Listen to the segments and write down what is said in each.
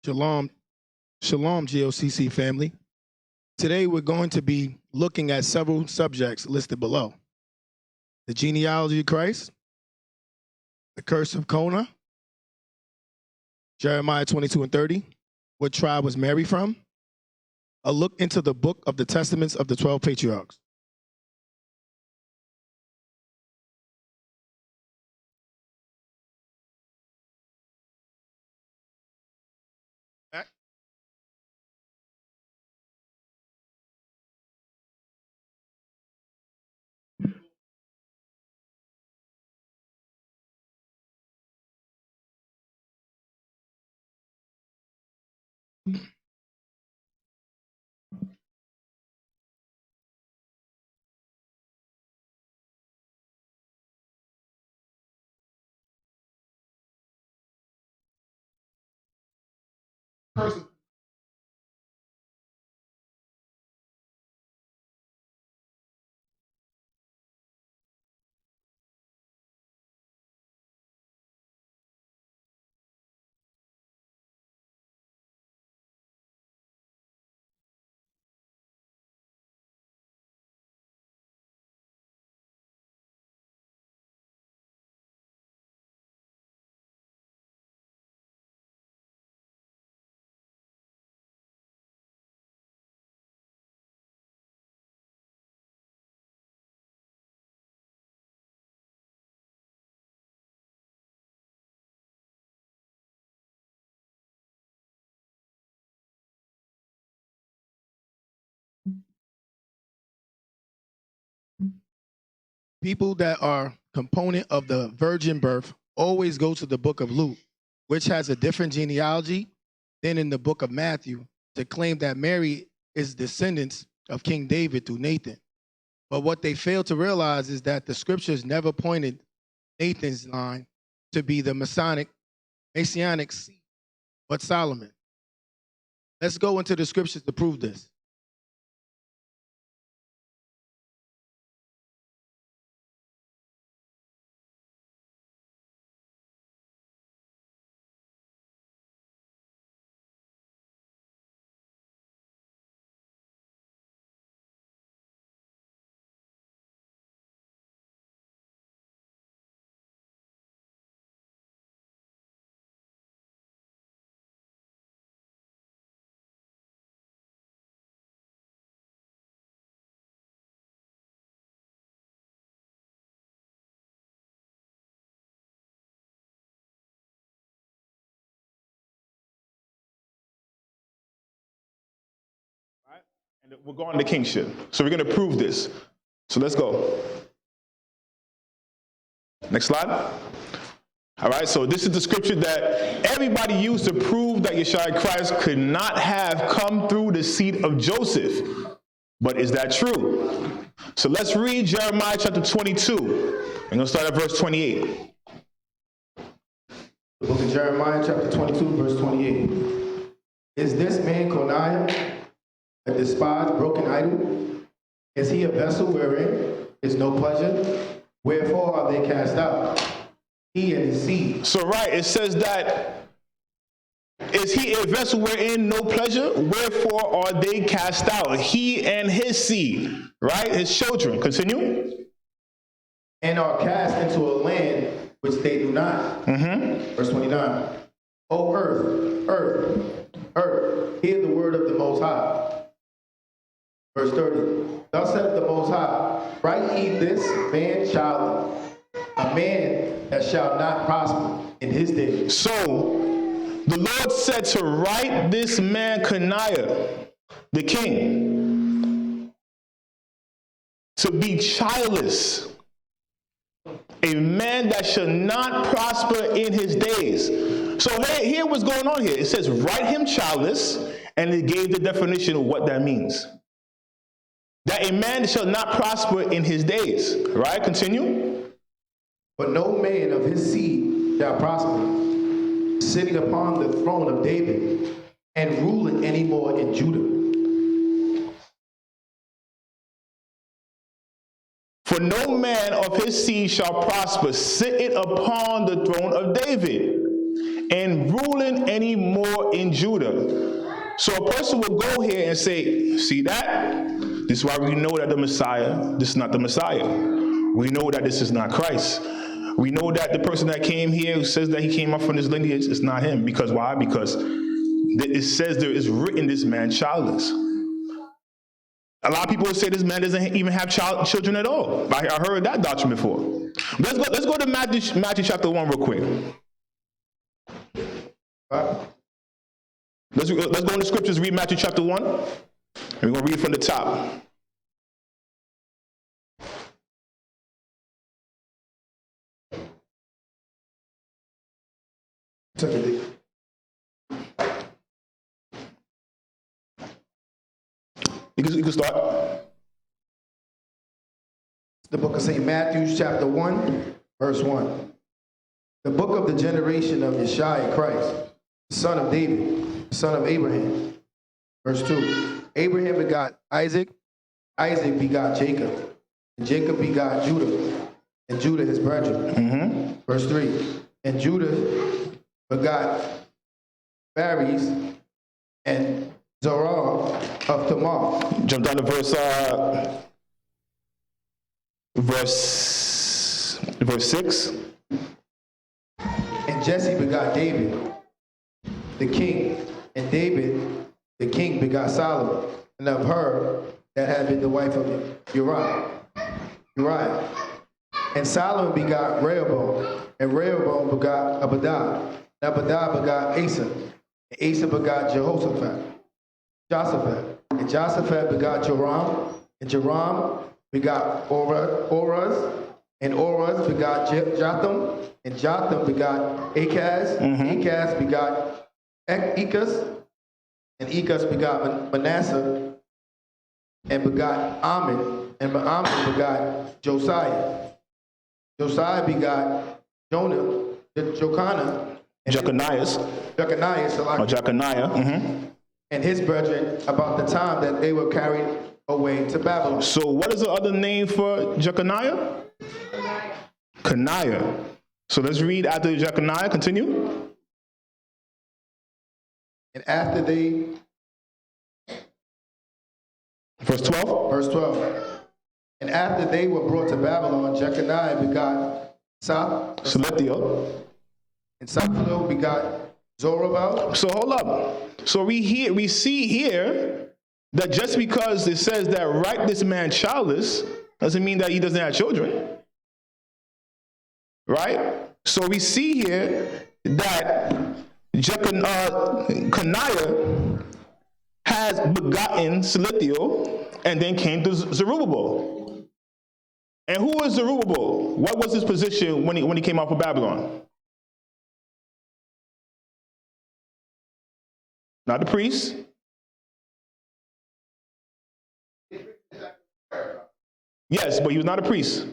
Shalom, shalom, G.O.C.C family. Today we're going to be looking at several subjects listed below. The genealogy of Christ, the curse of Coniah, Jeremiah 22 and 30, what tribe was Mary from, a look into the book of the testaments of the 12 patriarchs. People that are component of the virgin birth always go to the book of Luke, which has a different genealogy than in the book of Matthew, to claim that Mary is descendants of King David through Nathan. But what they fail to realize is that the scriptures never pointed Nathan's line to be the Messianic seed, but Solomon. Let's go into the scriptures to prove this. And we're going to kingship. So we're going to prove this. So let's go. Next slide. All right, so this is the scripture that everybody used to prove that Yeshua Christ could not have come through the seed of Joseph. But is that true? So let's read Jeremiah chapter 22. We're going to start at verse 28. The book of Jeremiah chapter 22, verse 28. Is this man Coniah a despised, broken idol? Is he a vessel wherein is no pleasure? Wherefore are they cast out? He and his seed. So right, it says that, is he a vessel wherein no pleasure? Wherefore are they cast out? He and his seed, right? His children. Continue. And are cast into a land which they do not. Verse 29. O earth, earth, earth, hear the word of the Most High. Verse 30, thus saith the Most High, write ye this man child, a man that shall not prosper in his days. So the Lord said to write this man Coniah, the king, to be childless, a a man that shall not prosper in his days. So here what's going on here. It says, write him childless, and it gave the definition of what that means. That a man shall not prosper in his days. Right? Continue. But no man of his seed shall prosper, sitting upon the throne of David, and ruling any more in Judah. For no man of his seed shall prosper, sitting upon the throne of David, and ruling any more in Judah. So a person will go here and say, see that? This is why we know that the Messiah, this is not the Messiah. We know that this is not Christ. We know that the person that came here who says that he came up from this lineage is not him. Because why? Because it says there is written this man childless. A lot of people would say this man doesn't even have children at all. I heard that doctrine before. Let's go to Matthew chapter 1 real quick. Let's go in the scriptures, read Matthew chapter 1. And we're going to read from the top. You can start. The book of St. Matthew, chapter 1, verse 1. The book of the generation of Yeshua Christ, the son of David, the son of Abraham. Verse 2. Abraham begot Isaac, Isaac begot Jacob, and Jacob begot Judah, and Judah his brethren. Verse 3. And Judah begot Phares and Zerah of Tamar. Jump down to verse 6. And Jesse begot David, the king, and David, the king, begot Solomon, and of her that had been the wife of Uriah. And Solomon begot Rehoboam, and Rehoboam begot Abijah, and Abijah begot Asa, and Asa begot Jehoshaphat, and Joshaphat begot Joram, and Joram begot Oruz, and Oruz begot Jotham, and Jotham begot Achaz, Achaz begot Ekaz, and Ekaz begot Manasseh, and begot Ammon, and Ammon begot Josiah. Josiah begot Joconiah, and his brethren about the time that they were carried away to Babylon. So what is the other name for Jeconiah? Coniah. So let's read after Jeconiah. Continue. And after they... Verse 12. Verse 12. And after they were brought to Babylon, Jeconiah begot Salathiel, and Salathiel begot Zerubbabel. So hold up. So we see here that just because it says that write this man childless doesn't mean that he doesn't have children. Right? So we see here that Coniah has begotten Salathiel and then came to Zerubbabel. And who was Zerubbabel? What was his position when he came out of Babylon? Not the priest. Yes, but he was not a priest.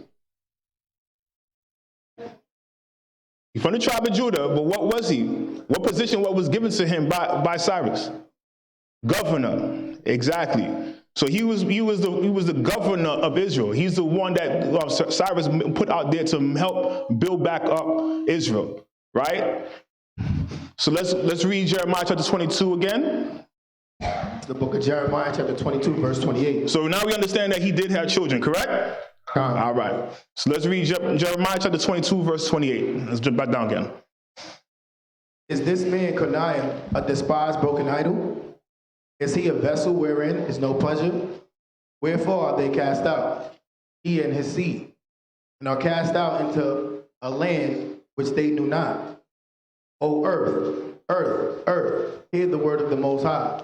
He's from the tribe of Judah, but what was he? What position what was given to him by Cyrus? Governor. Exactly. So he was the governor of Israel. He's the one that Cyrus put out there to help build back up Israel, right? So let's read Jeremiah chapter 22 again. The book of Jeremiah chapter 22, verse 28. So now we understand that he did have children, correct? All right. So let's read Jeremiah chapter 22, verse 28. Let's jump back down again. Is this man Coniah a despised broken idol? Is he a vessel wherein is no pleasure? Wherefore are they cast out, he and his seed, and are cast out into a land which they knew not? O earth, earth, earth, hear the word of the Most High.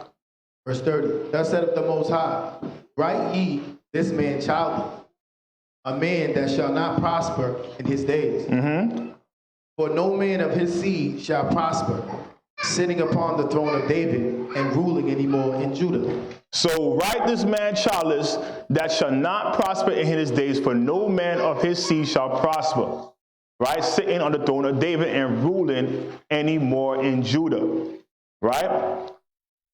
Verse 30, thus saith the Most High, write ye this man childless, a man that shall not prosper in his days. For no man of his seed shall prosper, sitting upon the throne of David and ruling anymore in Judah. So write this man childless, that shall not prosper in his days, for no man of his seed shall prosper, right? Sitting on the throne of David and ruling anymore in Judah, right?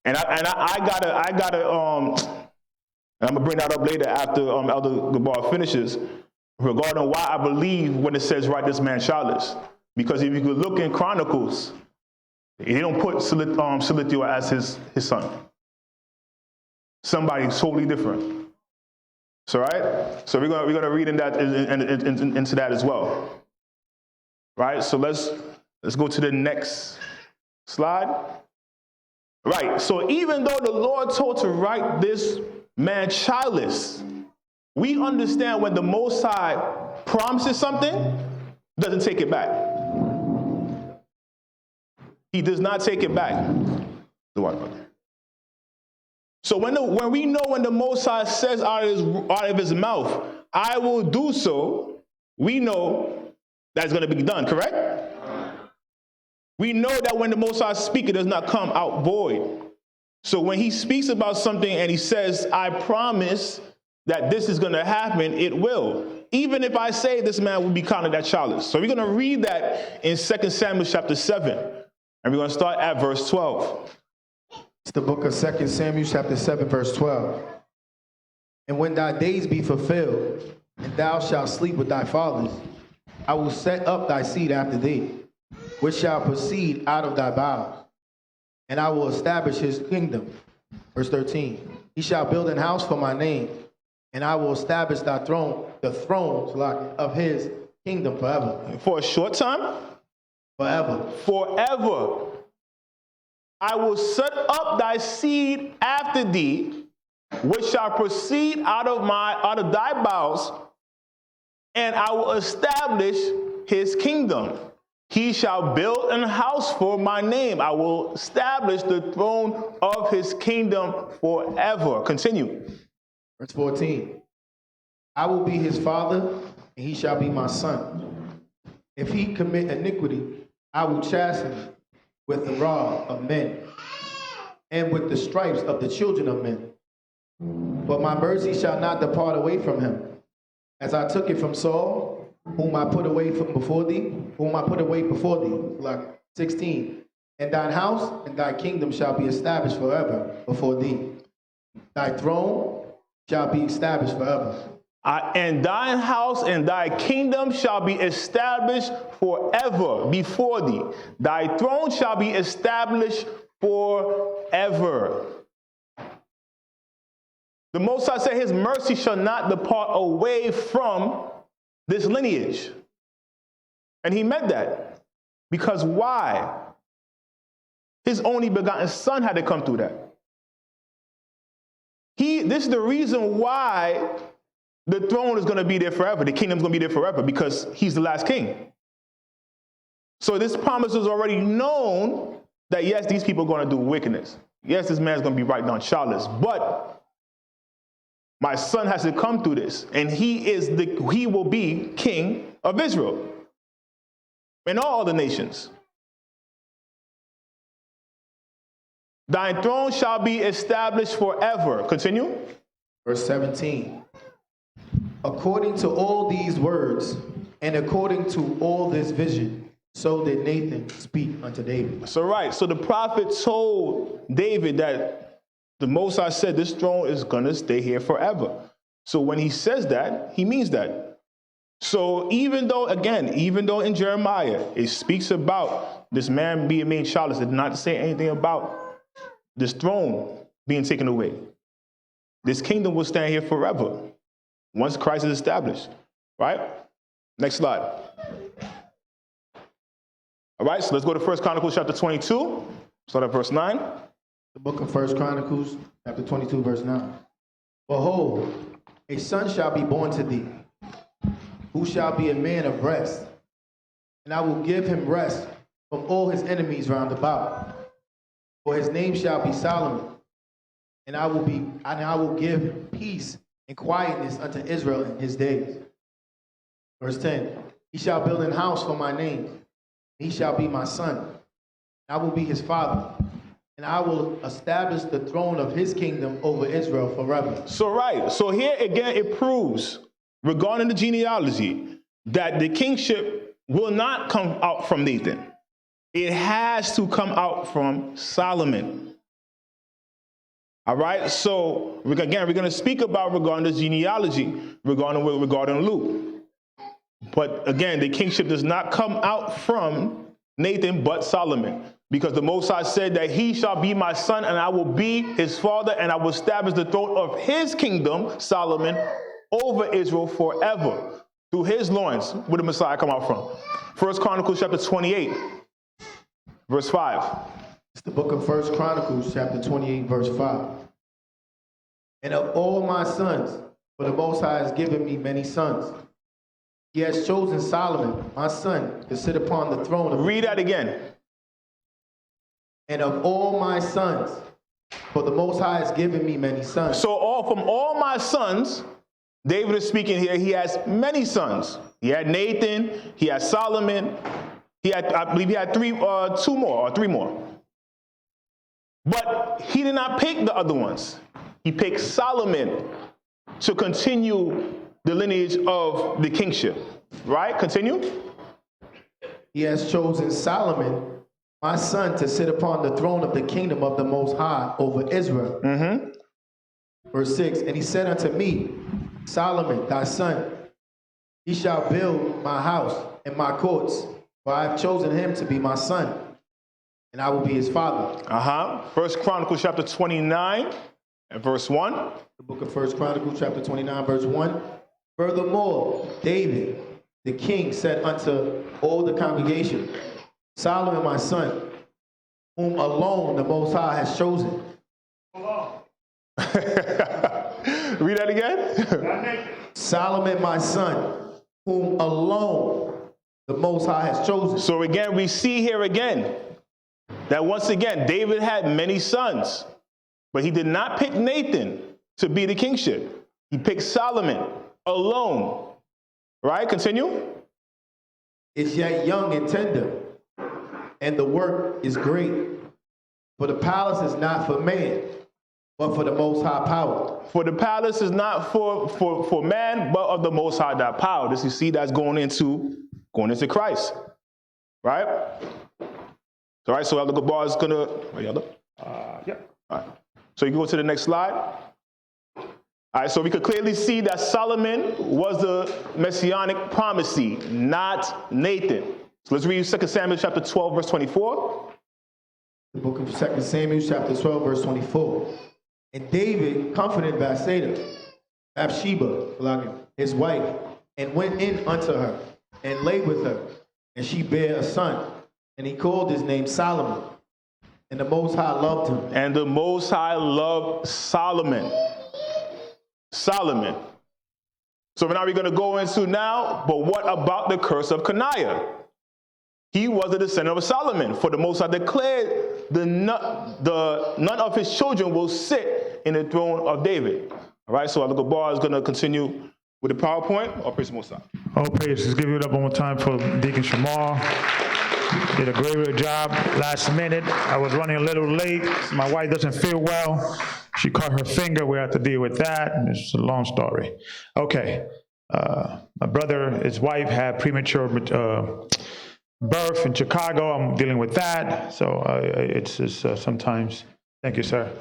And I gotta I'm gonna bring that up later after Elder Gabar finishes, regarding why I believe when it says write this man childless. Because if you could look in Chronicles, he don't put Silithio as his son. Somebody totally different. So right? So we're gonna read into that as well. Right? So let's go to the next slide. Right. So even though the Lord told to write this man childless, we understand when the Most High promises something, doesn't take it back. He does not take it back. So when we know when the Most High says out of his mouth, I will do so, we know that's going to be done, correct? We know that when the Most High speaks, it does not come out void. So when he speaks about something and he says, I promise that this is going to happen, it will. Even if I say this man will be counted as childless. So we're going to read that in 2 Samuel chapter 7. And we're going to start at verse 12. It's the book of 2 Samuel chapter 7, verse 12. And when thy days be fulfilled, and thou shalt sleep with thy fathers, I will set up thy seed after thee, which shall proceed out of thy bowels, and I will establish his kingdom. Verse 13. He shall build an house for my name, and I will establish the thrones of his kingdom forever. For a short time? Forever. Forever. I will set up thy seed after thee, which shall proceed out of thy bowels, and I will establish his kingdom. He shall build an house for my name. I will establish the throne of his kingdom forever. Continue. Verse 14. I will be his father, and he shall be my son. If he commit iniquity, I will chasten him with the rod of men, and with the stripes of the children of men. But my mercy shall not depart away from him, as I took it from Saul, whom I put away before thee. Like 16. And thine house and thy kingdom shall be established forever before thee. Thy throne shall be established forever. And thine house and thy kingdom shall be established forever before thee. Thy throne shall be established forever. The Most High said his mercy shall not depart away from this lineage. And he meant that. Because why? His only begotten son had to come through that. This is the reason why the throne is going to be there forever. The kingdom is going to be there forever, because he's the last king. So this promise was already known that, yes, these people are going to do wickedness. Yes, this man's going to be right down childless. But my son has to come through this, and he will be king of Israel and all other nations. Thy throne shall be established forever. Continue. Verse 17. According to all these words, and according to all this vision, so did Nathan speak unto David. So right, so the prophet told David that the Most High said this throne is going to stay here forever. So when he says that, he means that. So even though in Jeremiah, it speaks about this man being made childless, it did not say anything about this throne being taken away. This kingdom will stand here forever once Christ is established, right? Next slide. All right, so let's go to 1 Chronicles chapter 22, start at verse 9. The book of 1 Chronicles chapter 22, verse 9. Behold, a son shall be born to thee, who shall be a man of rest, and I will give him rest from all his enemies round about. For his name shall be Solomon, and I will give peace and quietness unto Israel in his days. Verse 10. He shall build an house for my name. He shall be my son. I will be his father. And I will establish the throne of his kingdom over Israel forever. So right. So here again it proves, regarding the genealogy, that the kingship will not come out from Nathan. It has to come out from Solomon. All right. So we're going to speak about regarding the genealogy, regarding Luke. But again, the kingship does not come out from Nathan, but Solomon. Because the Most High said that he shall be my son, and I will be his father, and I will establish the throne of his kingdom, Solomon, over Israel forever. Through his loins will the Messiah come out from. 1 Chronicles chapter 28, verse 5. It's the book of 1 Chronicles chapter 28, verse 5. And of all my sons, for the Most High has given me many sons. He has chosen Solomon, my son, to sit upon the throne of... Read that again. And of all my sons, for the Most High has given me many sons. So from all my sons, David is speaking here, he has many sons. He had Nathan, he had Solomon, I believe he had three more. But he did not pick the other ones. He picked Solomon to continue the lineage of the kingship. Right? Continue. He has chosen Solomon, my son, to sit upon the throne of the kingdom of the Most High over Israel. Mm-hmm. Verse 6, and he said unto me, Solomon, thy son, he shall build my house and my courts, for I have chosen him to be my son, and I will be his father. 1 Chronicles chapter 29 and verse 1. The book of 1 Chronicles chapter 29, verse 1. Furthermore, David, the king, said unto all the congregation, Solomon, my son, whom alone the Most High has chosen. Read that again. Solomon, my son, whom alone the Most High has chosen. So again, we see here again that once again, David had many sons, but he did not pick Nathan to be the kingship. He picked Solomon alone. Right? Continue. Is yet young and tender, and the work is great. For the palace is not for man, but for the Most High power. For the palace is not for man, but of the Most High that power. This you see that's going into Christ. Right? All right, so Elder Gabar is going to... Yeah. All right. So you can go to the next slide. All right, so we could clearly see that Solomon was the Messianic promisee, not Nathan. So let's read 2 Samuel chapter 12, verse 24. The book of 2 Samuel chapter 12, verse 24. And David comforted Bathsheba, his wife, and went in unto her, and lay with her, and she bare a son, and he called his name Solomon. And the Most High loved him. And the Most High loved Solomon. Solomon. So now we're going to go into now, but what about the curse of Coniah? He was a descendant of Solomon, for the Most High declared none of his children will sit in the throne of David. All right, so Elder Gabar is going to continue with the PowerPoint. All praise the Most High. All praises. Give it up one more time for Deacon Shamar. Did a great job last minute. I was running a little late. My wife doesn't feel well. She cut her finger. We had to deal with that. And it's a long story. Okay. My brother, his wife had premature birth in Chicago. I'm dealing with that. So it's just sometimes. Thank you, sir.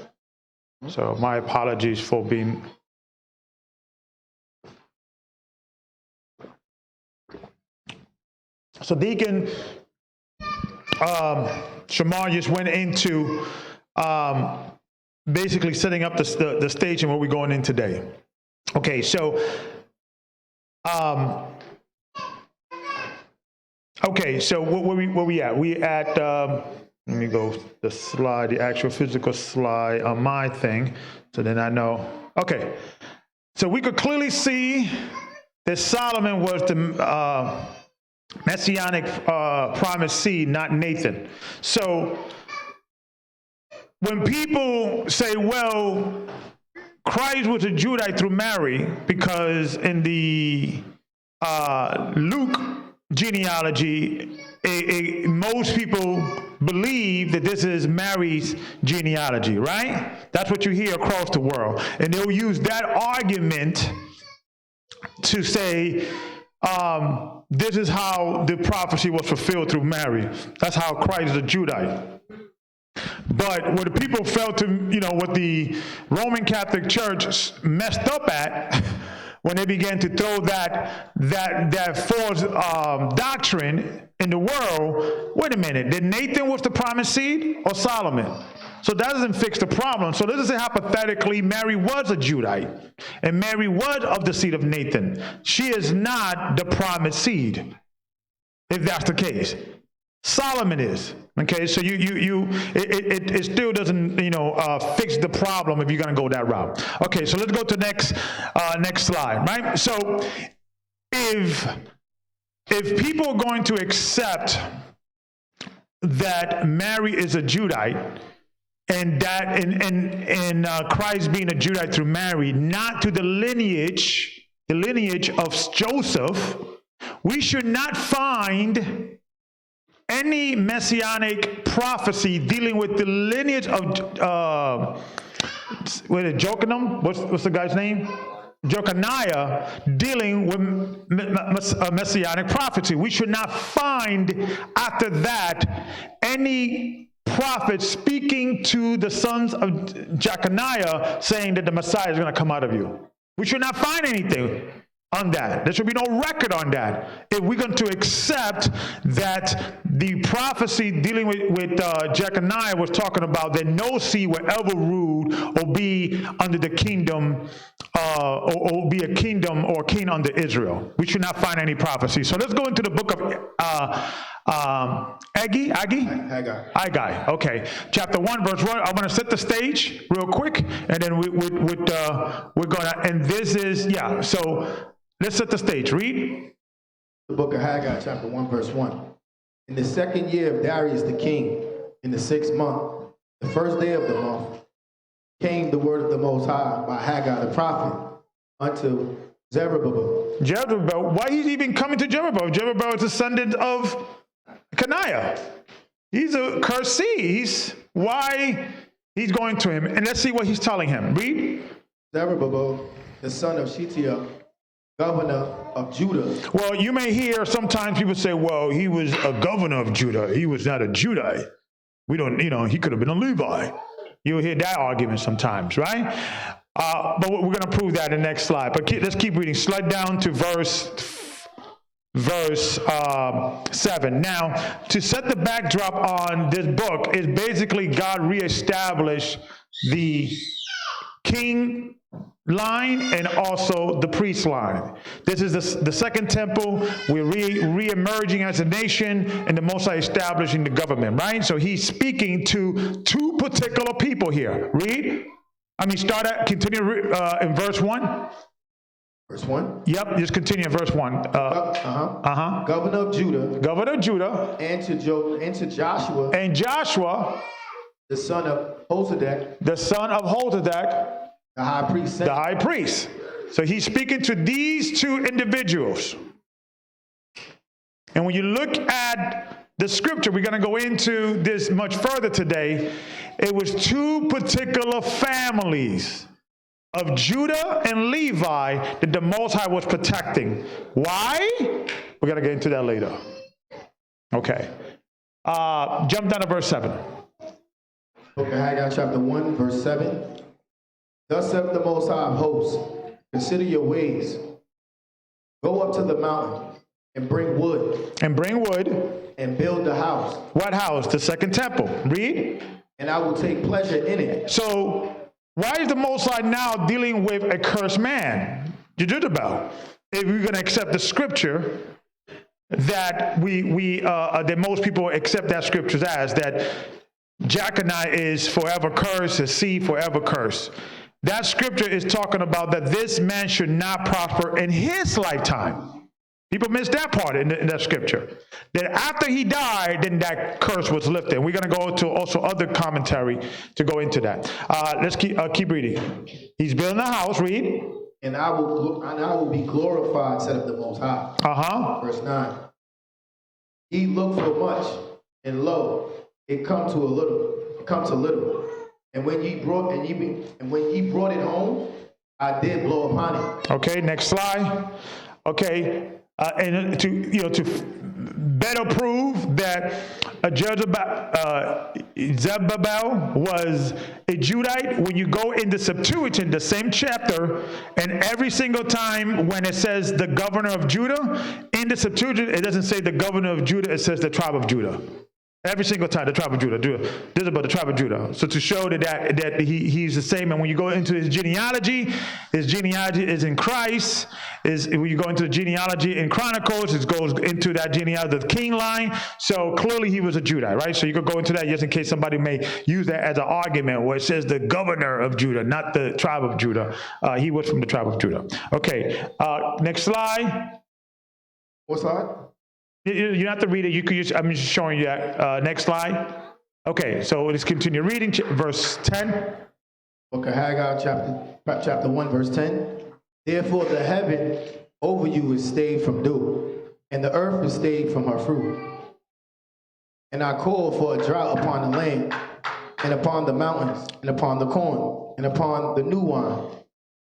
So my apologies for being. So Deacon Shamar just went into basically setting up the stage and where we're going in today. Okay, so where we at? We at let me go the slide, the actual physical slide on my thing, so then I know. Okay, so we could clearly see that Solomon was the Messianic promised seed, not Nathan. So when people say, well, Christ was a Judite through Mary, because in the Luke genealogy, most people believe that this is Mary's genealogy, right? That's what you hear across the world. And they'll use that argument to say, this is how the prophecy was fulfilled through Mary. That's how Christ is a Judite. But what the people felt to, what the Roman Catholic Church messed up at, when they began to throw that false doctrine in the world, wait a minute, did Nathan was the promised seed or Solomon? So that doesn't fix the problem. So let's say hypothetically Mary was a Judite and Mary was of the seed of Nathan. She is not the promised seed, if that's the case. Solomon is. Okay, so it still doesn't fix the problem if you're going to go that route. Okay, so let's go to next slide, right? So if people are going to accept that Mary is a Judite and that in Christ being a Judite through Mary, not to the lineage of Joseph, we should not find any messianic prophecy dealing with the lineage of Joccanyc, what's the guy's name? Goccnyc, dealing with messianic prophecy. We should not find after that any prophet speaking to the sons of Goccnyc saying that the Messiah is going to come out of you. We should not find anything on that. There should be no record on that. If we're going to accept that the prophecy dealing with Goccnyc was talking about that no seed will ever rule or be under the kingdom, or be a kingdom or king under Israel. We should not find any prophecy. So let's go into the book of Haggai. Okay, chapter 1, verse 1. I want to set the stage real quick, and then we're going to, and this is, so let's set the stage. Read. The book of Haggai, chapter 1, verse 1. In the second year of Darius the king, in the 6th month, the first day of the month, came the word of the Most High by Haggai the prophet unto Zerubbabel. Zerubbabel, why he's even coming to Zerubbabel? Zerubbabel is descendant of Coniah. He's a cursed seed. Why he's going to him. And let's see what he's telling him. Read. Zerubbabel, the son of Shealtiel, governor of Judah. Well, you may hear sometimes people say, well, he was a governor of Judah. He was not a Judite. We don't, he could have been a Levi. You'll hear that argument sometimes, right? But we're going to prove that in the next slide. But let's keep reading. Slide down to verse 7. Now, to set the backdrop on this book is basically God reestablished the king line and also the priest line. This is the second temple. We're re-emerging as a nation, and the Most High establishing the government, right? So he's speaking to two particular people here. Read. Continue in verse 1. Verse 1? Yep, just continue in verse 1. Governor of Judah. Governor of Judah. And to Joshua. And Joshua. The son of Hosadac. The son of Hosadac. The high priest. The high priest. So he's speaking to these two individuals. And when you look at the scripture, we're going to go into this much further today. It was two particular families of Judah and Levi that the Most High was protecting. Why? We're going to get into that later. Okay. Jump down to verse 7. Book of Haggai, chapter 1, verse 7. Thus saith the Most High of hosts, consider your ways. Go up to the mountain and bring wood. And bring wood. And build the house. What house? The second temple. Read. And I will take pleasure in it. So, why is the Most High now dealing with a cursed man? Zerubbabel. If we're going to accept the scripture that that most people accept that scripture as, that Goccnyc is forever cursed, his seed forever cursed. That scripture is talking about that this man should not prosper in his lifetime. People miss that part in that scripture. That after he died, then that curse was lifted. We're going to go to also other commentary to go into that. Let's keep reading. He's building a house. Read. and I will be glorified, said of the Most High. Verse 9. Ye look for much, and lo, it come to little. And when ye brought it home, I did blow upon it. Okay, next slide. Okay, and to better prove that Zerubbabel was a Judite, when you go in the Septuagint, the same chapter, and every single time when it says the governor of Judah, in the Septuagint, it doesn't say the governor of Judah, it says the tribe of Judah. Every single time, the tribe of Judah. This is about the tribe of Judah. So to show that he's the same, and when you go into his genealogy is in Christ. When you go into the genealogy in Chronicles, it goes into that genealogy, the king line. So clearly he was a Judite, right? So you could go into that just in case somebody may use that as an argument where it says the governor of Judah, not the tribe of Judah. He was from the tribe of Judah. Okay, next slide. What slide? You don't have to read it. You could use. I'm just showing you that. Next slide. Okay, so let's continue reading. Verse 10. Okay, Haggai chapter 1, verse 10. Therefore the heaven over you is stayed from dew, and the earth is stayed from her fruit. And I call for a drought upon the land, and upon the mountains, and upon the corn, and upon the new wine,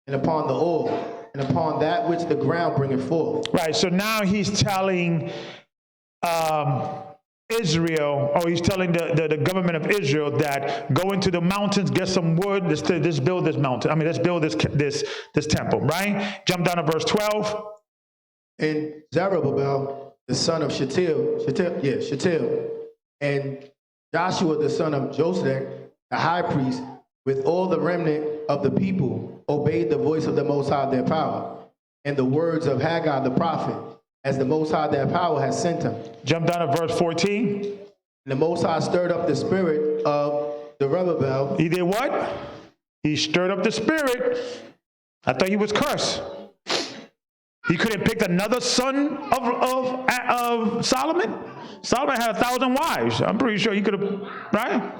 and upon the oil, and upon that which the ground bringeth forth. Right, so now he's telling Israel, or he's telling the government of Israel that go into the mountains, get some wood, let's build this mountain. I mean, let's build this temple, right? Jump down to verse 12. And Zerubbabel, the son of Shealtiel, and Joshua, the son of Josedek, the high priest, with all the remnant of the people, obeyed the voice of the Most High their power, and the words of Haggai the prophet, as the Most High their power has sent him. Jump down to verse 14. And the Most High stirred up the spirit of Zerubbabel. He did what? He stirred up the spirit. I thought he was cursed. He couldn't pick another son of Solomon. Solomon had 1,000 wives. I'm pretty sure he could have, right?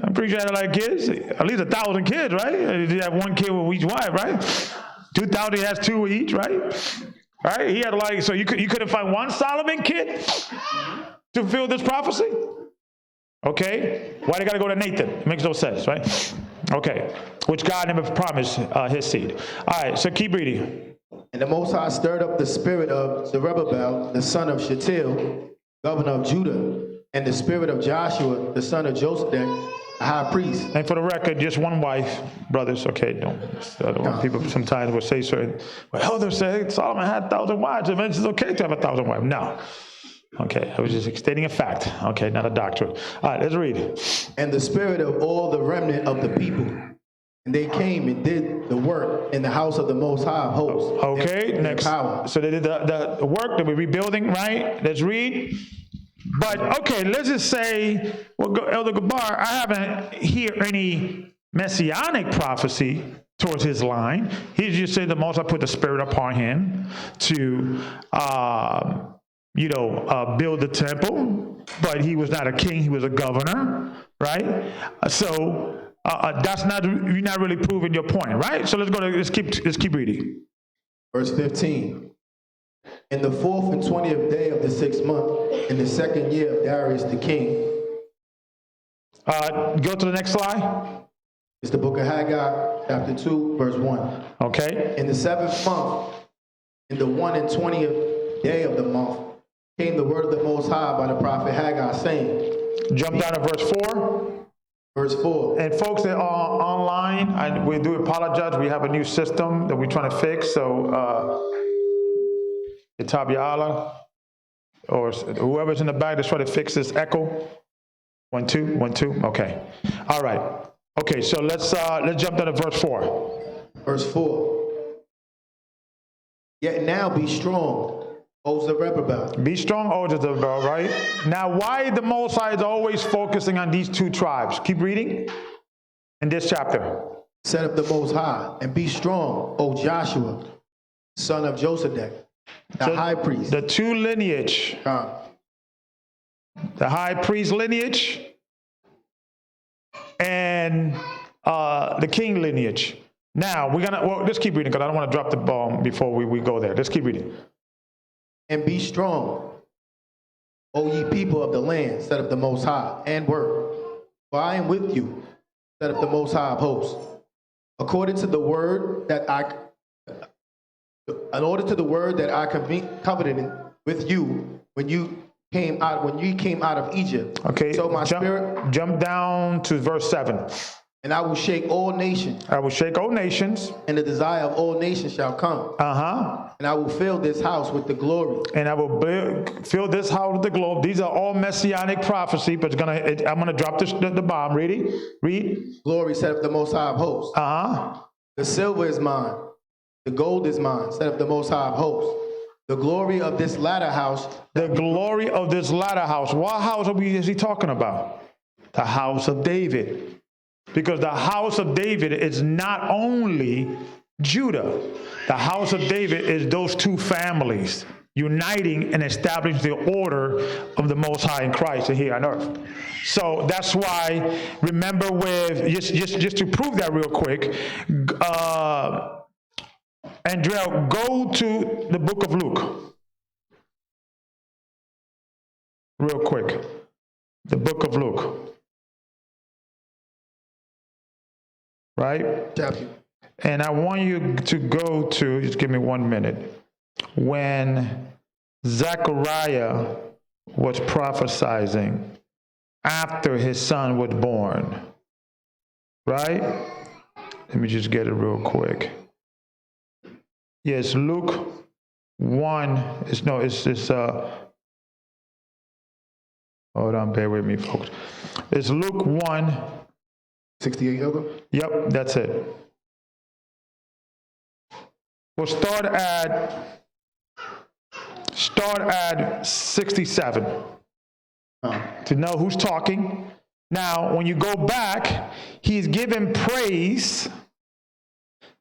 I'm pretty sure he had like kids, at least 1,000 kids, right? He had one kid with each wife, right? 2,000, he has two each, right? Right? He had like, so you couldn't find one Solomon kid to fulfill this prophecy? Okay. Why they got to go to Nathan? It makes no sense, right? Okay. Which God never promised his seed. All right, so keep reading. And the Most High stirred up the spirit of Zerubbabel, the son of Shealtiel, governor of Judah, and the spirit of Joshua, the son of Josedek, the high priest. And for the record, just one wife, brothers. Okay, don't people sometimes will say certain. Well, elders say Solomon had 1,000 wives. It means it's okay to have 1,000 wives. No. Okay, I was just stating a fact. Okay, not a doctrine. All right, let's read. And the spirit of all the remnant of the people. And they came and did the work in the house of the Most High of hosts. Okay, next. Power. So they did the work, they were rebuilding, right? Let's read. But, okay, let's just say, well, Elder Gabar, I haven't heard any Messianic prophecy towards his line. He just said the Most High put the Spirit upon him to, build the temple. But he was not a king, he was a governor, right? So you're not really proving your point, right? So let's keep reading. Verse 15. In the 4th and 20th day of the 6th month, in the 2nd year of Darius the king. Go to the next slide. It's the book of Haggai, chapter 2, verse 1. Okay. In the 7th month, in the 1 and 20th day of the month, came the word of the Most High by the prophet Haggai, saying. Jump down to verse 4. Verse 4. And folks that are online, we do apologize. We have a new system that we're trying to fix. So, Itabiala, or whoever's in the back that's trying to fix this echo. 1 2 1 2. Okay. All right. Okay. So let's jump down to verse 4. Verse 4. Yet now be strong, O Zerubbabel. Be strong, O Zerubbabel. Right. Now, why the Most High is always focusing on these two tribes? Keep reading in this chapter. Set up the Most High and be strong, O Joshua, son of Josedek. The high priest. The two lineage. The high priest lineage and the king lineage. Now, let's keep reading because I don't want to drop the ball before we go there. Let's keep reading. And be strong, O ye people of the land, said of the Most High, and work. For I am with you, said of the Most High of hosts. According to the word that I covenanted with you when you came out of Egypt. Okay. So my spirit. Jump down to verse 7. And I will shake all nations. I will shake all nations. And the desire of all nations shall come. And I will fill this house with the glory. And I will fill this house with the glory. These are all Messianic prophecy, but I'm gonna drop the bomb. Read. Glory, said of the Most High of hosts. The silver is mine. The gold is mine, said of the Most High of hosts. The glory of this latter house. The glory of this latter house. What house is he talking about? The house of David. Because the house of David is not only Judah. The house of David is those two families uniting and establishing the order of the Most High in Christ here on earth. So that's why, remember just to prove that real quick, Andrea, go to the book of Luke. Real quick. The book of Luke. Right? Chapter. And I want you to go to, just give me 1 minute, when Zechariah was prophesying after his son was born. Right? Let me just get it real quick. Yes, Luke 1, hold on, bear with me, folks. It's Luke 1. 68, Elder? Yep, that's it. We'll start at 67 to know who's talking. Now, when you go back, he's giving praise,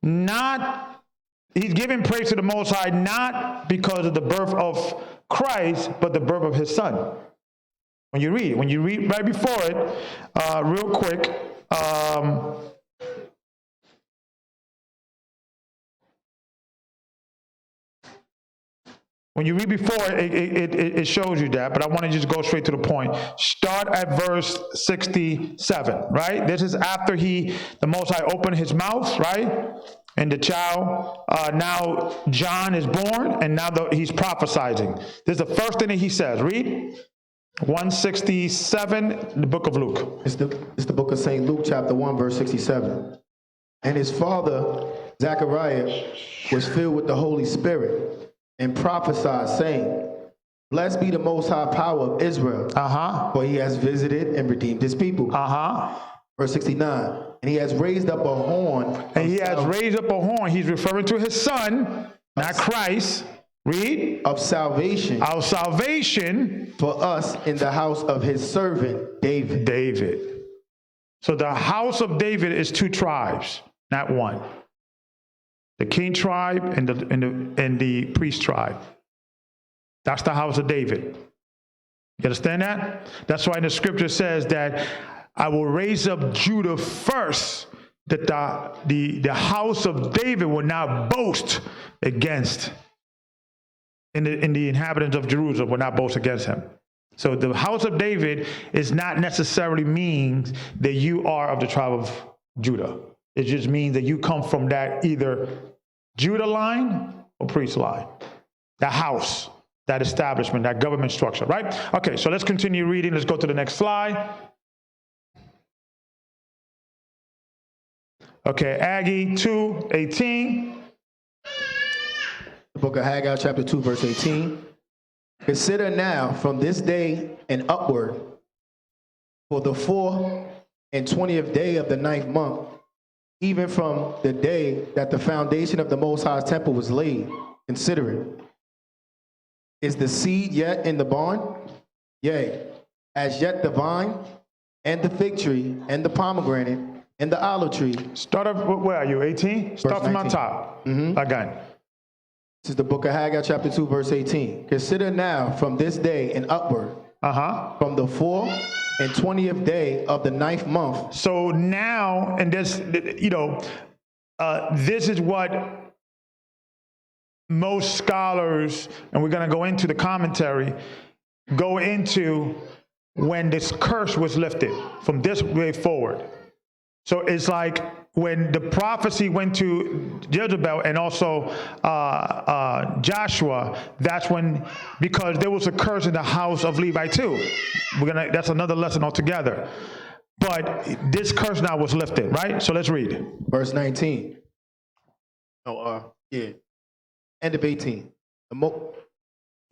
he's giving praise to the Most High, not because of the birth of Christ, but the birth of his son. When you read right before it, real quick, when you read before, it shows you that, but I want to just go straight to the point. Start at verse 67, right? This is after the Most High opened his mouth, right? And the child, now John is born, and now he's prophesying. This is the first thing that he says. Read. 167, the book of Luke. It's the book of St. Luke, chapter 1, verse 67. And his father, Zechariah, was filled with the Holy Spirit and prophesied, saying, Blessed be the Most High power of Israel, for he has visited and redeemed his people. Verse 69. And he has raised up a horn. And he has raised up a horn. He's referring to his son, not Christ. Read. Of salvation. Of salvation. For us in the house of his servant, David. So the house of David is two tribes, not one. The king tribe and the priest tribe. That's the house of David. You understand that? That's why the scripture says that I will raise up Judah first, that the house of David will not boast against. In the inhabitants of Jerusalem will not boast against him. So the house of David is not necessarily means that you are of the tribe of Judah. It just means that you come from that either Judah line or priest line. That house, that establishment, that government structure, right? Okay, so let's continue reading. Let's go to the next slide. Okay, Aggie 2:18. The book of Haggai, chapter 2, verse 18. Consider now from this day and upward, for the 4th and 20th day of the 9th month, even from the day that the foundation of the Most High's temple was laid, consider it. Is the seed yet in the barn? Yea, as yet the vine, and the fig tree, and the pomegranate, and the olive tree. Start off, where are you, 18? Start from on top. Again. This is the book of Haggai, chapter 2, verse 18. Consider now from this day and upward, from the 4th and 20th day of the 9th month. So now, and this, this is what most scholars, and we're going to go into the commentary, go into when this curse was lifted from this way forward. So it's like when the prophecy went to Jezebel and also Joshua, that's when, because there was a curse in the house of Levi too. That's another lesson altogether. But this curse now was lifted, right? So let's read. Verse 19. End of 18.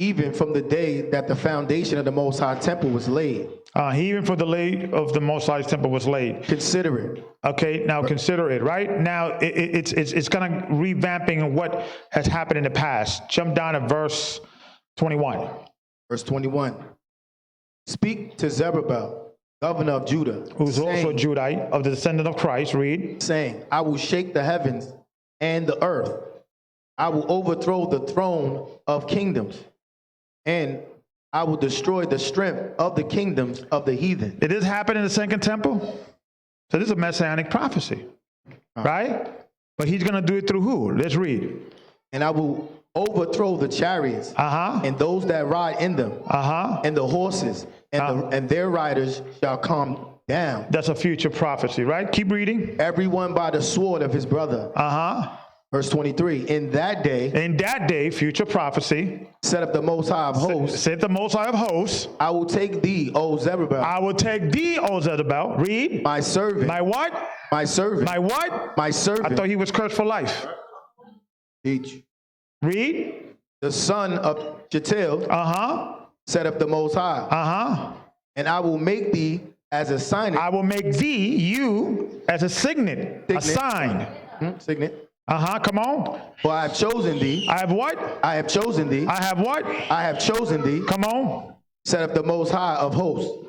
Even from the day that the foundation of the Most High temple was laid. Even for the lay of the Most High's temple was laid. Consider it. Okay, now consider it, right? Now it's kind of revamping what has happened in the past. Jump down to verse 21. Verse 21. Speak to Zerubbabel, governor of Judah, who's saying, also a Judite, of the descendant of Christ, read. Saying, I will shake the heavens and the earth. I will overthrow the throne of kingdoms, and I will destroy the strength of the kingdoms of the heathen. Did this happen in the second temple? So this is a messianic prophecy, right? But he's going to do it through who? Let's read. And I will overthrow the chariots and those that ride in them and the horses and their riders shall come down. That's a future prophecy, right? Keep reading. Everyone by the sword of his brother. Verse 23, in that day, future prophecy, set up the Most High of hosts. Set the Most High of hosts. I will take thee, O Zerubbabel. I will take thee, O Zerubbabel. Read. My servant. My what? My servant. My what? My servant. I thought he was cursed for life. Teach. Read. The son of Shealtiel. Set up the Most High. And I will make thee as a sign. I will make thee, you, as a signet. A sign. Signet. Come on. For I have chosen thee. I have what? I have chosen thee. I have what? I have chosen thee. Come on. Set up the Most High of hosts.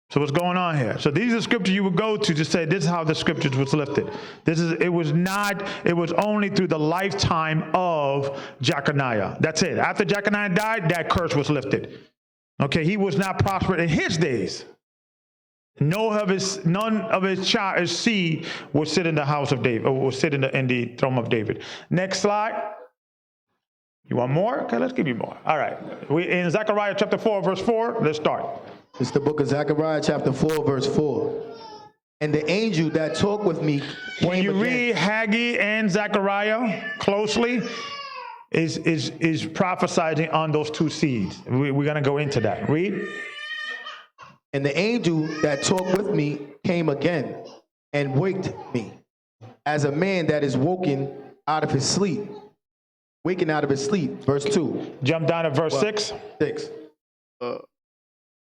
So what's going on here? So these are scriptures you would go to say this is how the scriptures was lifted. It was only through the lifetime of Goccnyc. That's it. After Goccnyc died, that curse was lifted. Okay, he was not prosperous in his days. None of his child, his seed, will sit in the house of David, or will sit in the throne of David. Next slide. You want more? Okay, let's give you more. All right. We in Zechariah chapter 4, verse 4. Let's start. It's the book of Zechariah chapter 4, verse 4. And the angel that talked with me came when you again. read Haggai and Zechariah closely, is prophesizing on those two seeds. We're going to go into that. Read. And the angel that talked with me came again and waked me, as a man that is waking out of his sleep. Verse 2. Jump down to verse 6. 6.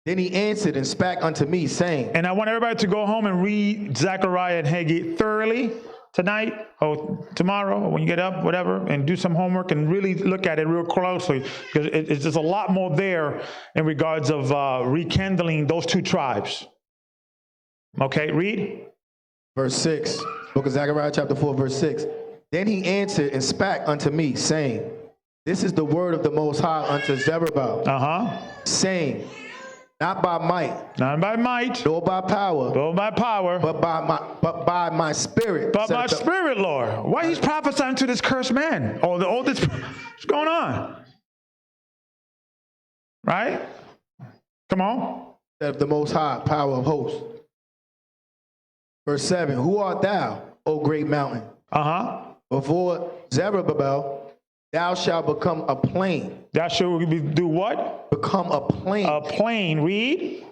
Then he answered and spake unto me, saying. And I want everybody to go home and read Zechariah and Haggai thoroughly tonight or tomorrow or when you get up, whatever, and do some homework and really look at it real closely, because it's just a lot more there in regards of rekindling those two tribes. Okay, read. Verse 6, book of Zechariah chapter 4, verse 6. Then he answered and spake unto me, saying, This is the word of the Most High unto Zerubbabel, saying, Not by might, nor by power, but by my spirit. But my spirit, Lord. Why he's prophesying to this cursed man? What's going on? Right? Come on. Of the Most High, power of hosts. Verse 7, Who art thou, O great mountain? Before Zerubbabel, thou shalt become a plain. Thou shalt do what? Become a plain. A plain, read.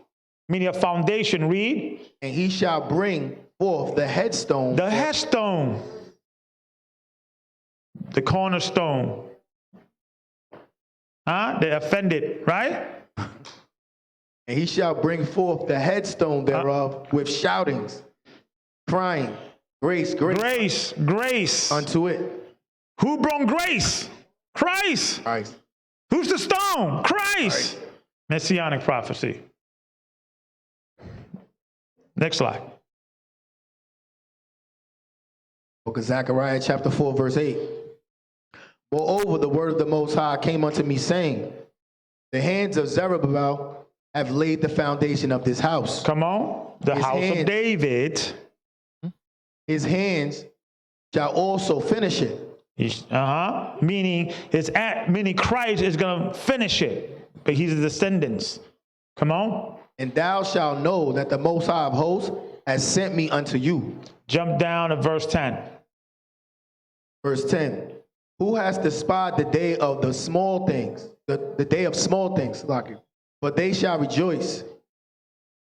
Meaning a foundation, read. And he shall bring forth the headstone. The headstone. The cornerstone. The offended, right? And he shall bring forth the headstone thereof with shoutings, crying, Grace, grace. Grace. Unto it. Who brought grace? Christ. Who's the stone? Christ. Messianic prophecy. Next slide. Book of Zechariah chapter 4, verse 8. Moreover, the word of the Most High came unto me, saying, The hands of Zerubbabel have laid the foundation of this house. Come on. The house of David. His hands shall also finish it. Meaning Christ is going to finish it, but he's the descendants. Come on. And thou shalt know that the Most High of hosts has sent me unto you. Jump down to verse 10. Verse 10. Who has despised the day of the small things, the day of small things, but they shall rejoice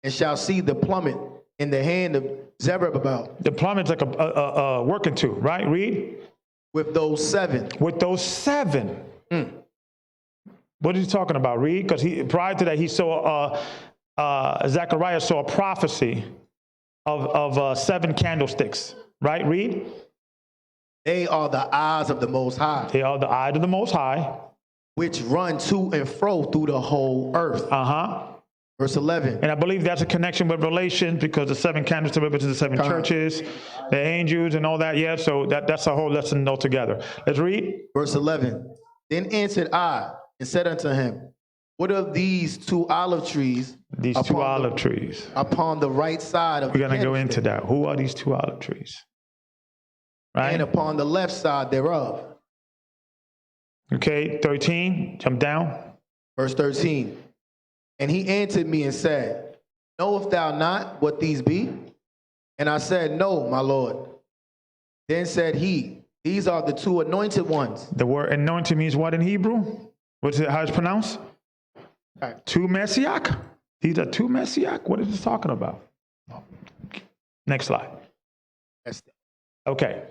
and shall see the plummet in the hand of Zerubbabel. The plummet's like a working tool, right? Read. With those seven. With those seven. What is he talking about? Read. Because prior to that, he saw, Zechariah saw a prophecy of 7 candlesticks, right? Read. They are the eyes of the Most High. They are the eyes of the Most High. Which run to and fro through the whole earth. Verse 11. And I believe that's a connection with Revelation, because the 7 candlesticks represent the 7 churches, the angels and all that. Yeah, so that's a whole lesson altogether. Let's read. Verse 11. Then answered I and said unto him, what are these 2 olive trees? These 2 olive trees. Upon the right side of the We're going to go into that. Who are these 2 olive trees? Right? And upon the left side thereof. Okay, 13, jump down. Verse 13. And he answered me and said, knowest thou not what these be? And I said, no, my Lord. Then said he, these are the 2 anointed ones. The word anointed means what in Hebrew? What's it, how it's pronounced? Right. 2 Messianic? These are 2 Messianic? What is this talking about? Next slide. Okay.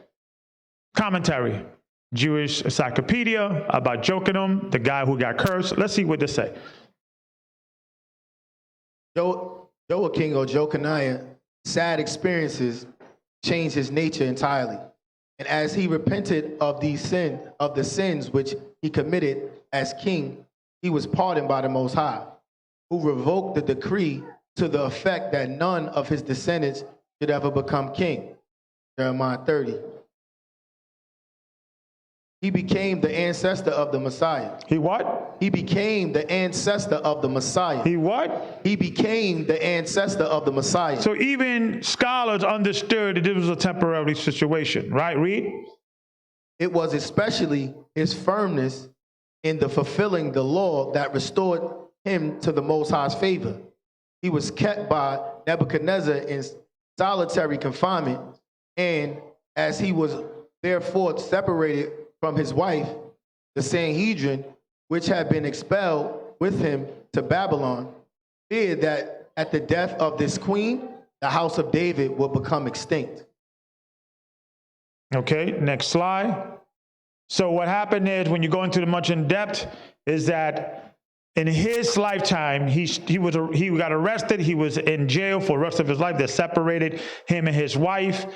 Commentary. Jewish encyclopedia about Joachim, the guy who got cursed. Let's see what they say. Joachim or Goccnyc, sad experiences changed his nature entirely. And as he repented of the sins which he committed as king, he was pardoned by the Most High, who revoked the decree to the effect that none of his descendants should ever become king. Jeremiah 30. He became the ancestor of the Messiah. He what? He became the ancestor of the Messiah. He what? He became the ancestor of the Messiah. So even scholars understood that this was a temporary situation, right? Read. It was especially his firmness in the fulfilling the law that restored him to the Most High's favor. He was kept by Nebuchadnezzar in solitary confinement, and as he was therefore separated from his wife, the Sanhedrin, which had been expelled with him to Babylon, feared that at the death of this queen, the house of David would become extinct. Okay, next slide. So what happened is, when you go into the much in depth, is that in his lifetime, he got arrested. He was in jail for the rest of his life. They separated him and his wife.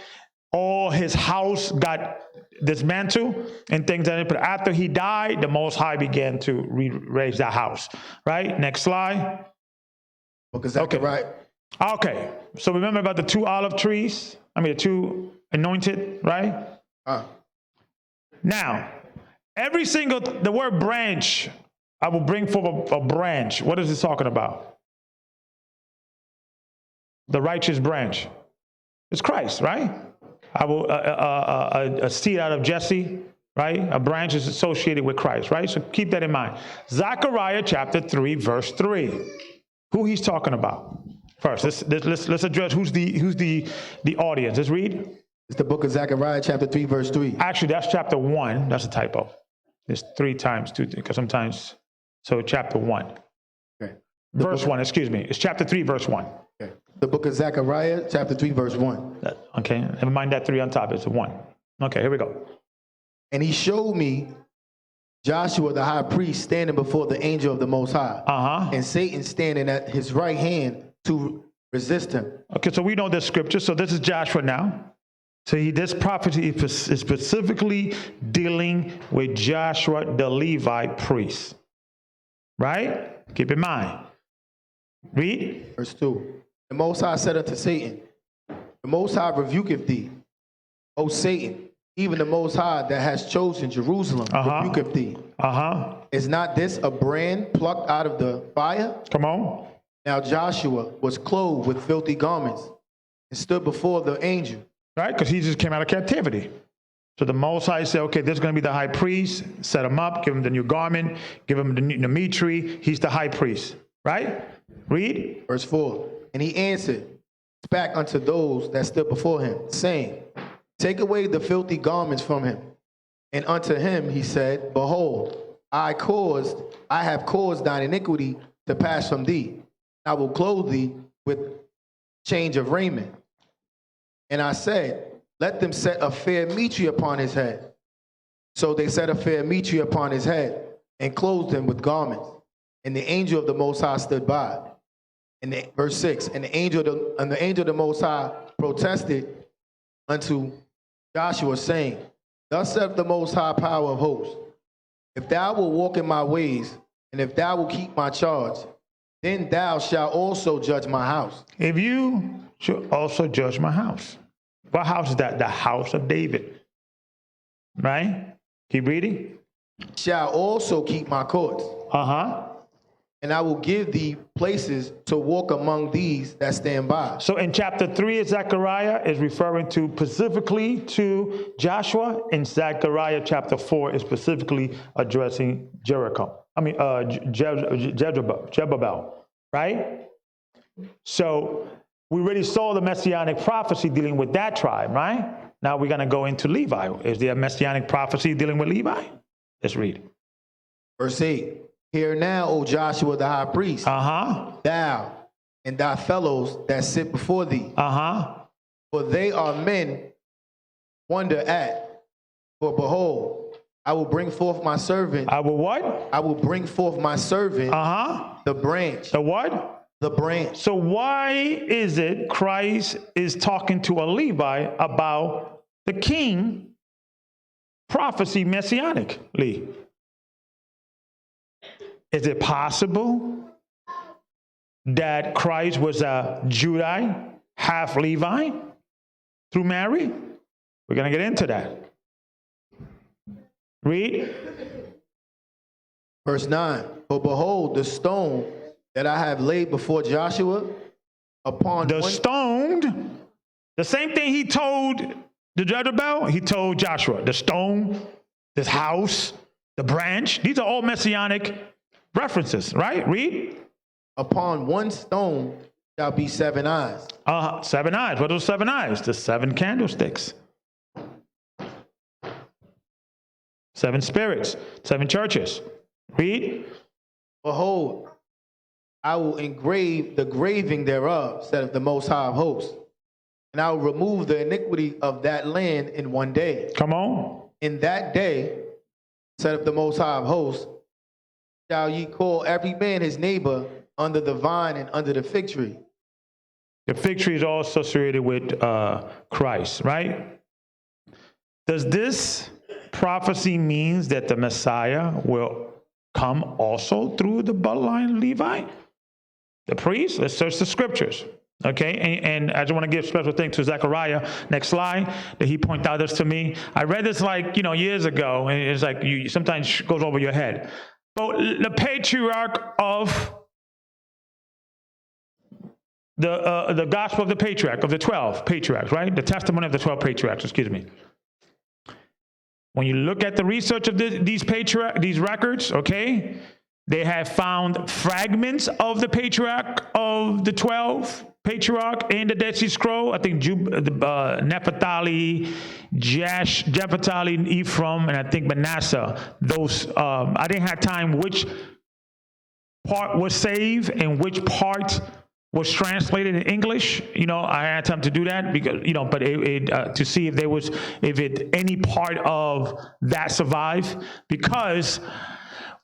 All his house got dismantled and things like that. But after he died, the Most High began to raise that house. Right? Next slide. Okay. Okay. So remember about the 2 olive trees? The 2 anointed, right? Now, the word branch, I will bring forth a branch. What is it talking about? The righteous branch. It's Christ, right? I will a seed out of Jesse, right? A branch is associated with Christ, right? So keep that in mind. Zechariah chapter 3, verse 3. Who he's talking about? First, let's address who's the audience. Let's read. It's the book of Zechariah chapter 3, verse 3. Actually, that's chapter 1. That's a typo. It's 3 times 2, because sometimes, so chapter 1. Okay. Verse 1, excuse me. It's chapter 3, verse 1. Okay. The book of Zechariah chapter 3, verse 1. Okay, never mind that 3 on top. It's a 1. Okay, here we go. And he showed me Joshua the high priest standing before the angel of the Most High, and Satan standing at his right hand to resist him. Okay, so we know this scripture. So this is Joshua now. So this prophecy is specifically dealing with Joshua the Levite priest. Right? Keep in mind. Read. Verse 2. The Most High said unto Satan, the Most High rebuketh thee, O Satan, even the Most High that has chosen Jerusalem rebuketh thee. Is not this a brand plucked out of the fire? Come on. Now Joshua was clothed with filthy garments and stood before the angel. Right, because he just came out of captivity. So the Most High said, okay, this is going to be the high priest. Set him up, give him the new garment, give him the mitre. He's the high priest, right? Read. Verse 4. And he answered, spake unto those that stood before him, saying, take away the filthy garments from him. And unto him he said, behold, I have caused thine iniquity to pass from thee. I will clothe thee with change of raiment. And I said, let them set a fair mitre upon his head. So they set a fair mitre upon his head and clothed him with garments. And the angel of the Most High stood by. And verse 6, and the angel of the Most High protested unto Joshua, saying, thus saith the Most High power of hosts, if thou wilt walk in my ways, and if thou wilt keep my charge, then thou shalt also judge my house. If you should also judge my house. What house is that? The house of David. Right? Keep reading. Shall also keep my courts. And I will give thee places to walk among these that stand by. So in chapter 3 of Zechariah is referring to specifically to Joshua. In Zechariah chapter 4 is specifically addressing Jericho. Zerubbabel. Right? So we already saw the Messianic prophecy dealing with that tribe, right? Now we're going to go into Levi. Is there a Messianic prophecy dealing with Levi? Let's read. Verse 8. Hear now, O Joshua the high priest, thou and thy fellows that sit before thee. For they are men wonder at. For behold, I will bring forth my servant. I will what? I will bring forth my servant, the branch. The what? The branch. So why is it Christ is talking to a Levi about the king prophecy messianically? Is it possible that Christ was a Judite, half Levi, through Mary? We're going to get into that. Read. Verse 9. For behold, the stone that I have laid before Joshua upon the stoned, the same thing he told the Zerubbabel, he told Joshua. The stone, this house, the branch, these are all messianic references, right? Read. Upon one stone shall be 7 eyes. 7 eyes. What are those 7 eyes? The 7 candlesticks. 7 spirits, 7 churches. Read. Behold, I will engrave the graving thereof, saith the Most High of hosts, and I will remove the iniquity of that land in one day. Come on. In that day, saith the Most High of hosts, shall ye call every man his neighbor under the vine and under the fig tree. The fig tree is all associated with Christ, right? Does this prophecy means that the Messiah will come also through the bloodline of Levi? The priest? Let's search the scriptures. Okay, and I just want to give special thanks to Zechariah. Next slide, that he pointed out this to me. I read this years ago, and it's like you sometimes goes over your head. But the patriarch of the gospel of the patriarch, of the 12 patriarchs, right? The testimony of the 12 patriarchs, excuse me. When you look at the research of these records, okay, they have found fragments of the patriarch of the 12 patriarch in the Dead Sea Scroll. I think Naphtali, Jephthali, Ephraim, and I think Manasseh. Those I didn't have time which part was saved and which part was translated in English. I had time to do that because but to see if any part of that survived, because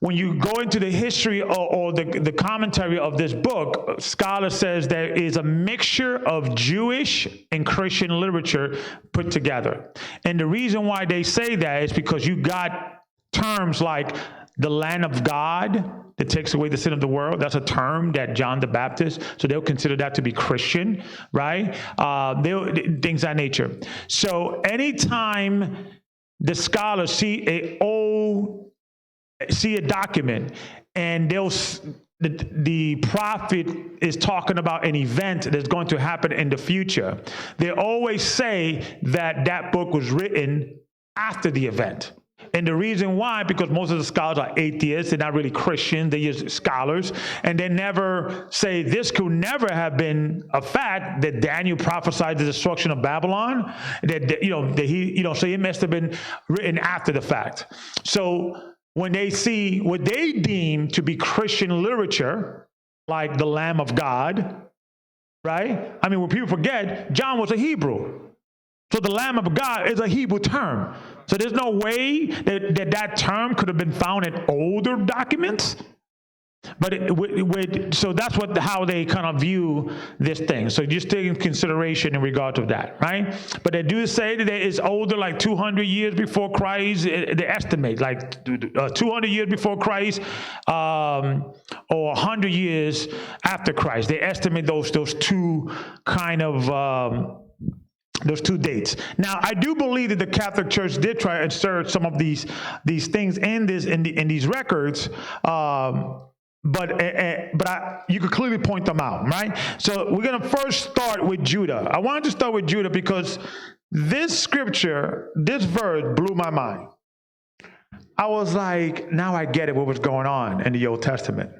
when you go into the history or the commentary of this book, scholar says there is a mixture of Jewish and Christian literature put together. And the reason why they say that is because you got terms like the land of God that takes away the sin of the world. That's a term that John the Baptist, so they'll consider that to be Christian, right? Things of that nature. So anytime the scholars see a document and the prophet is talking about an event that's going to happen in the future, they always say that book was written after the event. And the reason why, because most of the scholars are atheists, they're not really Christians, they're just scholars, and they never say this could never have been a fact that Daniel prophesied the destruction of Babylon. So it must have been written after the fact. So when they see what they deem to be Christian literature, like the Lamb of God, right? I mean, when people forget, John was a Hebrew. So the Lamb of God is a Hebrew term. So there's no way that term could have been found in older documents. But so that's how they kind of view this thing. So just take in consideration in regard to that, right? But they do say that it's older, like 200 years before Christ. They estimate like 200 years before Christ, or 100 years after Christ. They estimate those two kind of those two dates. Now, I do believe that the Catholic Church did try to insert some of these things in these records, but you could clearly point them out, right? So we're going to first start with Judah. I wanted to start with Judah because this scripture, this verse blew my mind. I was like, now I get it, what was going on in the Old Testament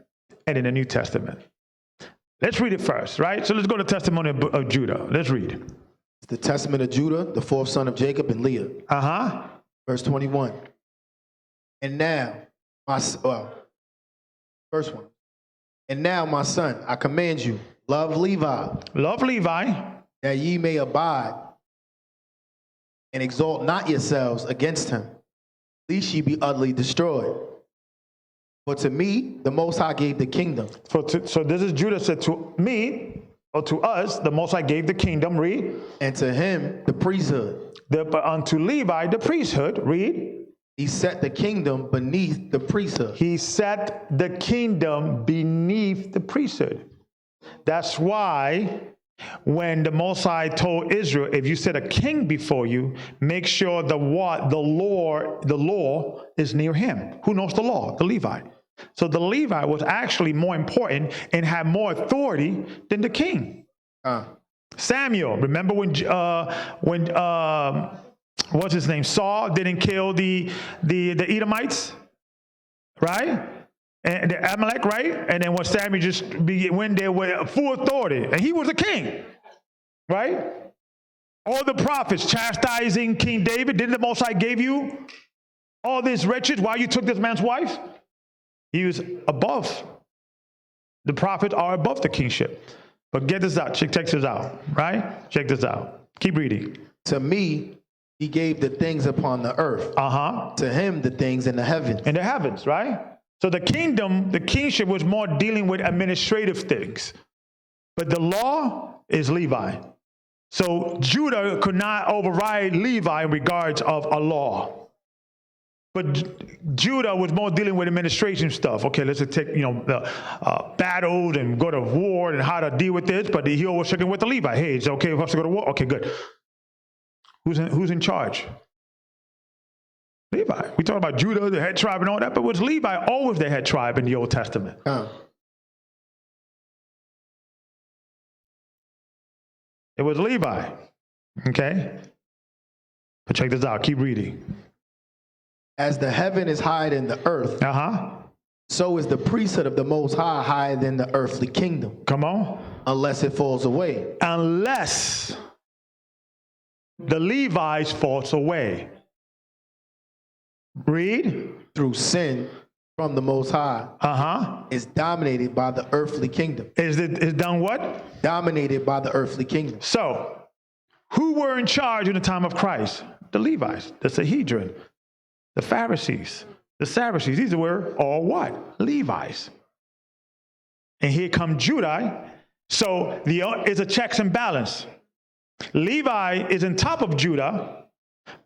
and in the New Testament. Let's read it first, right? So let's go to the testimony of Judah. Let's read. The testament of Judah, the fourth son of Jacob and Leah. Verse 21. And now, first one. And now, my son, I command you, love Levi. Love Levi. That ye may abide, and exalt not yourselves against him, lest ye be utterly destroyed. For to me, the Most High gave the kingdom. So this is Judah said, to me, or to us, the Most High gave the kingdom, read. And to him, the priesthood. But unto Levi, the priesthood, read. He set the kingdom beneath the priesthood. He set the kingdom beneath the priesthood. That's why when the Most High told Israel, if you set a king before you, make sure the law is near him. Who knows the law? The Levi. So the Levi was actually more important and had more authority than the king. Samuel, remember when what's his name? Saul didn't kill the Edomites, right? And the Amalek, right? And then when Samuel went there with full authority, and he was a king, right? All the prophets chastising King David. Didn't the Most High give you all this riches while you took this man's wife? He was above. The prophets are above the kingship. But get this out. Check this out, right? Check this out. Keep reading. To me, he gave the things upon the earth. To him, the things in the heavens. In the heavens, right? So the kingship was more dealing with administrative things. But the law is Levi. So Judah could not override Levi in regards of a law. But Judah was more dealing with administration stuff. Okay, let's take, the battles and go to war and how to deal with this. But he was checking with the Levi. Hey, it's okay for us to go to war? Okay, good. Who's in charge? Levi. We talk about Judah, the head tribe and all that, but was Levi always the head tribe in the Old Testament? It was Levi. Okay? But check this out. Keep reading. As the heaven is higher than the earth, so is the priesthood of the Most High higher than the earthly kingdom. Come on. Unless it falls away. Unless the Levites falls away. Read. Through sin from the Most High. Is dominated by the earthly kingdom. Is done what? Dominated by the earthly kingdom. So, who were in charge in the time of Christ? The Levites, the Sanhedrin, the Pharisees, the Sadducees. These were all what? Levites. And here come Judah. So it's a checks and balance. Levi is on top of Judah,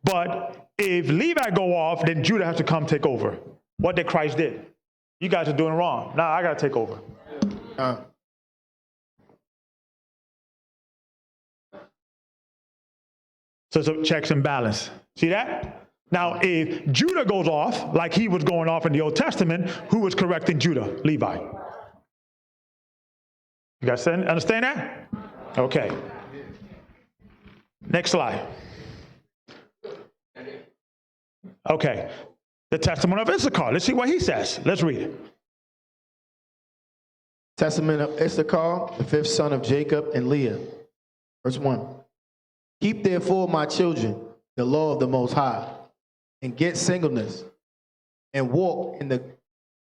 but if Levi go off, then Judah has to come take over. What did Christ did? You guys are doing wrong. Now I got to take over. So it's a checks and balance. See that? Now, if Judah goes off, like he was going off in the Old Testament, who was correcting Judah? Levi. You guys understand that? Okay. Next slide. Okay. The testimony of Issachar. Let's see what he says. Let's read it. Testament of Issachar, the fifth son of Jacob and Leah. Verse 1. Keep therefore, my children, the law of the Most High, and get singleness, and walk in the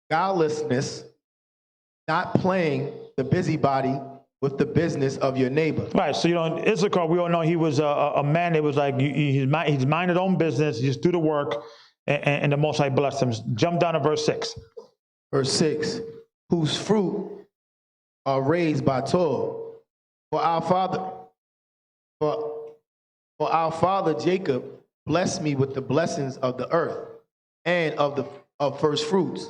godlessness, not playing the busybody with the business of your neighbor. Right. So, Issachar, we all know he was a man that was like, he's minding his own business, he just do the work, and the Most High blessed him. Jump down to verse 6. Verse 6. Whose fruit are raised by toil. For our father Jacob blessed me with the blessings of the earth and of first fruits.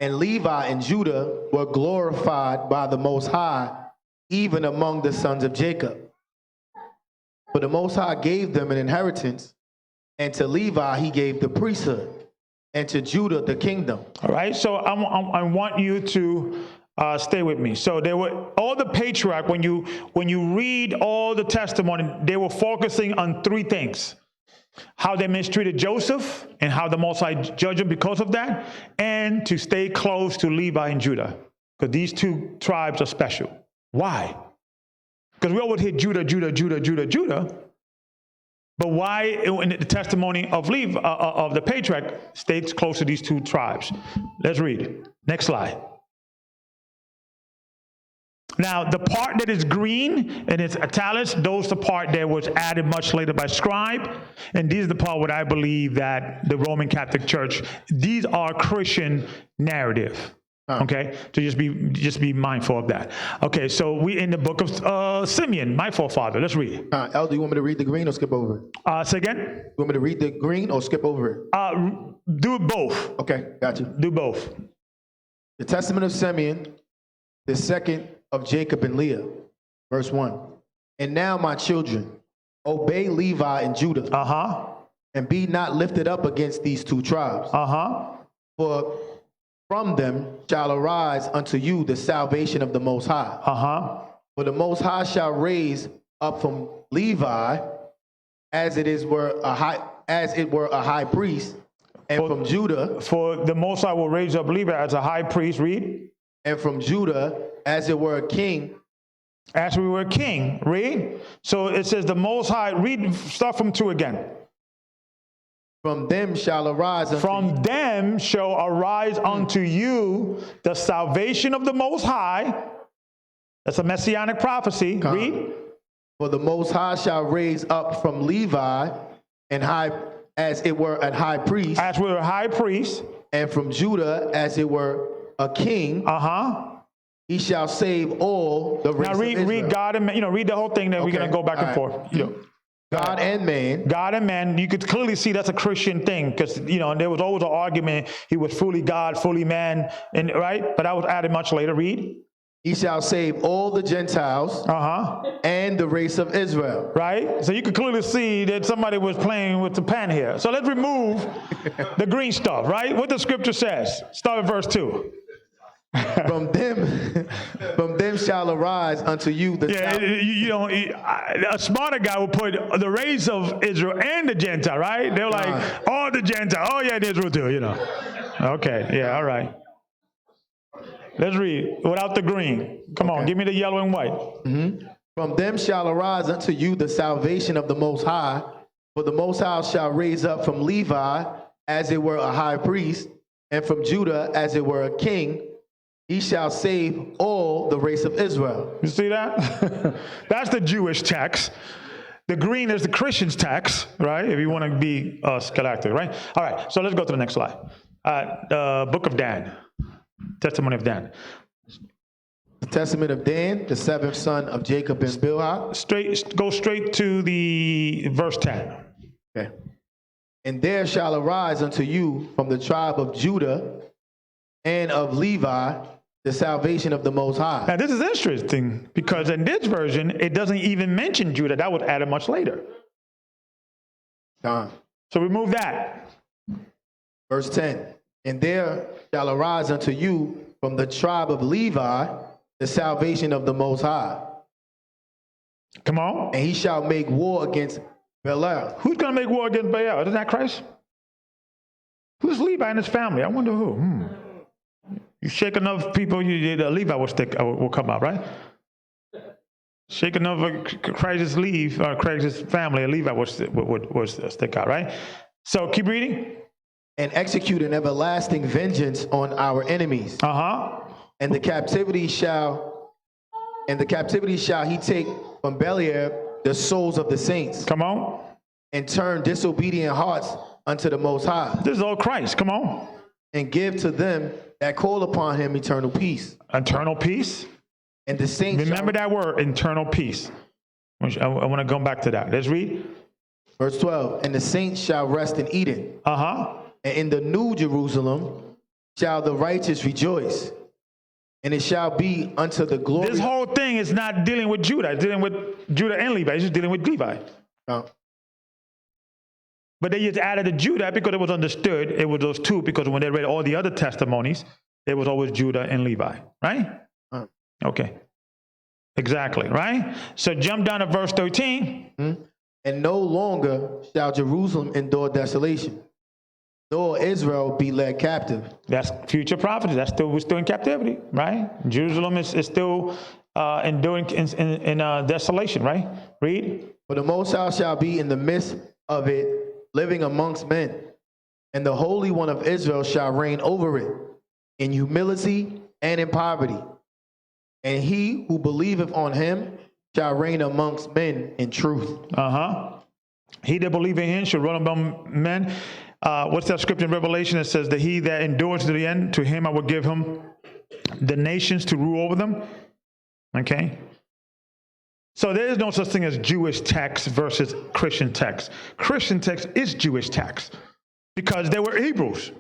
And Levi and Judah were glorified by the Most High, even among the sons of Jacob. For the Most High gave them an inheritance, and to Levi he gave the priesthood, and to Judah the kingdom. All right, so I want you to stay with me. So there were all the patriarchs, when you read all the testimony, they were focusing on three things: how they mistreated Joseph and how the Most High judged him because of that, and to stay close to Levi and Judah, because these two tribes are special. Why? Because we always hear Judah. But why in the testimony of Levi, of the patriarch, stays close to these two tribes? Let's read. Next slide. Now, the part that is green and it's italics, those the part that was added much later by scribe. And these are the part what I believe that the Roman Catholic Church, these are Christian narrative. Okay, so just be mindful of that. Okay, so we in the book of Simeon, my forefather. Let's read. Elder, you want me to read the green or skip over it? Say again? You want me to read the green or skip over it? Do both. Okay, got you. Do both. The Testament of Simeon, the second of Jacob and Leah. Verse 1. And now, my children, obey Levi and Judah. And be not lifted up against these two tribes. For from them shall arise unto you the salvation of the Most High. For the Most High shall raise up from Levi as it were a high priest, and from Judah. For the Most High will raise up Levi as a high priest. Read. And from Judah as it were a king. As we were a king. Read. So it says the Most High. Read. Start from 2 again. From them shall arise unto you the salvation of the Most High. That's a Messianic prophecy. Read. For the Most High shall raise up from Levi as it were a high priest. As we were a high priest. And from Judah as it were a king. He shall save all the race of Israel. Read God and man. Read the whole thing. Then we're going to go back and forth. God and man. You could clearly see that's a Christian thing, because there was always an argument. He was fully God, fully man, and right. But that was added much later. Read. He shall save all the Gentiles and the race of Israel. Right. So you could clearly see that somebody was playing with the pen here. So let's remove the green stuff. Right. What the scripture says. Start with verse 2. From them shall arise unto you the a smarter guy will put the race of Israel and the Gentile, right? They're like, all the Gentile, and Israel too, Okay, yeah, all right. Let's read without the green. Come on, give me the yellow and white. From them shall arise unto you the salvation of the Most High, for the Most High shall raise up from Levi as it were a high priest, and from Judah as it were a king. He shall save all the race of Israel. You see that? That's the Jewish text. The green is the Christian's text, right? If you want to be scholastic, right? All right, so let's go to the next slide. The book of Dan, testimony of Dan. The testament of Dan, the seventh son of Jacob and Bilhah. Go straight to the verse 10. Okay. And there shall arise unto you from the tribe of Judah and of Levi the salvation of the Most High. Now this is interesting, because in this version, it doesn't even mention Judah. That was added much later. So remove that. Verse 10. And there shall arise unto you from the tribe of Levi the salvation of the Most High. Come on. And he shall make war against Belial. Who's going to make war against Belial? Isn't that Christ? Who's Levi in his family? I wonder who. You shake enough people, the Levi will come out, right? Shake enough Christ's family, a Levi would stick out, right? So keep reading. And execute an everlasting vengeance on our enemies. And the captivity shall he take from Beliar the souls of the saints. Come on. And turn disobedient hearts unto the Most High. This is all Christ. Come on. And give to them that call upon him eternal peace. Eternal peace. And the saints remember that word, eternal peace. I want to go back to that. Let's read. Verse 12. And the saints shall rest in Eden. And in the new Jerusalem shall the righteous rejoice. And it shall be unto the glory. This whole thing is not dealing with Judah. It's dealing with Judah and Levi. It's just dealing with Levi. But they just added to Judah because it was understood it was those two, because when they read all the other testimonies, it was always Judah and Levi, right? Okay. Exactly, right? So jump down to verse 13. And no longer shall Jerusalem endure desolation, nor Israel be led captive. That's future prophecy. We're still in captivity, right? Jerusalem is still enduring in desolation, right? Read. For the Most High shall be in the midst of it, living amongst men, and the Holy One of Israel shall reign over it, in humility and in poverty. And he who believeth on him shall reign amongst men in truth. He that believeth in him shall run among men. What's that scripture in Revelation that says that he that endures to the end, to him I will give him the nations to rule over them? Okay. So there is no such thing as Jewish text versus Christian text. Christian text is Jewish text because they were Hebrews.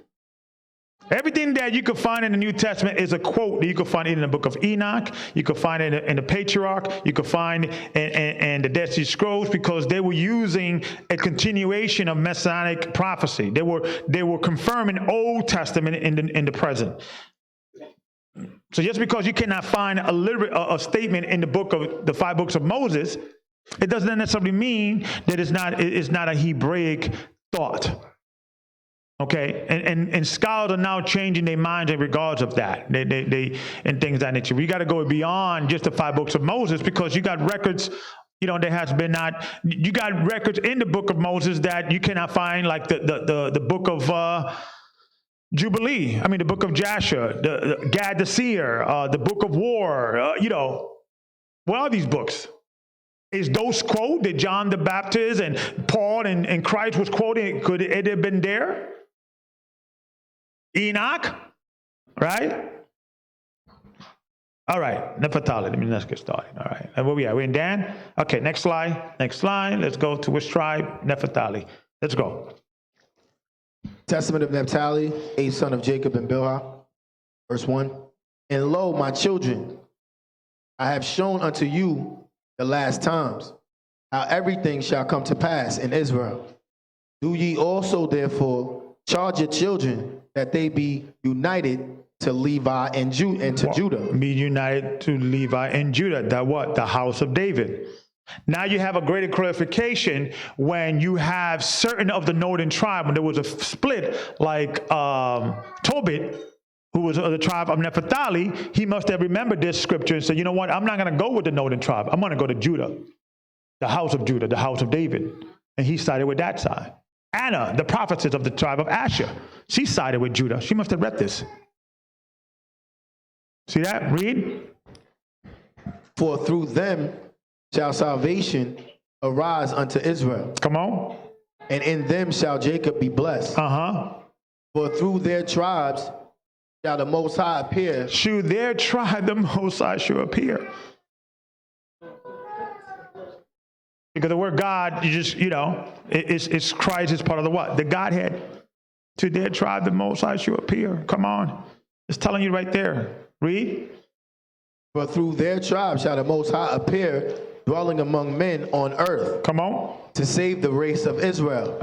Everything that you can find in the New Testament is a quote that you can find in the book of Enoch. You can find it in the patriarch. You can find in the Dead Sea Scrolls, because they were using a continuation of Messianic prophecy. They were confirming Old Testament in the present. So just because you cannot find a statement in the 5 books of Moses, it doesn't necessarily mean that it's not a Hebraic thought. Okay, and scholars are now changing their minds in regards of that. They and things of that nature. We got to go beyond just the 5 books of Moses, because you got records. There has been you got records in the book of Moses that you cannot find, like the book of Jubilee. I mean, the book of Jasher, the Gad the Seer, the book of War. What are these books? Is those quote that John the Baptist and Paul and Christ was quoting? Could it have been there? Enoch, right? All right, Nephtali. Let's get started. All right, and where we at? We're in Dan. Okay, next slide. Let's go to which tribe? Nephtali. Let's go. Testament of Naphtali, a son of Jacob and Bilhah. Verse 1. And lo, my children, I have shown unto you the last times how everything shall come to pass in Israel. Do ye also therefore charge your children that they be united to Levi and to Judah. Be united to Levi and Judah. That what? The house of David. Now you have a greater clarification when you have certain of the northern tribe, when there was a split, like Tobit, who was of the tribe of Naphtali. He must have remembered this scripture and said, you know what, I'm not going to go with the northern tribe. I'm going to go to Judah, the house of Judah, the house of David. And he sided with that side. Anna, the prophetess of the tribe of Asher, she sided with Judah. She must have read this. See that? Read. For through them shall salvation arise unto Israel. Come on. And in them shall Jacob be blessed. For through their tribes shall the Most High appear. Through their tribe, the Most High shall appear. Because the word God, it's Christ, is part of the what? The Godhead. To their tribe, the Most High shall appear. Come on. It's telling you right there. Read. For through their tribe shall the Most High appear, dwelling among men on earth. Come on. To save the race of Israel.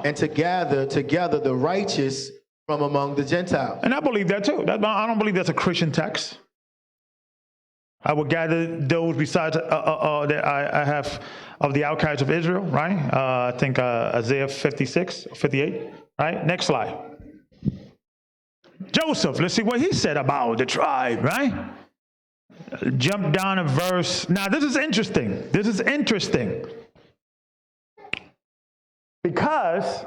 And to gather together the righteous from among the Gentiles. And I believe that too. I don't believe that's a Christian text. I will gather those besides that I have of the outcasts of Israel, right? I think Isaiah 56, 58, right? Next slide. Joseph, let's see what he said about the tribe, right? Jump down to verse. Now, this is interesting. This is interesting. Because,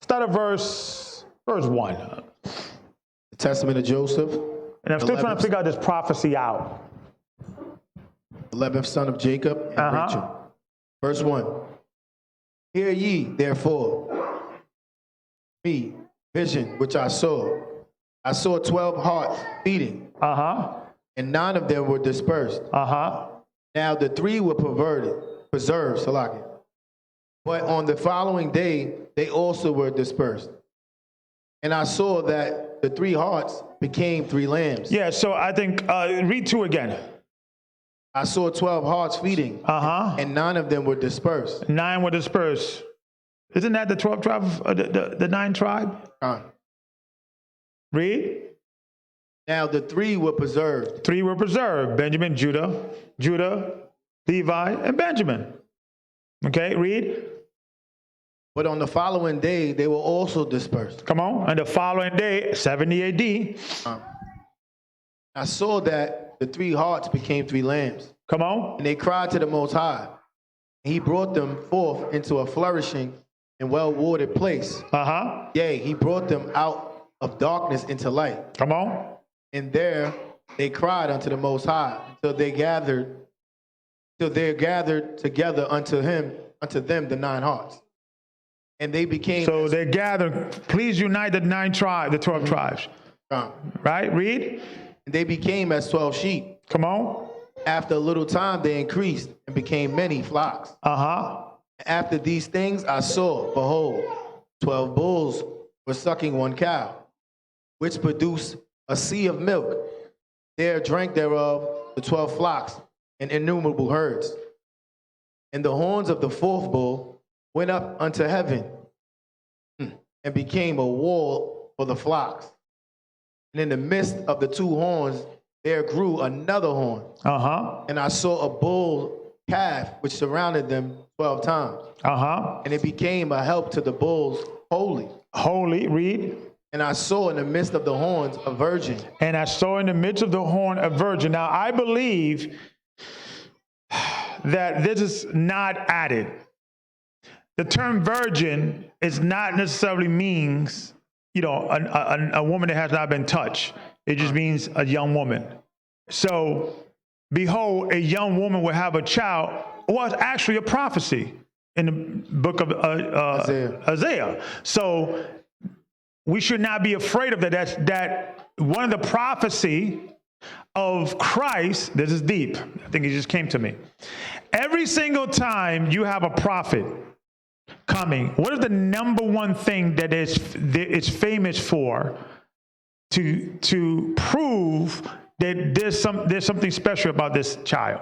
start at verse 1. The Testament of Joseph. And I'm still trying to figure out this prophecy out. 11th son of Jacob and Rachel. Verse 1. Hear ye, therefore, me, vision which I saw. I saw 12 hearts feeding, and 9 of them were dispersed. Now the 3 were preserved, Salakia. But on the following day, they also were dispersed. And I saw that the 3 hearts became 3 lambs. Yeah, so I think, read 2 again. I saw 12 hearts feeding, and 9 of them were dispersed. 9 were dispersed. Isn't that the 12 tribes, the 9 tribe? Read. Now the 3 were preserved. 3 were preserved. Benjamin, Judah, Levi, and Benjamin. Okay, read. But on the following day, they were also dispersed. Come on. And the following day, 70 AD. I saw that the 3 hearts became 3 lambs. Come on. And they cried to the Most High. And he brought them forth into a flourishing and well-watered place. Yea, he brought them out of darkness into light. Come on. And there they cried unto the Most High till they gathered together unto them the 9 hearts. And they became. So they gathered. Please unite the 12 tribes. Right? Read. And they became as 12 sheep. Come on. After a little time, they increased and became many flocks. After these things, I saw, behold, 12 bulls were sucking 1 cow, which produced a sea of milk. There drank thereof the 12 flocks and innumerable herds. And the horns of the 4th bull went up unto heaven and became a wall for the flocks. And in the midst of the 2 horns, there grew another horn. And I saw a bull calf which surrounded them 12 times. And it became a help to the bulls holy. Holy, read. And I saw in the midst of the horns a virgin. And I saw in the midst of the horn a virgin. Now, I believe that this is not added. The term virgin is not necessarily means, a woman that has not been touched. It just means a young woman. So, behold, a young woman will have a child was actually a prophecy in the book of Isaiah. So, we should not be afraid of that. That one of the prophecy of Christ, this is deep. I think it just came to me. Every single time you have a prophet coming, what is the number one thing that is famous for to prove that there's something special about this child?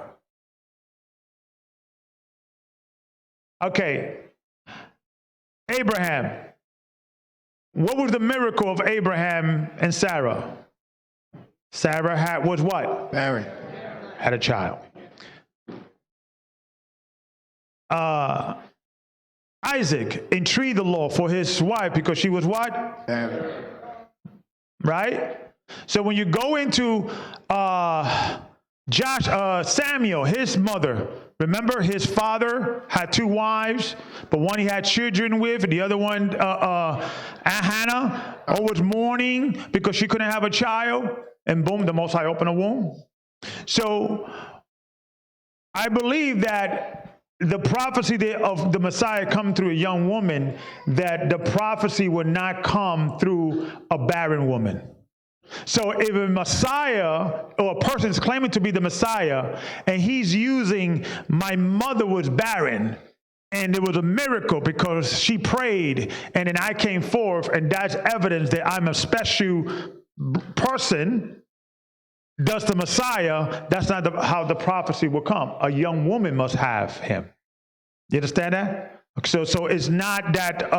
Okay, Abraham. What was the miracle of Abraham and Sarah? Sarah was what? Barren. Had a child. Isaac entreated the Lord for his wife because she was what? Barren. Right? So when you go into Samuel, his mother, remember his father had 2 wives, but one he had children with, and the other one, Hannah, was mourning because she couldn't have a child, and boom, the Most High opened a womb. So I believe that the prophecy of the Messiah come through a young woman, that the prophecy would not come through a barren woman. So if a Messiah or a person is claiming to be the Messiah and he's using my mother was barren and it was a miracle because she prayed and then I came forth and that's evidence that I'm a special person, thus the Messiah, that's not how the prophecy will come. A young woman must have him. You understand that? So it's not that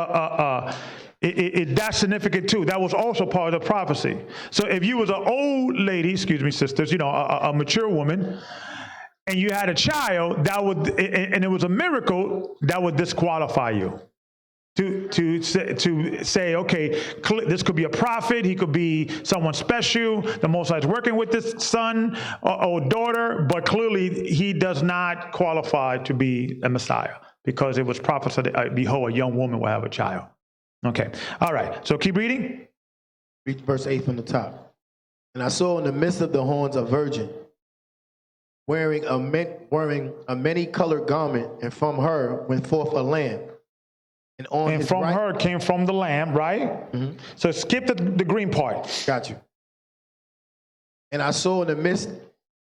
that's significant too. That was also part of the prophecy. So if you was an old lady, excuse me, sisters, a mature woman, and you had a child, and it was a miracle, that would disqualify you. to say, okay, this could be a prophet, he could be someone special, the Most High is working with this son or daughter, but clearly he does not qualify to be a Messiah because it was prophesied, behold, a young woman will have a child. Okay, all right, so keep reading. Read verse 8 from the top. And I saw in the midst of the horns a virgin, wearing a many-colored garment, and from her went forth a lamb. And from her came from the lamb, right? Mm-hmm. So skip the green part. Got you. And I saw in the midst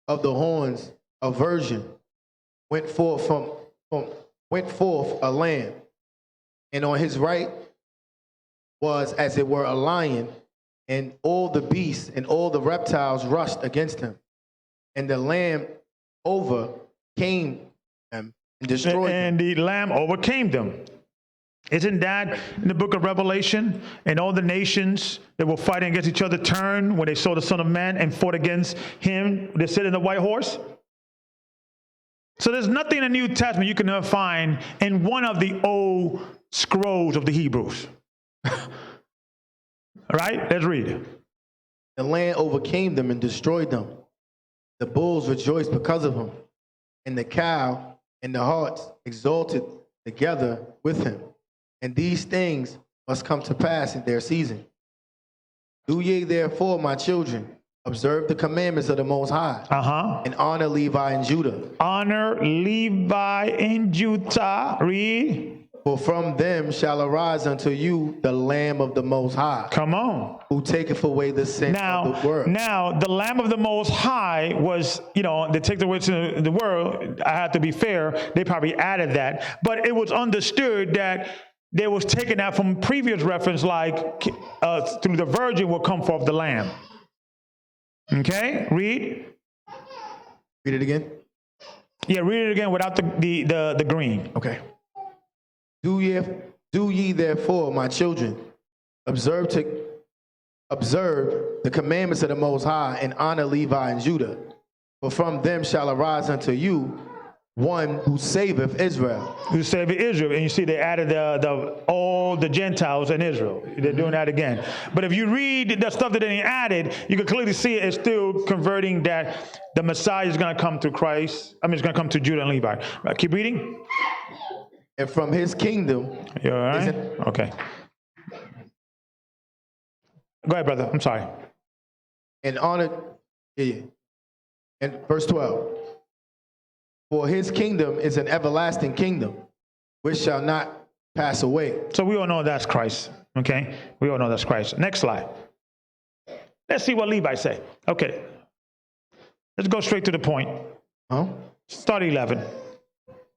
of the horns a virgin, went forth a lamb, and on his right was as it were a lion, and all the beasts and all the reptiles rushed against him. And the lamb overcame them and destroyed them. And the lamb overcame them. Isn't that in the book of Revelation? And all the nations that were fighting against each other turned when they saw the Son of Man and fought against him that sit in the white horse? So there's nothing in the New Testament you can never find in one of the old scrolls of the Hebrews. All right, let's read. The land overcame them and destroyed them. The bulls rejoiced because of him, and the cow and the harts exulted together with him. And these things must come to pass in their season. Do ye therefore, my children, observe the commandments of the Most High, and honor Levi and Judah. Honor Levi and Judah. Read. For from them shall arise unto you the Lamb of the Most High. Come on. Who taketh away the sin of the world. Now, the Lamb of the Most High was, they take away the world. I have to be fair. They probably added that. But it was understood that they was taken out from previous reference, like through the virgin will come forth the Lamb. Okay, read. Read it again. Yeah, read it again without the green. Okay. Do ye therefore, my children, observe the commandments of the Most High, and honor Levi and Judah. For from them shall arise unto you one who saveth Israel. Who saveth Israel. And you see they added all the Gentiles in Israel. They're doing that again. But if you read the stuff that they added, you can clearly see it's still converting that the Messiah is going to come through Christ. It's going to come to Judah and Levi. Right, keep reading. And from his kingdom. You all right? Okay. Go ahead, brother. I'm sorry. And honor. Yeah. And verse 12. For his kingdom is an everlasting kingdom, which shall not pass away. So we all know that's Christ. Okay? We all know that's Christ. Next slide. Let's see what Levi say. Okay. Let's go straight to the point. Start 11.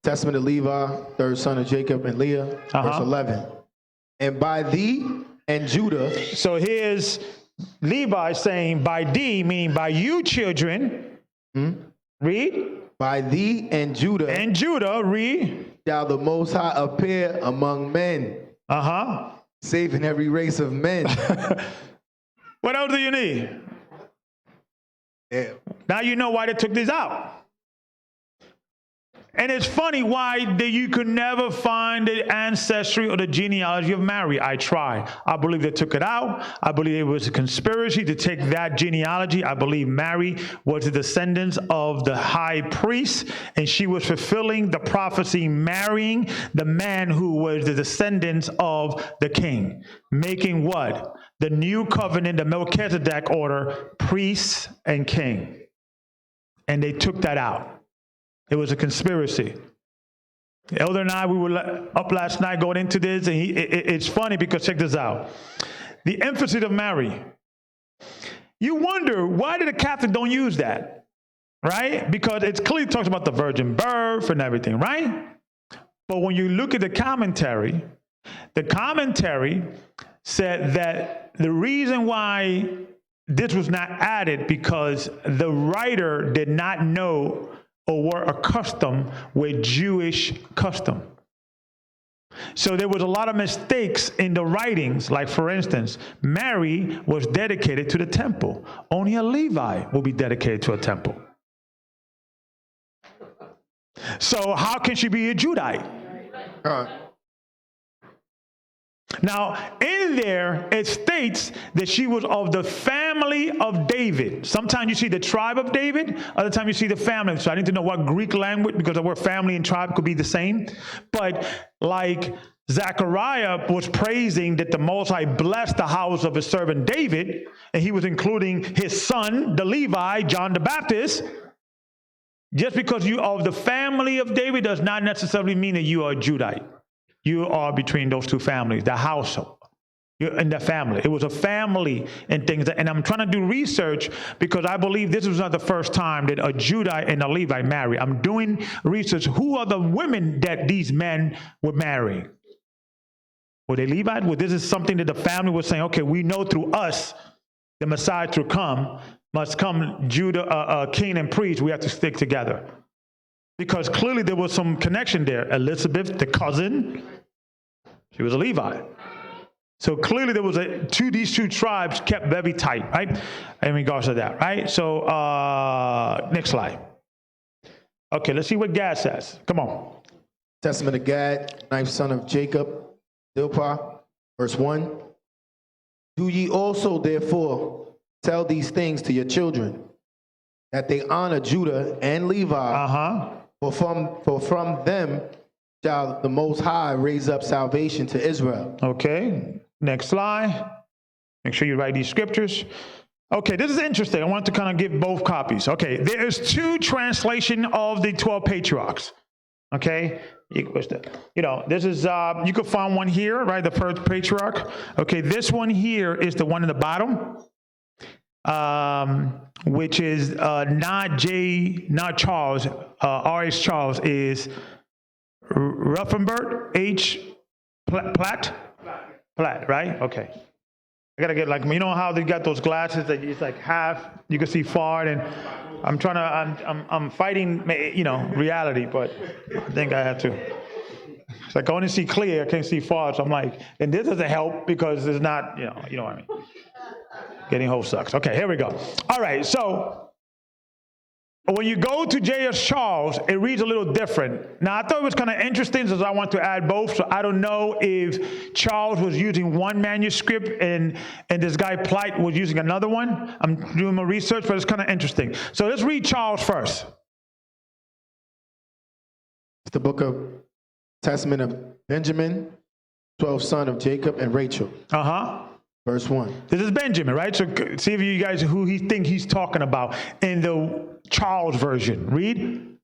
Testament of Levi, third son of Jacob and Leah, verse 11. And by thee and Judah. So here's Levi saying, by thee, meaning by you children. Read. By thee and Judah. And Judah, read. Shall the Most High appear among men. Saving every race of men. What else do you need? Yeah. Now you know why they took these out. And it's funny why you could never find the ancestry or the genealogy of Mary. I tried. I believe they took it out. I believe it was a conspiracy to take that genealogy. I believe Mary was the descendants of the high priest, and she was fulfilling the prophecy, marrying the man who was the descendants of the king, making what? The new covenant, the Melchizedek order, priest and king. And they took that out. It was a conspiracy. The elder and I, we were up last night going into this, and it's funny because check this out. The emphasis of Mary. You wonder, why did the Catholic don't use that? Right? Because it clearly talks about the virgin birth and everything, right? But when you look at the commentary said that the reason why this was not added because the writer did not know or were accustomed with Jewish custom. So there was a lot of mistakes in the writings. Like, for instance, Mary was dedicated to the temple. Only a Levi will be dedicated to a temple. So how can she be a Judite? Now, in there, it states that she was of the family of David. Sometimes you see the tribe of David, other times you see the family. So I need to know what Greek language, because the word family and tribe could be the same. But like Zechariah was praising that the Most High blessed the house of his servant David, and he was including his son, the Levi, John the Baptist. Just because you are of the family of David does not necessarily mean that you are a Judite. You are between those two families, the household. You're in the family. It was a family and things. And I'm trying to do research because I believe this was not the first time that a Judite and a Levite married. I'm doing research. Who are the women that these men were marrying? Were they Levite? Well, this is something that the family was saying, okay, we know through us the Messiah must come Judah, king and priest. We have to stick together. Because clearly there was some connection there. Elizabeth, the cousin, she was a Levite. So clearly there was these two tribes kept very tight, right? In regards to that, right? So next slide. Okay, let's see what Gad says. Come on. Testament of Gad, ninth son of Jacob, Zilpah, verse 1. Do ye also therefore tell these things to your children, that they honor Judah and Levi, for from them shall the Most High raise up salvation to Israel. Okay, next slide. Make sure you write these scriptures. Okay, this is interesting. I want to kind of give both copies. Okay, there is two translation of the 12 patriarchs. Okay, this is, you could find one here, right? The first patriarch. Okay, this one here is the one in the bottom, which is not Charles, R.H. Charles, is Ruffenberg H. Platt, right? Okay. I gotta get you know how they got those glasses that it's like half, you can see far, and I'm fighting, reality, but I think I have to. It's like I only see clear, I can't see far, so I'm like, and this doesn't help because it's not, you know what I mean. Getting whole sucks. Okay, here we go. All right, so when you go to J.S. Charles, it reads a little different. Now, I thought it was kind of interesting, so I want to add both. So I don't know if Charles was using one manuscript and this guy Platt was using another one. I'm doing my research, but it's kind of interesting. So let's read Charles first. It's the book of Testament of Benjamin, 12th son of Jacob and Rachel. Verse 1. This is Benjamin, right? So see if you guys who he think he's talking about in the Charles version. Read.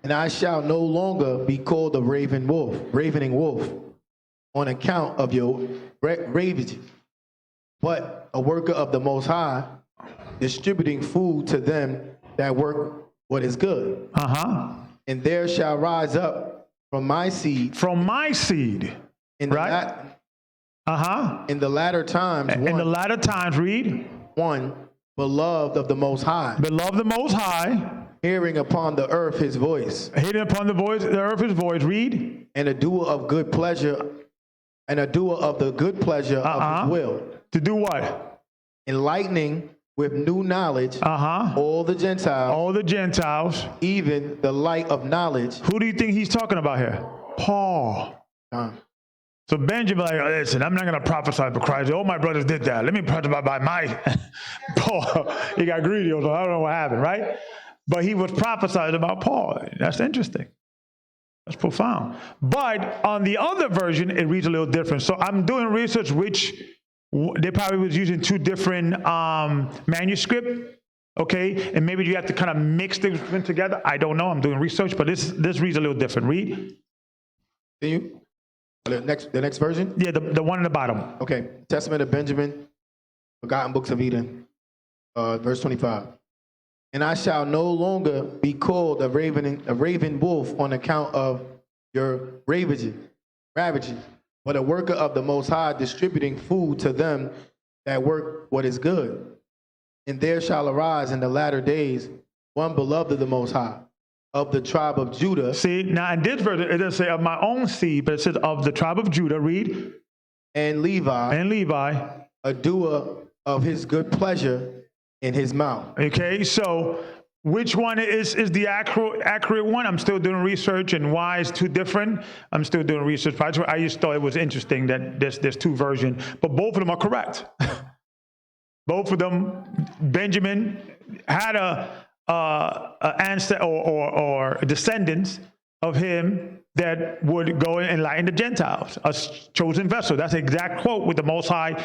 And I shall no longer be called a ravening wolf, on account of your ravage, but a worker of the Most High, distributing food to them that work what is good. And there shall rise up from my seed. From my seed. In the right? In the latter times. In the latter times, read. 1, beloved of the Most High. Beloved of the Most High. Hearing upon the earth his voice. Hearing upon the earth his voice. Read. And a doer of good pleasure, and a doer of the good pleasure of his will. To do what? Enlightening with new knowledge all the Gentiles. All the Gentiles. Even the light of knowledge. Who do you think he's talking about here? Paul. So Benjamin, listen, I'm not going to prophesy for Christ. All my brothers did that. Let me prophesy by my Paul. He got greedy, so I don't know what happened, right? But he was prophesied about Paul. That's interesting. That's profound. But on the other version, it reads a little different. So I'm doing research which they probably was using two different manuscripts, okay? And maybe you have to kind of mix them together. I don't know. I'm doing research, but this reads a little different. Read. Can you? The next version? Yeah, the one in the bottom. Okay. Testament of Benjamin, Forgotten Books of Eden, verse 25. And I shall no longer be called a raven wolf on account of your ravages, but a worker of the Most High, distributing food to them that work what is good. And there shall arise in the latter days one beloved of the Most High, of the tribe of Judah. See, now in this verse, it doesn't say of my own seed, but it says of the tribe of Judah. Read. And Levi. A doer of his good pleasure in his mouth. Okay, so Which one is the accurate one? I'm still doing research, and why is two different? I'm still doing research. I just thought it was interesting that there's two versions, but both of them are correct. Both of them, Benjamin had a ancestor or descendants of him that would go and enlighten the Gentiles, a chosen vessel. That's the exact quote with the Most High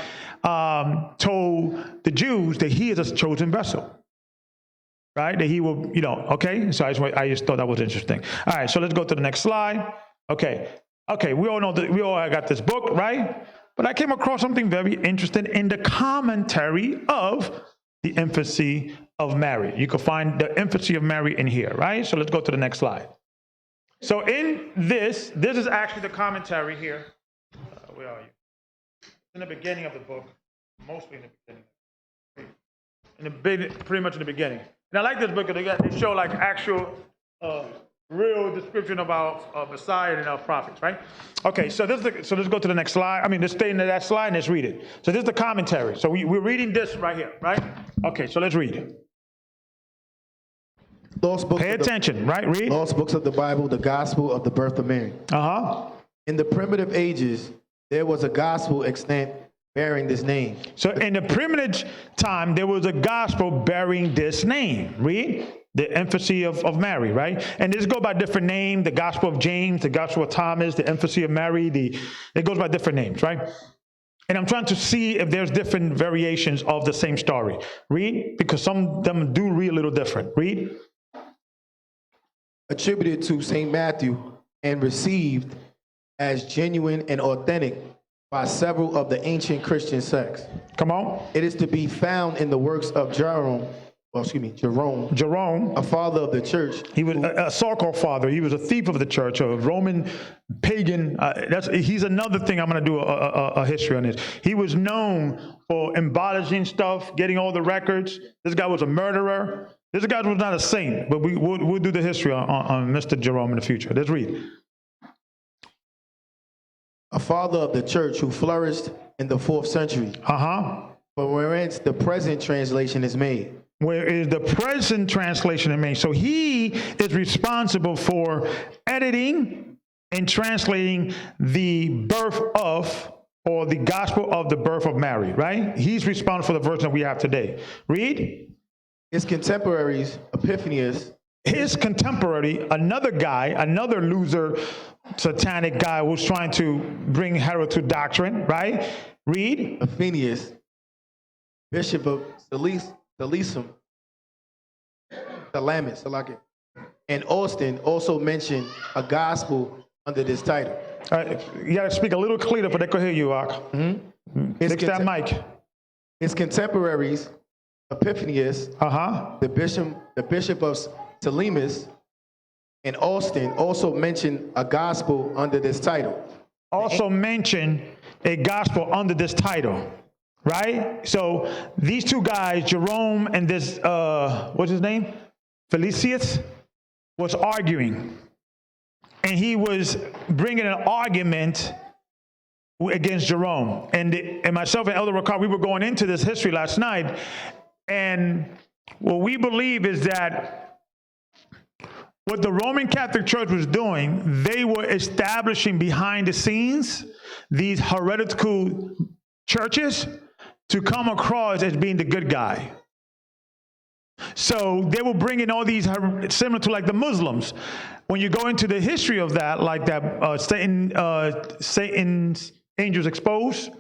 told the Jews that he is a chosen vessel. Right? That he will, okay? So I just thought that was interesting. All right, so let's go to the next slide. Okay, we all know that we all got this book, right? But I came across something very interesting in the commentary of the infancy of Mary. You can find the infancy of Mary in here, right? So let's go to the next slide. So in this is actually the commentary here. Where are you? In the beginning of the book, mostly in the beginning. Pretty much in the beginning. And I like this book because they show like actual, real description about Messiah and our prophets, right? Okay, so let's go to the next slide. I mean, let's stay in that slide and let's read it. So this is the commentary. So we're reading this right here, right? Okay, so let's read it. Pay attention, right? Read. Lost books of the Bible, the gospel of the birth of Mary. In the primitive ages, there was a gospel extant bearing this name. So in the primitive time, there was a gospel bearing this name. Read. The infancy of Mary, right? And this goes by different names, the gospel of James, the gospel of Thomas, the infancy of Mary, it goes by different names, right? And I'm trying to see if there's different variations of the same story. Read, because some of them do read a little different. Read. Attributed to St. Matthew and received as genuine and authentic by several of the ancient Christian sects. Come on. It is to be found in the works of Jerome, a father of the church. He was a so-called father. He was a thief of the church, a Roman pagan. He's another thing I'm going to do a history on this. He was known for embellishing stuff, getting all the records. This guy was a murderer. This guy was not a saint, but we'll do the history on Mr. Jerome in the future. Let's read. A father of the church who flourished in the 4th century. But whereas the present translation is made. Where is the present translation made? So he is responsible for editing and translating the birth of, or the gospel of the birth of Mary, right? He's responsible for the version that we have today. Read. His contemporaries, Epiphanius. His contemporary, another guy, another loser, satanic guy who's trying to bring heretic doctrine, right? Read. Epiphanius, bishop of Salamis, and Austin also mentioned a gospel under this title. You got to speak a little clearer so they can hear you, Ak. Fix that mic. His contemporaries, Epiphanius, the bishop of Salamis, and Austin also mentioned a gospel under this title. Also mentioned a gospel under this title. Right? So these two guys, Jerome and this, what's his name? Felicius, was arguing. And he was bringing an argument against Jerome. And myself and Elder Rawchaa, we were going into this history last night. And what we believe is that what the Roman Catholic Church was doing, they were establishing behind the scenes these heretical churches to come across as being the good guy. So they will bring in all these, similar to like the Muslims. When you go into the history of that, like that Satan's Angels Exposed,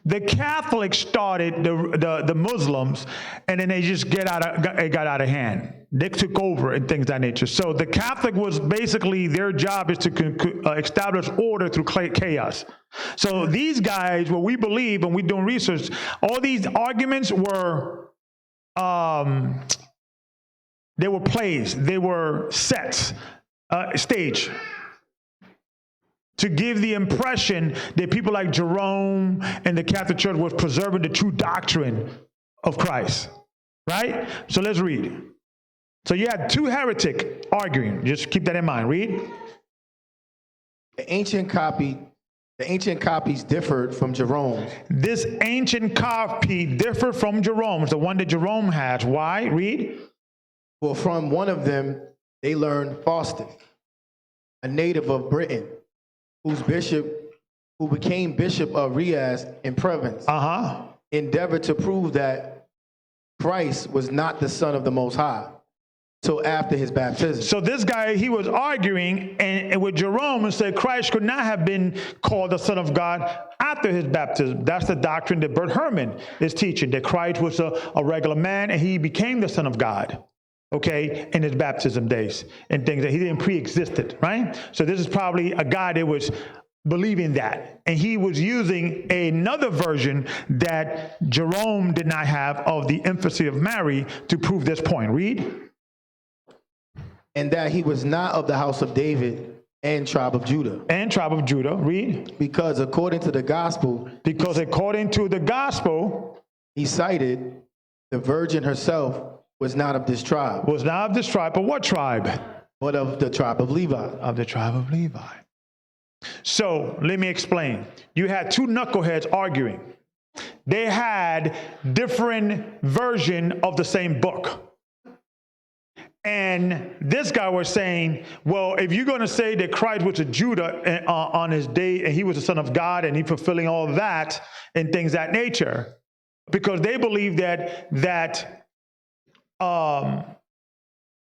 the Catholics started the Muslims, and then they just got out of hand. They took over and things of that nature. So the Catholic was basically, their job is to establish order through chaos. So these guys, what we believe, and we're doing research, all these arguments were, they were plays, they were sets, stage, to give the impression that people like Jerome and the Catholic Church was preserving the true doctrine of Christ, right? So let's read. So you had two heretics arguing. Just keep that in mind. Read. The ancient copies differed from Jerome's. This ancient copy differed from Jerome's, the one that Jerome has. Why? Read. For from one of them they learned Faustus, a native of Britain, who became bishop of Riaz in Provence, endeavored to prove that Christ was not the Son of the Most High till after his baptism. So this guy, he was arguing and with Jerome and said Christ could not have been called the Son of God after his baptism. That's the doctrine that Bert Herman is teaching, that Christ was a regular man and he became the Son of God, okay, in his baptism days and things that he didn't pre-existed, right? So this is probably a guy that was believing that. And he was using another version that Jerome did not have of the infancy of Mary to prove this point. Read. And that he was not of the house of David and tribe of Judah. And tribe of Judah. Read. Because according to the gospel, he cited the virgin herself was not of this tribe. Was not of this tribe, but what tribe? But of the tribe of Levi. Of the tribe of Levi. So let me explain. You had two knuckleheads arguing. They had different version of the same book. And this guy was saying, well, if you're going to say that Christ was a Judah on his day and he was the Son of God and he fulfilling all of that and things of that nature, because they believe that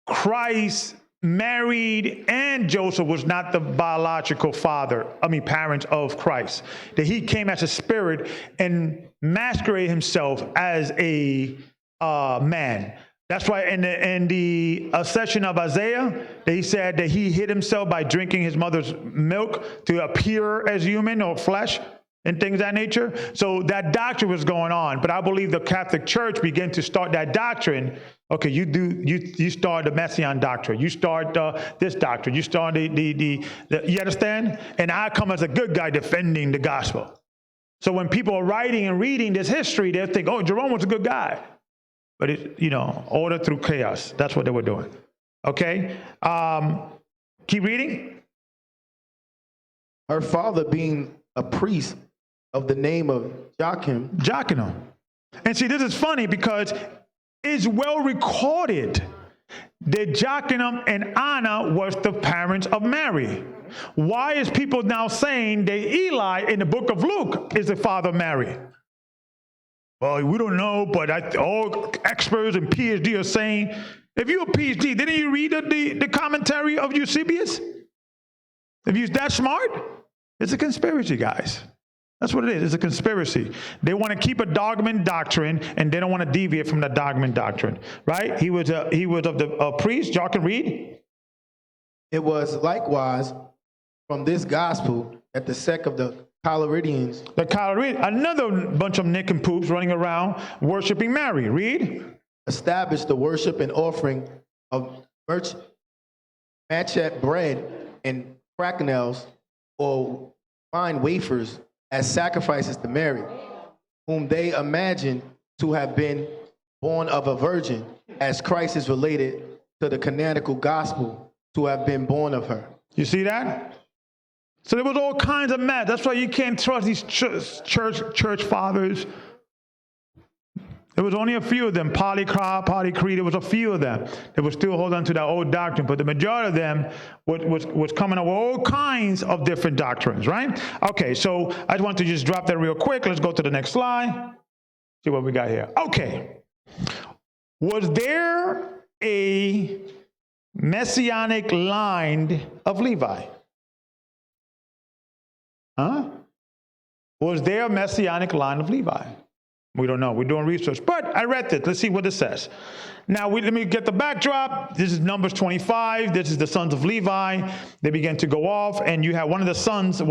Christ married and Joseph was not the biological parents of Christ, that he came as a spirit and masqueraded himself as a man. That's why in the session of Isaiah, he said that he hid himself by drinking his mother's milk to appear as human or flesh and things of that nature. So that doctrine was going on. But I believe the Catholic Church began to start that doctrine. Okay, you start the Messianic doctrine. You start this doctrine. You start the you understand? And I come as a good guy defending the gospel. So when people are writing and reading this history, they think, oh, Jerome was a good guy. But order through chaos. That's what they were doing. Okay? Keep reading. Her father being a priest of the name of Goccnyc. And see, this is funny because it's well recorded that Goccnyc and Anna was the parents of Mary. Why is people now saying that Eli in the book of Luke is the father of Mary? Well, we don't know, but all experts and PhD are saying, if you're a PhD, didn't you read the commentary of Eusebius? If you're that smart, it's a conspiracy, guys. That's what it is. It's a conspiracy. They want to keep a dogman doctrine, and they don't want to deviate from the dogman doctrine, right? He was of the priest. Y'all can read. It was likewise from this gospel that the sect of the Coloridians. Another bunch of nincompoops running around worshiping Mary. Read. Established the worship and offering of matchet bread and cracknels or fine wafers as sacrifices to Mary, whom they imagined to have been born of a virgin, as Christ is related to the canonical gospel to have been born of her. You see that? So there was all kinds of mess. That's why you can't trust these church fathers. There was only a few of them, Polycarp, there was a few of them that would still hold on to that old doctrine, but the majority of them was coming up with all kinds of different doctrines, right? Okay, so I just want to just drop that real quick. Let's go to the next slide. See what we got here. Okay. Was there a Messianic line of Levi? Was there a Messianic line of Levi? We don't know. We're doing research. But I read this. Let's see what it says. Now, let me get the backdrop. This is Numbers 25. This is the sons of Levi. They began to go off. And you have one of the sons of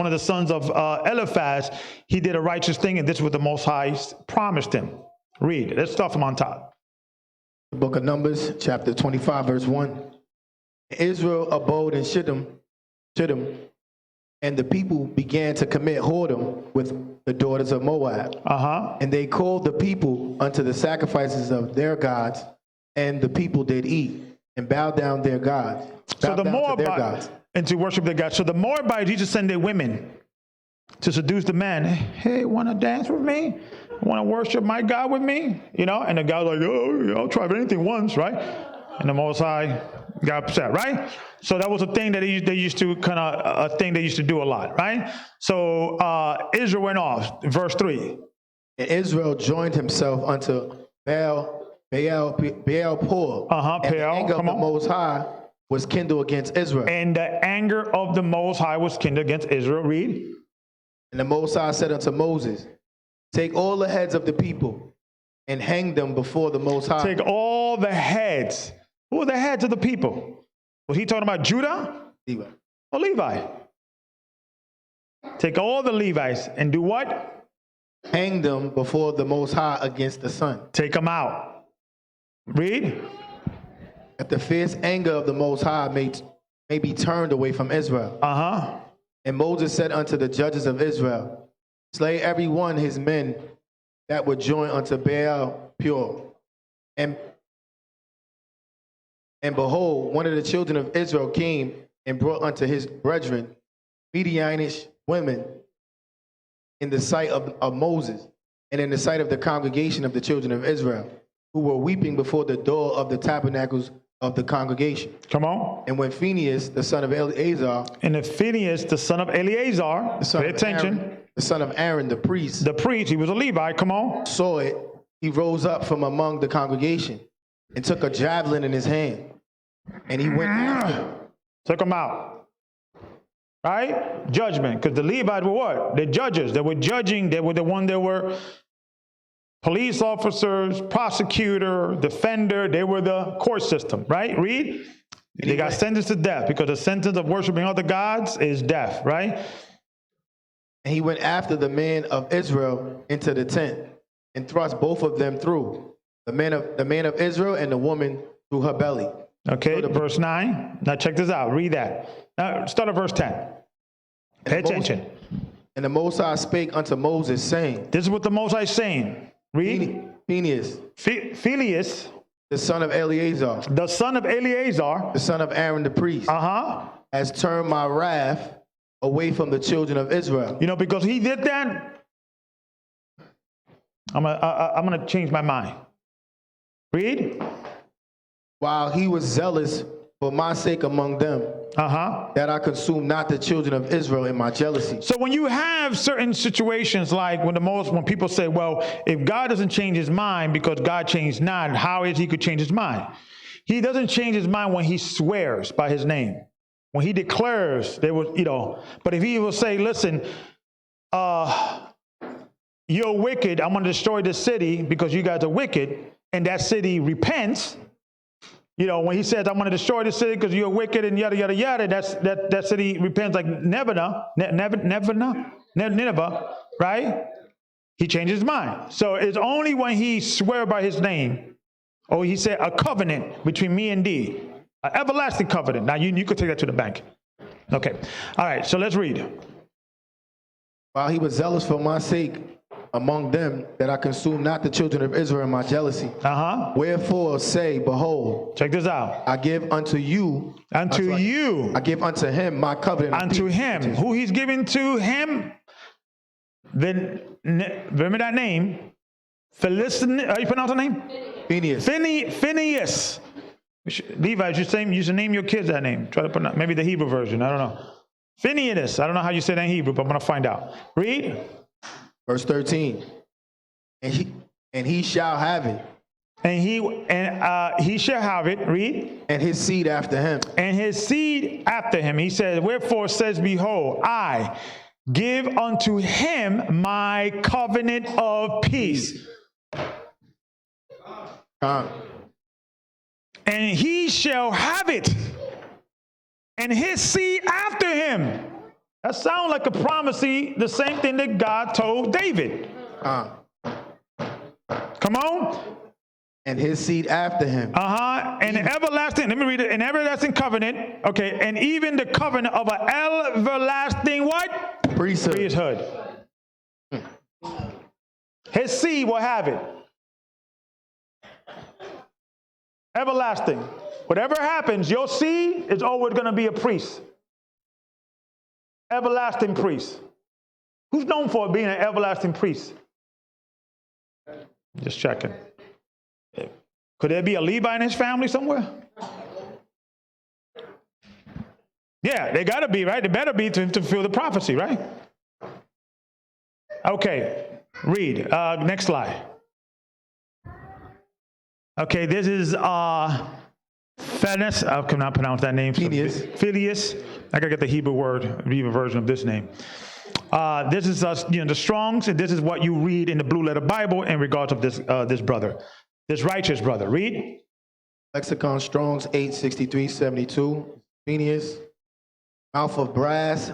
Eliphaz. He did a righteous thing, and this is what the Most High promised him. Read. Let's start from on top. The book of Numbers, chapter 25, verse 1. Israel abode in Shittim, and the people began to commit whoredom with the daughters of Moab. And they called the people unto the sacrifices of their gods, and the people did eat and bow down their gods. So the Moabites, and to worship their gods. So the Moabites used to send their women to seduce the men. Hey, want to dance with me? Want to worship my God with me? And the guy's like, oh, I'll try anything once, right? And the Most High got upset, right? So that was a thing that they used to do a lot, right? So Israel went off, verse 3. And Israel joined himself unto Baal Peor. And the Peor, anger of the Most High was kindled against Israel. And the anger of the Most High was kindled against Israel. Read. And the Most High said unto Moses, take all the heads of the people and hang them before the Most High. Take all the heads. Who are the heads of the people? Was he talking about Judah? Levi. Or Levi? Take all the Levites and do what? Hang them before the Most High against the sun. Take them out. Read. That the fierce anger of the Most High may be turned away from Israel. And Moses said unto the judges of Israel, slay every one his men that would join unto Baal Peor. And behold, one of the children of Israel came and brought unto his brethren Midianish women in the sight of Moses and in the sight of the congregation of the children of Israel, who were weeping before the door of the tabernacles of the congregation. Come on. And when Phinehas, the son of Eleazar, pay attention. The son of Aaron, the priest, he was a Levite, come on. saw it, he rose up from among the congregation and took a javelin in his hand. And he went after. Took them out. Right? Judgment. Because the Levites were what? The judges. They were judging. They were the one that were police officers, prosecutor, defender. They were the court system. Right? Read. They got sentenced to death because the sentence of worshiping other gods is death. Right? And he went after the men of Israel into the tent and thrust both of them through, the man of Israel and the woman through her belly. Okay, verse 9. Now check this out. Read that. Now start at verse 10. Pay attention. And the Most High spake unto Moses, saying, this is what the Most High is saying. Read. Phinehas, the son of Eleazar, the son of Aaron the priest, has turned my wrath away from the children of Israel. You know, because he did that, I'm gonna change my mind. Read. While he was zealous for my sake among them, that I consume not the children of Israel in my jealousy. So when you have certain situations like when people say, well, if God doesn't change his mind because God changed not, how is he could change his mind? He doesn't change his mind when he swears by his name. When he declares, there was, but if he will say, listen, you're wicked, I'm going to destroy this city because you guys are wicked, and that city repents. When he says, I'm going to destroy the city because you're wicked and yada, yada, yada, that city repents like Nineveh, right? He changes his mind. So it's only when he swears by his name, or he said a covenant between me and thee, an everlasting covenant. Now you could take that to the bank. Okay. All right. So let's read. While he was zealous for my sake among them, that I consume not the children of Israel in my jealousy. Wherefore say, behold, check this out. I give unto you. I give unto him my covenant. Unto him. Who he's giving to him? Then remember that name. How you pronounce the name? Phinehas. Levi, you should name your kids that name. Try to pronounce, maybe the Hebrew version. I don't know. Phinehas. I don't know how you say that in Hebrew, but I'm going to find out. Read. Verse 13. And he shall have it. And he shall have it. Read. And his seed after him. And his seed after him. He says, wherefore says, behold, I give unto him my covenant of peace. And he shall have it. And his seed after him. That sounds like a prophecy, the same thing that God told David. Come on. And his seed after him. And everlasting, let me read it. An everlasting covenant. Okay. And even the covenant of an everlasting what? Priesthood. His seed will have it. Everlasting. Whatever happens, your seed is always going to be a priest. Everlasting priest. Who's known for being an everlasting priest? Just checking. Could there be a Levi in his family somewhere? Yeah, they got to be, right? They better be to fulfill the prophecy, right? Okay, read. Next slide. Okay, this is Phineas. I cannot pronounce that name. Phineas. I gotta get the Hebrew version of this name. This is the Strong's, and this is what you read in the Blue Letter Bible in regards of this brother, this righteous brother. Read. Lexicon Strong's 86372. Phineas, mouth of brass,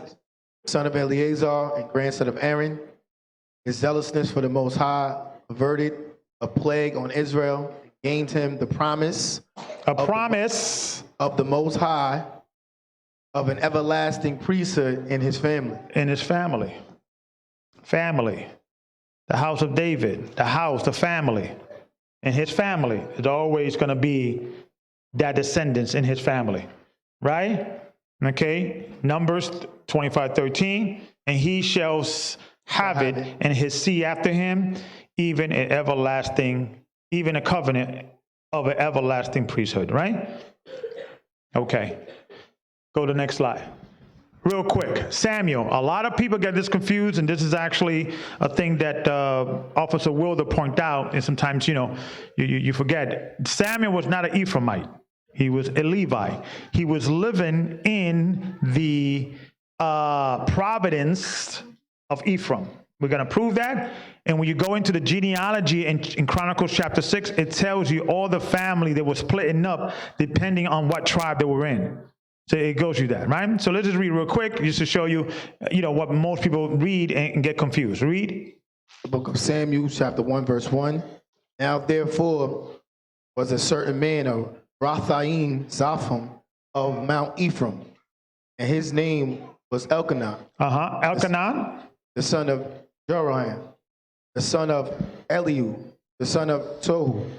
son of Eleazar and grandson of Aaron. His zealousness for the Most High averted a plague on Israel, gained him the promise of the Most High of an everlasting priesthood in his family. In his family. Family. The house of David, the family. And his family is always going to be that descendants in his family. Right? Okay. Numbers 25:13. And he shall have it, and his seed after him, even a covenant of an everlasting priesthood. Right? Okay. Go to the next slide. Real quick, Samuel. A lot of people get this confused, and this is actually a thing that Officer Wilder pointed out, and sometimes, you forget. Samuel was not an Ephraimite. He was a Levite. He was living in the providence of Ephraim. We're going to prove that. And when you go into the genealogy in Chronicles chapter 6, it tells you all the family that was splitting up depending on what tribe they were in. So it goes through that, right? So let's just read real quick, just to show you, what most people read and get confused. Read. The book of Samuel, chapter 1, verse 1. Now, therefore, was a certain man of Rawchaa Zophim of Mount Ephraim, and his name was Elkanah. Elkanah, the son of Jeroham, the son of Elihu, the son of Tohu,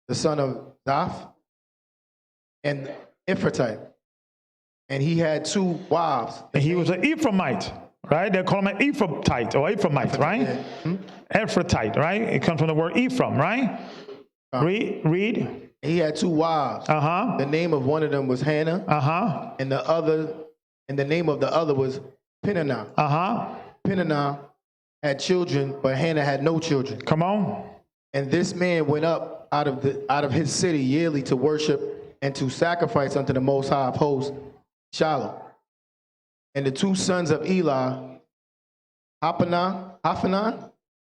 the son of Zaph, and Ephratite. And he had 2 wives. And he was an Ephraimite, right? They call him an Ephraimite or Ephraimite, right? Mm-hmm. Ephratite, right? It comes from the word Ephraim, right? Read. He had 2 wives. The name of one of them was Hannah. And the name of the other was Peninnah. Peninnah had children, but Hannah had no children. Come on. And this man went up out of his city yearly to worship and to sacrifice unto the Most High of hosts, Shiloh. And the 2 sons of Eli, Hophni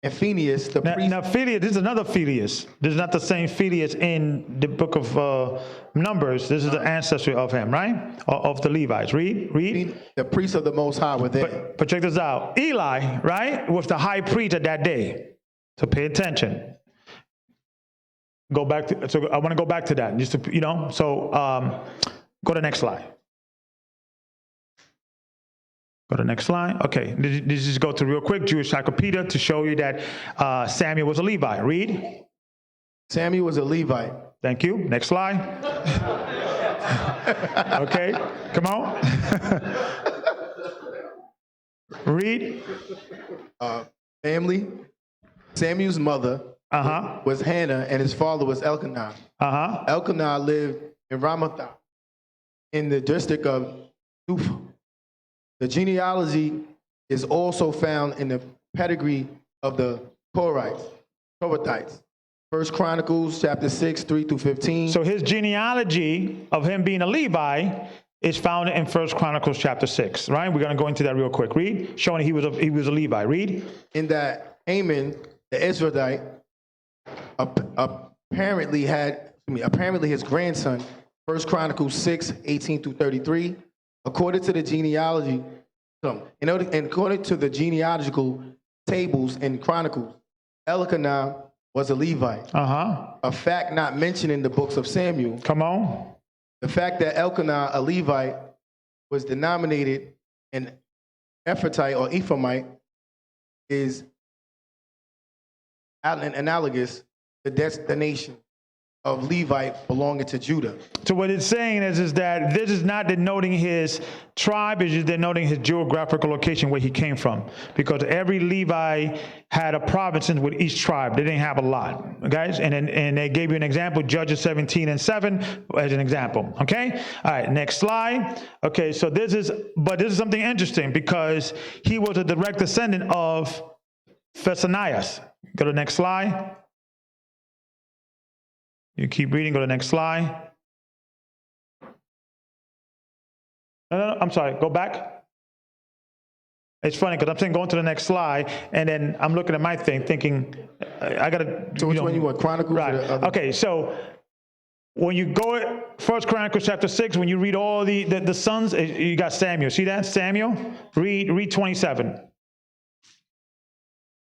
and Phinehas, the priest. Now, Phinehas, this is another Phinehas. This is not the same Phinehas in the book of Numbers. This is the ancestry of him, right? Of the Levites. Read. The priests of the Most High were there. But check this out. Eli, right, was the high priest at that day. So pay attention. So I want to go back to that. Just to, so go to the next slide. Go to the next slide. Okay, this is go to real quick Jewish Encyclopedia to show you that Samuel was a Levite. Read. Samuel was a Levite. Thank you. Next slide. Okay, come on. Read. Family. Samuel's mother was Hannah, and his father was Elkanah. Elkanah lived in Ramatha, in the district of Ufa. The genealogy is also found in the pedigree of the Korathites. 1 Chronicles chapter 6, 3-15. So his genealogy of him being a Levite is found in 1 Chronicles chapter 6, right? We're going to go into that real quick. Read, showing he was a Levite. Read. In that Haman, the Israelite, apparently his grandson, 1 Chronicles 6, 18-33. According to the genealogy, according to the genealogical tables in Chronicles, Elkanah was a Levite. A fact not mentioned in the books of Samuel. Come on. The fact that Elkanah, a Levite, was denominated an Ephratite or Ephraimite is analogous to the destination of Levite belonging to Judah. So what it's saying is that this is not denoting his tribe, it's just denoting his geographical location where he came from. Because every Levi had a province with each tribe. They didn't have a lot, guys. And they gave you an example, Judges 17:7 as an example, okay? All right, next slide. Okay, so this is something interesting because he was a direct descendant of Thessanias. Go to the next slide. You keep reading, go to the next slide. No, I'm sorry, go back. It's funny because I'm saying going to the next slide, and then I'm looking at my thing thinking, I got to. So which one you want, Chronicles? Right. Or the other? Okay, so when you go, 1 Chronicles chapter 6, when you read all the sons, you got Samuel. See that? Samuel? Read 27.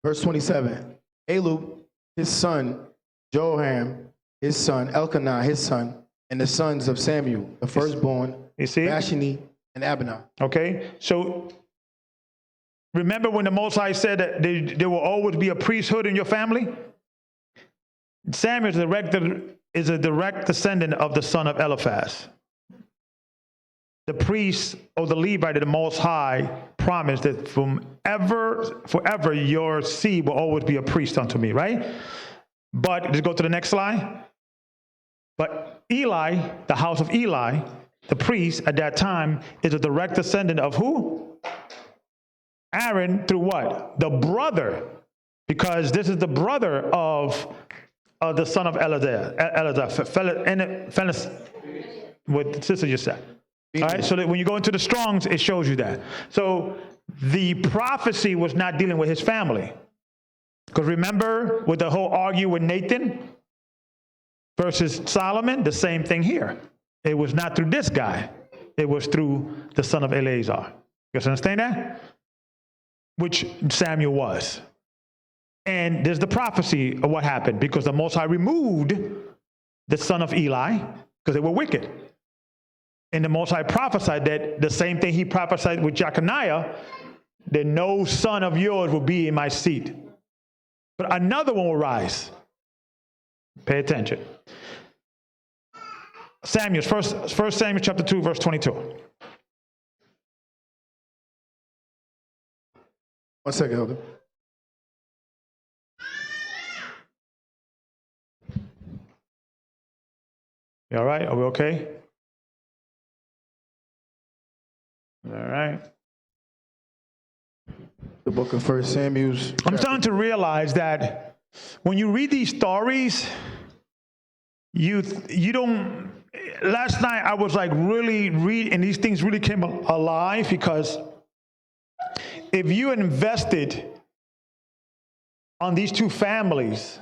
Verse 27. Elub, his son, Joram, his son, Elkanah, his son, and the sons of Samuel, the firstborn, You see? Bashani and Abinah. Okay, so remember when the Most High said that there will always be a priesthood in your family? Samuel is a direct descendant of the son of Eliphaz. The priest or the Levite of the Most High promised that forever your seed will always be a priest unto me, right? But, let's go to the next slide. But Eli, the house of Eli, the priest at that time, is a direct descendant of who? Aaron through what? The brother, because this is the brother of the son of Eleazar, what the sister just said. All right, so that when you go into the Strongs, it shows you that. So the prophecy was not dealing with his family. Because remember with the whole argue with Nathan versus Solomon, the same thing here. It was not through this guy. It was through the son of Eleazar. You guys understand that? Which Samuel was. And there's the prophecy of what happened because the Most High removed the son of Eli because they were wicked. And the Most High prophesied that the same thing he prophesied with Goccnyc, that no son of yours will be in my seat. But another one will rise. Pay attention. Samuel, first Samuel chapter 2, verse 22. 1 second, Elder. You all right? Are we okay? All right. The book of 1 Samuel. I'm starting to realize that when you read these stories, you don't. Last night I was like really reading, and these things really came alive because if you invested on these two families,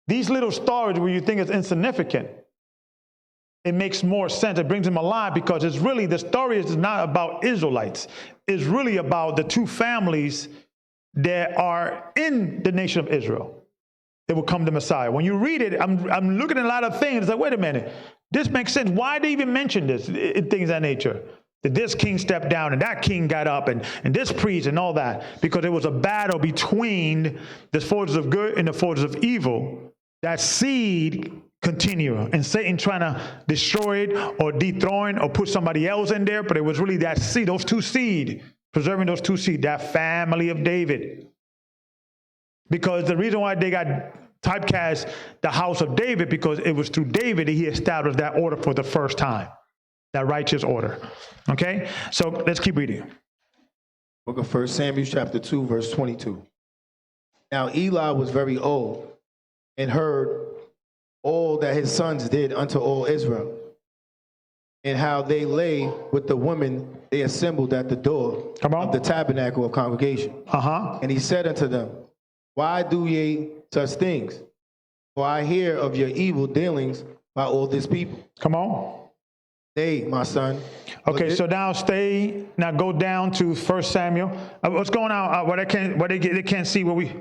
these little stories where you think it's insignificant, it makes more sense. It brings them alive because it's really, the story is not about Israelites. It's really about the two families that are in the nation of Israel that will come to Messiah. When you read it, I'm looking at a lot of things. It's like, wait a minute, this makes sense. Why did they even mention this? Things of that nature. That this king stepped down and that king got up and this priest and all that. Because there was a battle between the forces of good and the forces of evil. That seed continue, and Satan trying to destroy it or dethrone or put somebody else in there, but it was really that seed, those two seed, preserving those two seed, that family of David. Because the reason why they got typecast the house of David, because it was through David that he established that order for the first time, that righteous order. Okay, so let's keep reading. Book of 1 Samuel chapter 2, verse 22. Now Eli was very old and heard all that his sons did unto all Israel, and how they lay with the women they assembled at the door of the tabernacle of congregation. And he said unto them, why do ye such things? For I hear of your evil dealings by all this people. Come on. They, my son. Okay, so now go down to 1 Samuel. What's going on? What they can't see what we.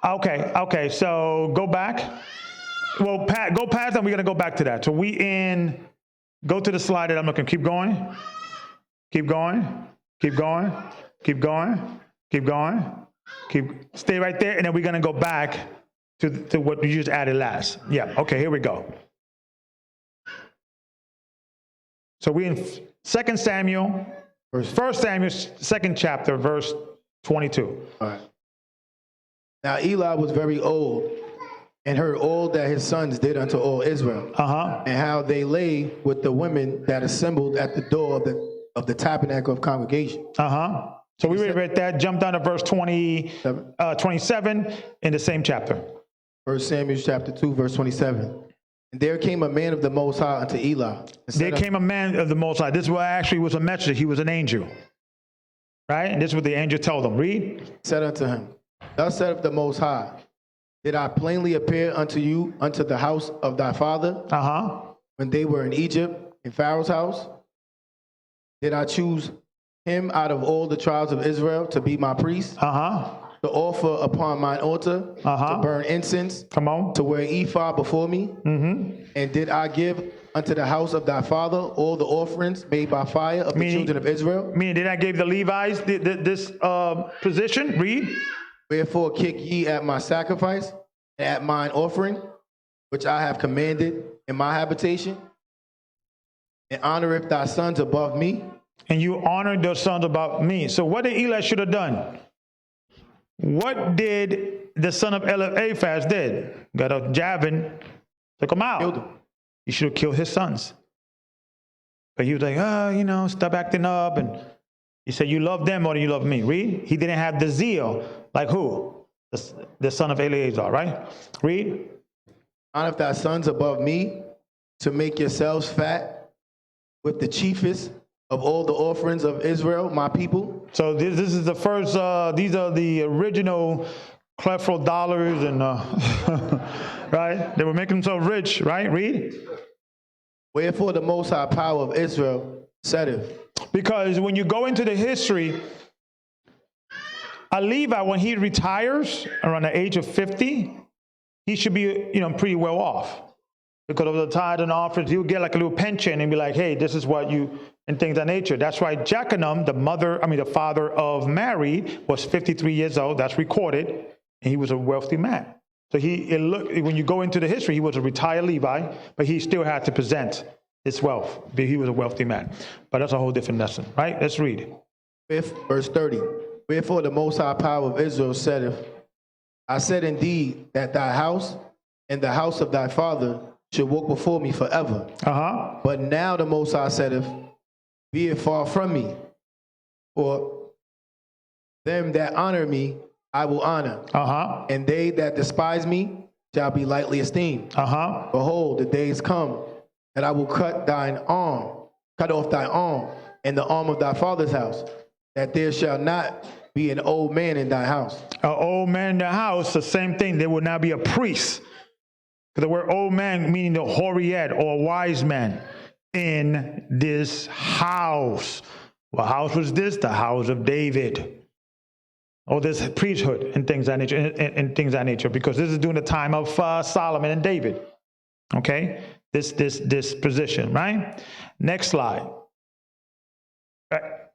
Okay, so go back. Well, go past and we're going to go back to that. So go to the slide that I'm looking. Keep going. Keep going. Stay right there, and then we're going to go back to what you just added last. Yeah, okay, here we go. So we in 2 Samuel, 1 Samuel, 2nd chapter, verse 22. All right. Now Eli was very old, and heard all that his sons did unto all Israel, and how they lay with the women that assembled at the door of the tabernacle of congregation. So we read that, jump down to verse 27 in the same chapter. 1 Samuel chapter 2, verse 27. And there came a man of the Most High unto Eli. There came a man of the Most High. This was actually was a messenger. He was an angel. Right? And this is what the angel told him. Read. Said unto him, Thus saith the Most High, did I plainly appear unto you unto the house of thy father, when they were in Egypt, in Pharaoh's house? Did I choose him out of all the tribes of Israel to be my priest, to offer upon mine altar, to burn incense, to wear ephod before me? And did I give unto the house of thy father all the offerings made by fire of the children of Israel? Meaning, did I give the Levites this position? Read. Wherefore kick ye at my sacrifice and at mine offering, which I have commanded in my habitation? And honoreth thy sons above me? And you honored your sons above me. So what did Eli should have done? What did the son of Eliphaz did? Got a javelin, took him out. Killed him. He should have killed his sons. But he was like, stop acting up. And he said, you love them more than you love me. Read. He didn't have the zeal. Like who? The son of Eleazar, right? Read. Honor thy sons above me, to make yourselves fat with the chiefest of all the offerings of Israel, my people. So this is the first, these are the original clefro dollars and, right? They were making themselves rich, right? Read. Wherefore the Most High power of Israel saith. Because when you go into the history, a Levite, when he retires around the age of 50, he should be, pretty well off. Because of the tithes and offerings, he'll get like a little pension and be like, hey, this is what you, and things of that nature. That's why Goccnyc, the father of Mary, was 53 years old. That's recorded. And he was a wealthy man. So when you go into the history, he was a retired Levite, but he still had to present his wealth. He was a wealthy man. But that's a whole different lesson, right? Let's read. Verse 30. Wherefore the Most High power of Israel saith, I said indeed that thy house and the house of thy father should walk before me forever. But now the Most High saith, be it far from me, for them that honor me I will honor, and they that despise me shall be lightly esteemed. Behold, the days come that I will cut off thy arm, and the arm of thy father's house, that there shall not be an old man in thy house. An old man in the house, the same thing. There will not be a priest. Because the word old man meaning the horiet or wise man in this house. What house was this? The house of David. Or this priesthood and things of that nature, and things of that nature, because this is during the time of Solomon and David. Okay, this position, right? Next slide.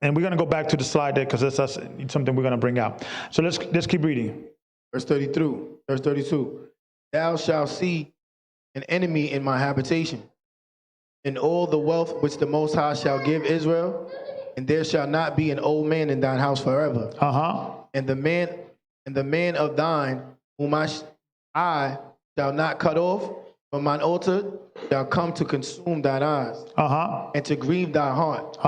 And we're going to go back to the slide there because that's something we're going to bring out. So let's keep reading. Verse 32. Thou shalt see an enemy in my habitation, and all the wealth which the Most High shall give Israel, and there shall not be an old man in thine house forever. And the man of thine whom I shall not cut off from mine altar shall come to consume thine eyes, and to grieve thy heart.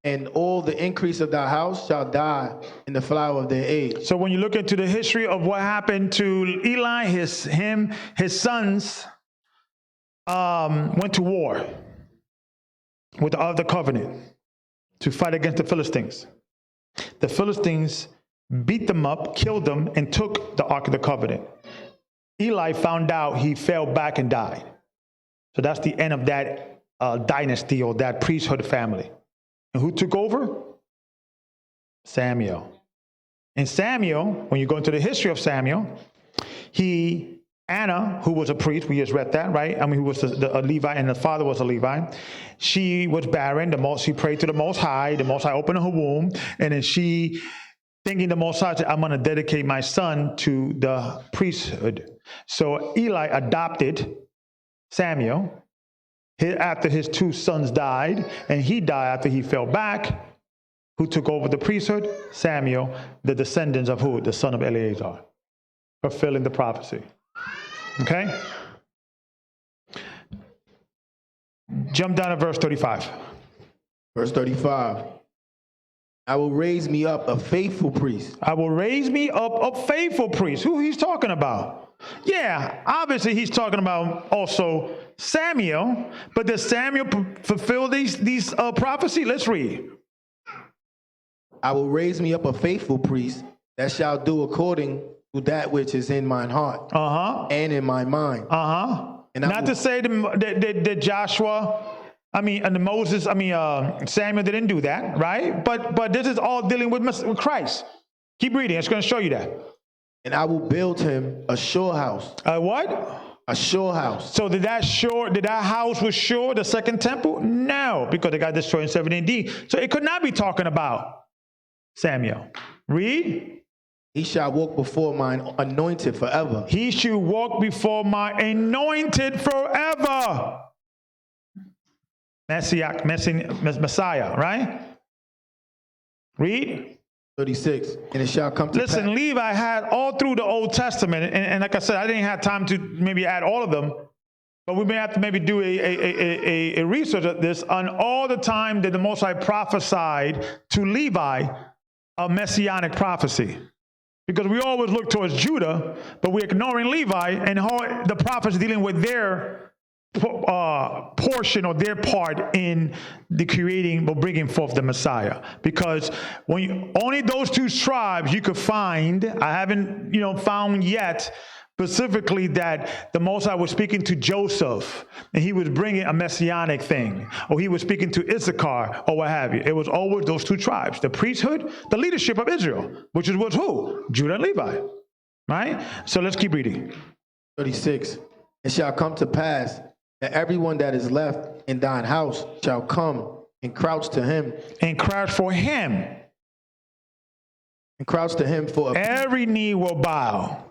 And all the increase of thy house shall die in the flower of their age. So when you look into the history of what happened to Eli, his sons went to war with the other covenant to fight against the Philistines. The Philistines beat them up, killed them, and took the Ark of the Covenant. Eli found out, he fell back and died. So that's the end of that dynasty or that priesthood family. And who took over? Samuel. And Samuel, when you go into the history of Samuel, Anna, who was a priest, we just read that, right? Who was a Levite, and the father was a Levite. She was barren. She prayed to the Most High. The Most High opened her womb, and then she thinking the Most High said, I'm going to dedicate my son to the priesthood. So Eli adopted Samuel after his two sons died, and he died after he fell back. Who took over the priesthood? Samuel, the descendants of who? The son of Eleazar, fulfilling the prophecy. Okay? Jump down to verse 35. Verse 35. I will raise me up a faithful priest. I will raise me up a faithful priest. Who he's talking about? Yeah, obviously he's talking about also Samuel. But does Samuel fulfill these prophecies? Let's read. I will raise me up a faithful priest that shall do according to that which is in mine heart and in my mind. And not to say that Joshua, Samuel didn't do that, right? But this is all dealing with Christ. Keep reading. It's going to show you that. And I will build him a sure house. A what? A sure house. So did that house was sure, the second temple? No, because it got destroyed in 70 AD. So it could not be talking about Samuel. Read. He shall walk before mine anointed forever. He shall walk before my anointed forever. Messiah, right? Read. 36. And it shall come to pass. Listen, Levi had all through the Old Testament, and like I said, I didn't have time to maybe add all of them, but we may have to maybe do a research of this on all the time that the Most High prophesied to Levi a messianic prophecy. Because we always look towards Judah, but we're ignoring Levi and how the prophets dealing with their portion or their part in the creating or bringing forth the Messiah. Because only those two tribes you could find, I haven't found yet, specifically that the Most High was speaking to Joseph and he was bringing a messianic thing, or he was speaking to Issachar or what have you. It was always those two tribes, the priesthood, the leadership of Israel, which was who? Judah and Levi, right? So let's keep reading. 36. It shall come to pass that everyone that is left in thine house shall come and crouch to him. And crouch for him. And crouch to him for every knee will bow.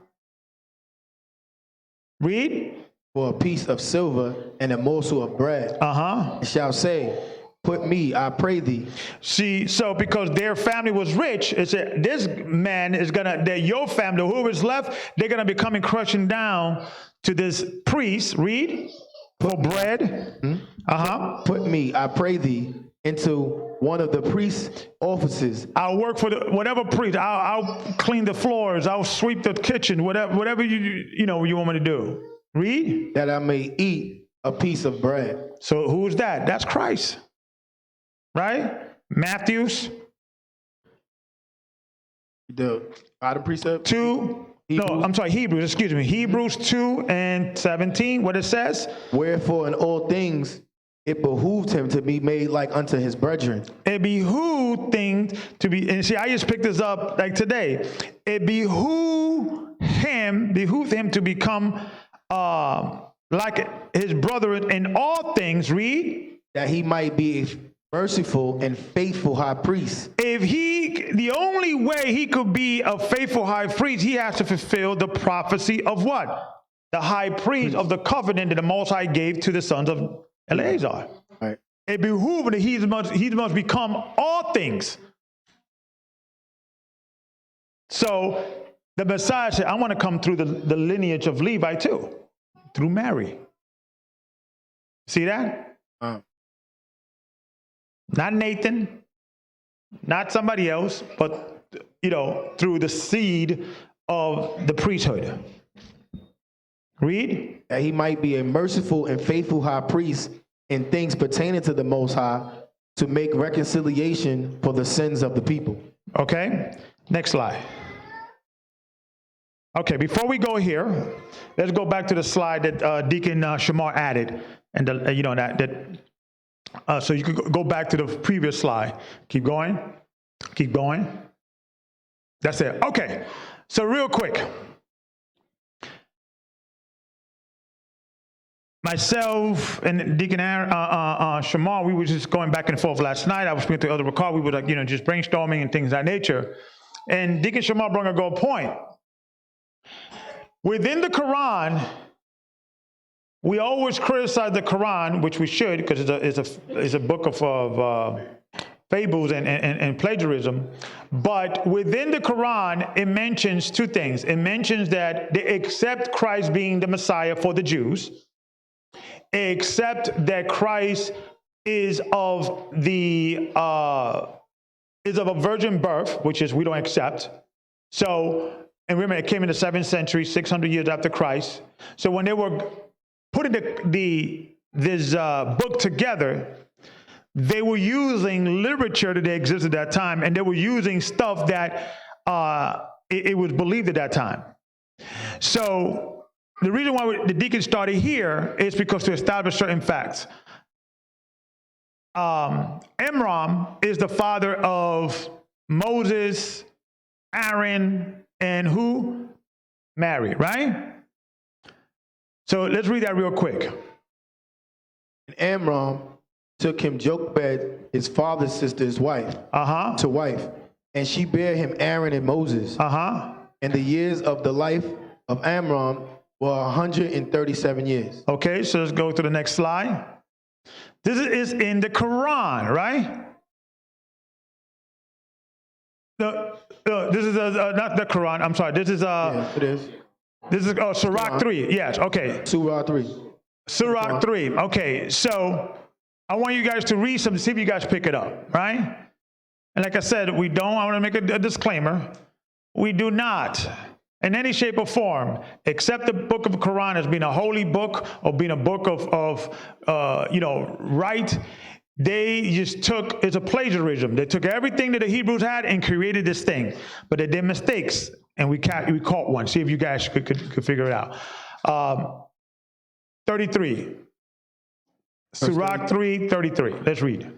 Read. For a piece of silver and a morsel of bread. And shall say, put me, I pray thee. See, so because their family was rich, it said this man is your family, whoever's left, they're gonna be coming crushing down to this priest. Read. For bread. Put me, I pray thee, into one of the priest's offices. I'll work for whatever priest. I'll clean the floors. I'll sweep the kitchen. Whatever you want me to do. Read. That I may eat a piece of bread. So who's that? That's Christ, right? Matthew's. The bottom precept. 2. Hebrews. No, I'm sorry, Hebrews. Excuse me. Hebrews 2:17. What it says. Wherefore in all things it behooved him to be made like unto his brethren. It behooved things to be, and see, I just picked this up like today. It behooved him to become like his brother in all things. Read. That he might be a merciful and faithful high priest. The only way he could be a faithful high priest, he has to fulfill the prophecy of what? The high priest of the covenant that the Most High gave to the sons of Eleazar. Right. It behooved that he must become all things. So the Messiah said, I want to come through the lineage of Levi too, through Mary. See that? Not Nathan, not somebody else, but, through the seed of the priesthood. Read. That he might be a merciful and faithful high priest in things pertaining to the Most High, to make reconciliation for the sins of the people. Okay, next slide. Okay, before we go here, let's go back to the slide that Deacon Shamar added, and so you could go back to the previous slide. Keep going. Keep going. That's it. Okay. So real quick. Myself and Deacon Shamar, we were just going back and forth last night. I was speaking to Elder Rawchaa. We were just brainstorming and things of that nature. and Deacon Shamar brought a good point. Within the Quran, we always criticize the Quran, which we should, because it's a book of fables and plagiarism. But within the Quran, it mentions two things. It mentions that they accept Christ being the Messiah for the Jews, except that Christ is of a virgin birth, which is we don't accept. So, and remember, it came in the 7th century, 600 years after Christ. So when they were putting this book together, they were using literature that existed at that time, and they were using stuff that it was believed at that time. So the reason why the deacon started here is because to establish certain facts. Amram is the father of Moses, Aaron, and who? Mary, right? So let's read that real quick. And Amram took him Jochebed, his father's sister's wife, to wife, and she bare him Aaron and Moses. And the years of the life of Amram were 137 years. Okay, so let's go to the next slide. This is in the Quran, right? This is not the Quran. I'm sorry. This is it is. This is Surah 3. Yes. Okay. Surah 3. Surah 3. Okay. So I want you guys to read something. See if you guys pick it up, right? And like I said, I want to make a disclaimer. We do not, in any shape or form, accept the book of the Quran as being a holy book or being a book of right. They just it's a plagiarism. They took everything that the Hebrews had and created this thing, but they did mistakes, and we caught one. See if you guys could figure it out. 33. Surah 3:33. Let's read.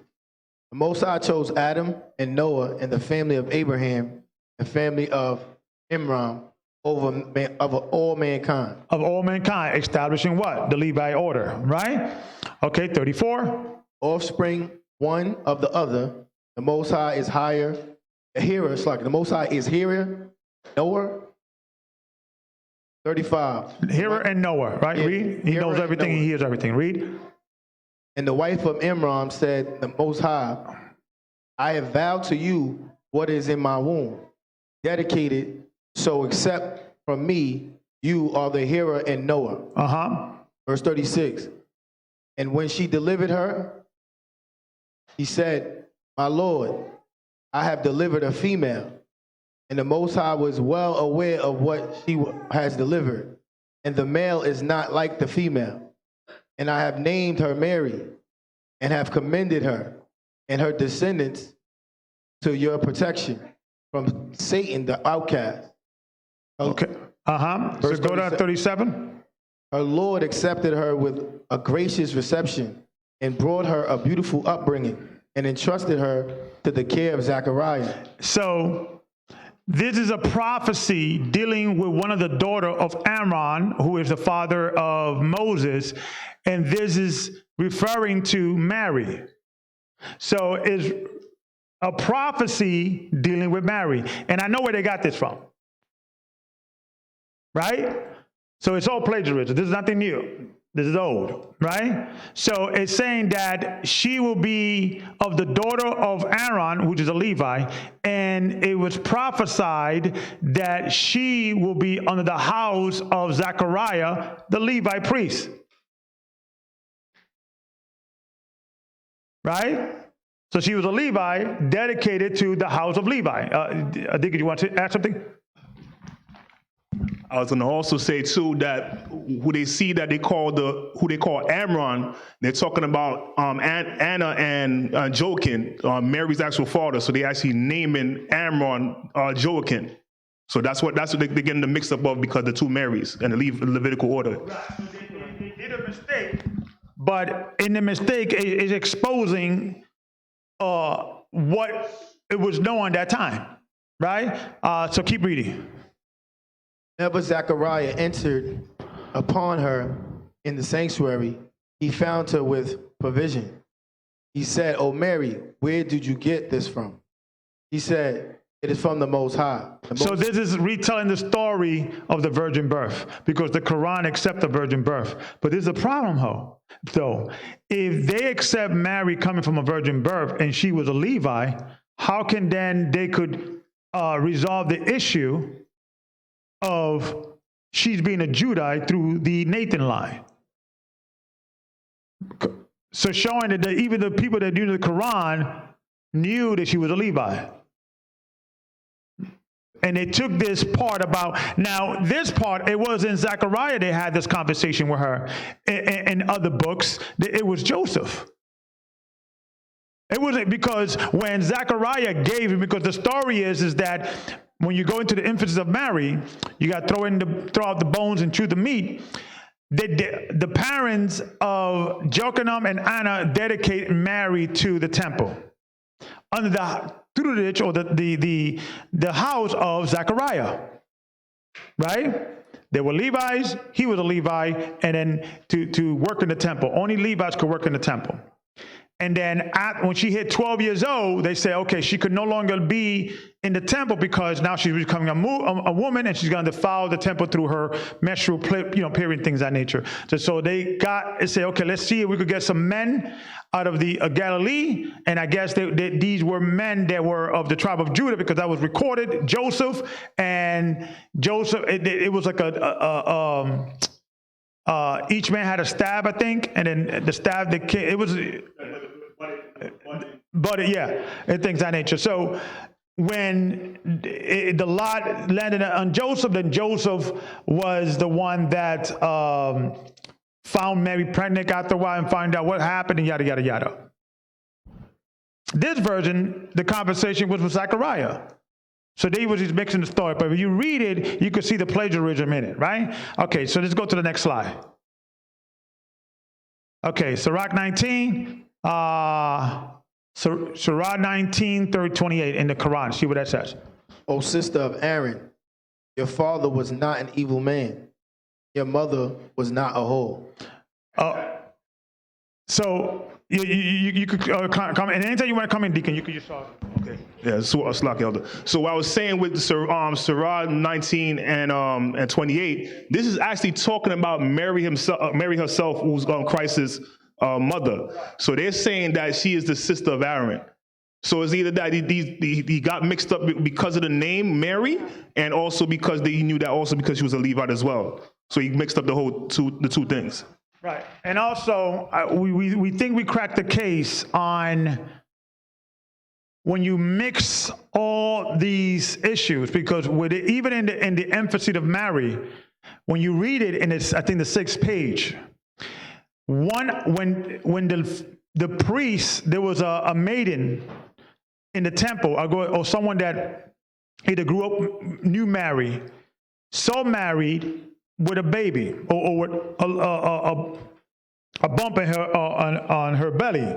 The Most High chose Adam and Noah and the family of Abraham, the family of Imran, over all mankind. Of all mankind, establishing what? The Levite order, right? Okay, 34. Offspring one of the other. The Most High is higher. The Most High is hearer, knower. 35. Hearer and knower, right? Yeah, read. He knows everything. He hears everything. Read. And the wife of Imran said, the Most High, I have vowed to you what is in my womb, dedicated, so except from me, you are the hearer and knower. Verse 36. And when she delivered her, he said, my Lord, I have delivered a female. And the Most High was well aware of what she has delivered. And the male is not like the female. And I have named her Mary, and have commended her and her descendants to your protection from Satan, the outcast. Okay. So go down to 37. Her Lord accepted her with a gracious reception and brought her a beautiful upbringing and entrusted her to the care of Zechariah. So this is a prophecy dealing with one of the daughter of Amram, who is the father of Moses, and this is referring to Mary. So it's a prophecy dealing with Mary. And I know where they got this from, right? So it's all plagiarism. This is nothing new. This is old, right? So it's saying that she will be of the daughter of Aaron, which is a Levi, and it was prophesied that she will be under the house of Zechariah, the Levi priest. Right? So she was a Levi dedicated to the house of Levi. Deacon, you want to add something? I was going to also say too that who they call Amram, they're talking about Anna and Joachim, Mary's actual father. So they actually naming Amram Joachim. So that's what they're getting the mix up of, because the two Marys and the Levitical order. Right. So they did a mistake, but in the mistake is exposing what it was known at that time, right? So keep reading. Whenever Zechariah entered upon her in the sanctuary, he found her with provision. He said, "O Mary, where did you get this from?" He said, It is from the Most High. So this is retelling the story of the virgin birth, because the Quran accepts the virgin birth. But there's a problem, though. If they accept Mary coming from a virgin birth and she was a Levi, how can then they could resolve the issue of she's being a Judite through the Nathan line? So showing that even the people that knew the Quran knew that she was a Levi. And they took this part about, now this part, it was in Zechariah they had this conversation with her. In other books, it was Joseph. It wasn't, because when Zechariah gave him, because the story is that when you go into the infancy of Mary, you got to throw out the bones and chew the meat. The parents of Jochanan and Anna dedicate Mary to the temple under the tutelage or the house of Zechariah, right? They were Levites, he was a Levi, and then to work in the temple. Only Levites could work in the temple. And then when she hit 12 years old, they say, okay, she could no longer be in the temple because now she's becoming a woman and she's going to defile the temple through her menstrual period, things of that nature. So they say, okay, let's see if we could get some men out of the Galilee. And I guess these were men that were of the tribe of Judah, because that was recorded. Joseph, it was like each man had a staff, I think, and then the staff that came, it was, but yeah, and things of that nature. So when the lot landed on Joseph, then Joseph was the one that found Mary pregnant after a while and find out what happened and yada, yada, yada. This version, the conversation was with Zechariah. So they was just mixing the story. But if you read it, you could see the plagiarism in it, right? Okay, so let's go to the next slide. Okay, Sirach 19. Sirach 19, 28 in the Quran. See what that says. O sister of Aaron, your father was not an evil man. Your mother was not a whore. So you could come, and anytime you want to come in, Deacon, you could just talk. Okay. Yeah, so Elder. So what I was saying with Sirach 19 and 28, this is actually talking about Mary herself, who's Christ's mother. So they're saying that she is the sister of Aaron. So it's either that he got mixed up because of the name Mary, and also because he knew that also because she was a Levite as well. So he mixed up the two things. Right, and also we think we cracked the case on when you mix all these issues, because even in the emphasis of Mary, when you read it, and it's I think the 6th page, when the priest, there was a maiden in the temple, or someone that either grew up, knew Mary, so married with a baby, or with a bump in her on her belly.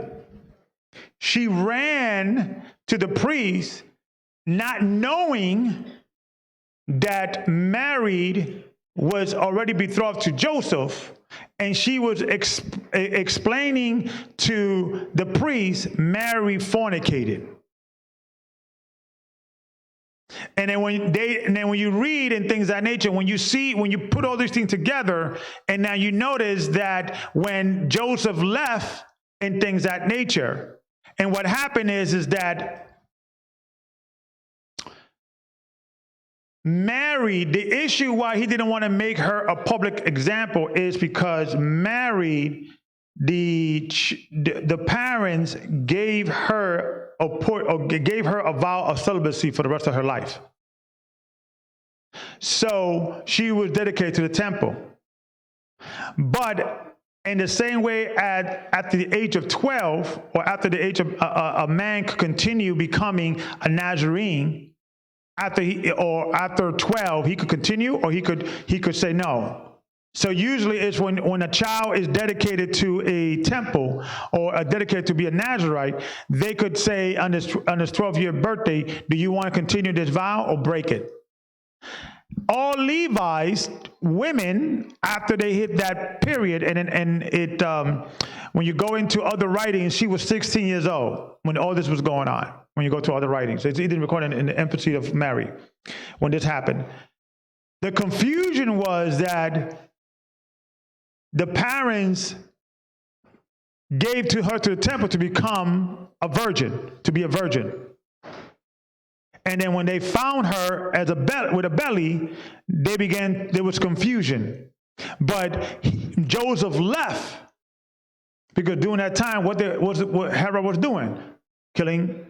She ran to the priest, not knowing that Mary was already betrothed to Joseph, and she was explaining to the priest, Mary fornicated. And then when you read and things of that nature, when you put all these things together, and now you notice that when Joseph left and things of that nature, and what happened is that Mary, the issue why he didn't want to make her a public example is because Mary, the parents gave her a vow of celibacy for the rest of her life. So she was dedicated to the temple. But in the same way at the age of 12, or after the age of a man could continue becoming a Nazarene, after 12, he could continue, or he could say no. So usually it's when a child is dedicated to a temple or dedicated to be a Nazarite, they could say on his 12-year birthday, do you want to continue this vow or break it? all Levi's women, after they hit that period, when you go into other writings, she was 16 years old when all this was going on. When you go to other writings, it's even recorded in the infancy of Mary when this happened. The confusion was that the parents gave to her to the temple to become a virgin, to be a virgin. And then when they found her as with a belly, there was confusion. But Joseph left, because during that time, what Herod was doing, killing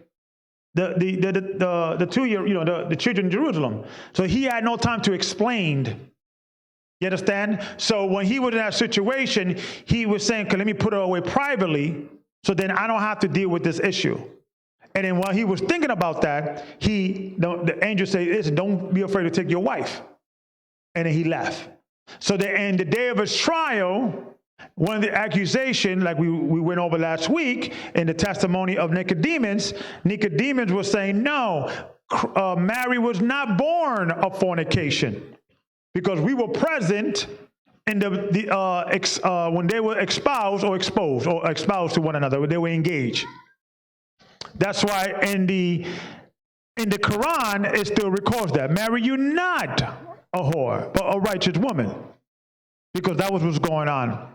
the 2 year, the children in Jerusalem. So he had no time to explain. You understand? So when he was in that situation, he was saying, okay, let me put her away privately, so then I don't have to deal with this issue. And then while he was thinking about that, the angel said, listen, don't be afraid to take your wife. And then he left. So in the day of his trial, one of the accusations, like we went over last week in the testimony of Nicodemus was saying, no, Mary was not born of fornication, because we were present in when they were exposed to one another, when they were engaged. That's why in the Quran, it still records that. Marry you not a whore, but a righteous woman. Because that was what's going on.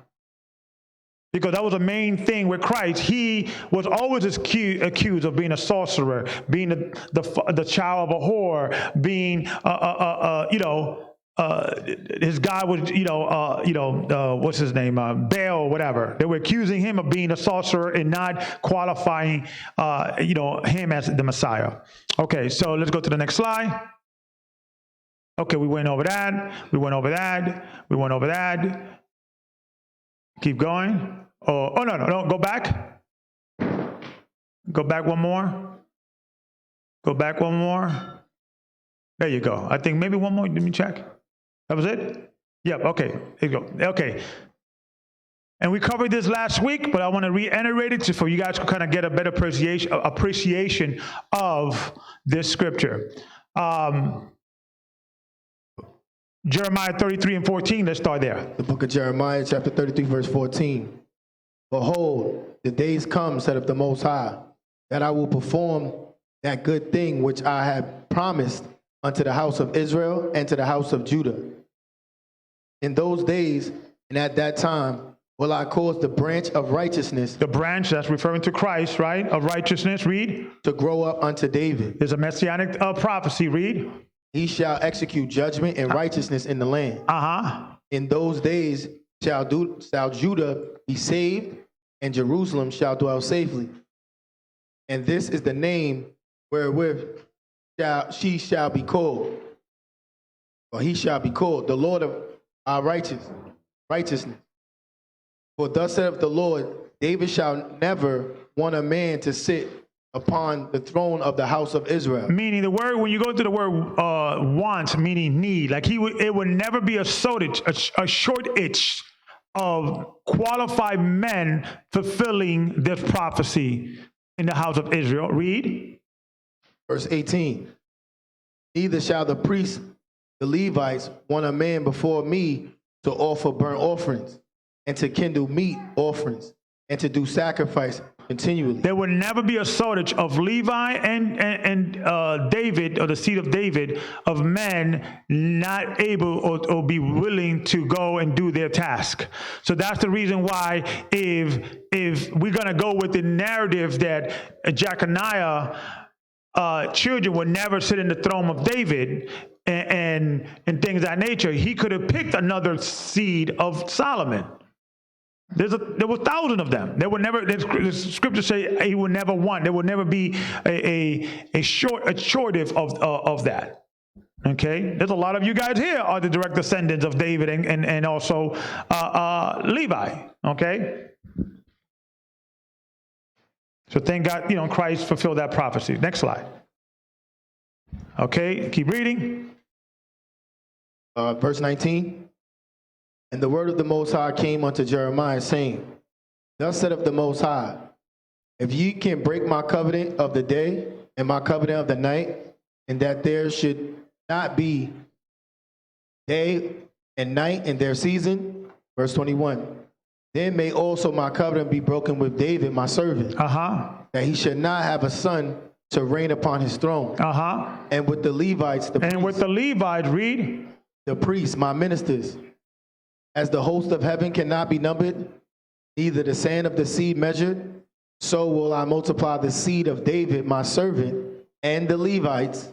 Because that was the main thing with Christ. He was always accused of being a sorcerer, being the child of a whore, being, his God was, what's his name? Baal, whatever. They were accusing him of being a sorcerer and not qualifying, him as the Messiah. Okay, so let's go to the next slide. Okay, we went over that. We went over that. Keep going. No, go back. Go back one more. There you go. I think maybe one more. Let me check. That was it? Yep, okay. There you go. Okay. And we covered this last week, but I want to reiterate it for you guys to kind of get a better appreciation of this scripture. Jeremiah 33 and 14, let's start there. The book of Jeremiah, chapter 33, verse 14. Behold, the days come, said the Most High, that I will perform that good thing which I have promised unto the house of Israel and to the house of Judah. In those days and at that time will I cause the branch of righteousness. The branch, that's referring to Christ, right? Of righteousness, read. To grow up unto David. There's a messianic prophecy, read. He shall execute judgment and righteousness in the land. In those days shall Judah be saved, and Jerusalem shall dwell safely. And this is the name wherewith she shall be called, or he shall be called, the Lord of our righteousness. For thus saith the Lord, David shall never want a man to sit upon the throne of the house of Israel. Meaning the word, when you go to the word want, meaning need, like it would never be a shortage of qualified men fulfilling this prophecy in the house of Israel. Read. Verse 18. Neither shall the priests, the Levites, want a man before me to offer burnt offerings and to kindle meat offerings and to do sacrifice continually. There will never be a shortage of Levi and David, or the seed of David, of men not able or be willing to go and do their task. So that's the reason why if we're going to go with the narrative that Goccnyc children would never sit in the throne of David and things of that nature, he could have picked another seed of Solomon. There were thousands of them. There would never. The scriptures say he would never want. There would never be a shortage of that. Okay, there's a lot of you guys here are the direct descendants of David and also Levi. Okay, so thank God, Christ fulfilled that prophecy. Next slide. Okay, keep reading. Verse 19. And the word of the Most High came unto Jeremiah, saying, Thus saith the Most High, if ye can break my covenant of the day and my covenant of the night, and that there should not be day and night in their season. Verse 21. Then may also my covenant be broken with David, my servant, that he should not have a son to reign upon his throne. And with the Levites, read. The priests, my ministers, as the host of heaven cannot be numbered, neither the sand of the sea measured, so will I multiply the seed of David, my servant, and the Levites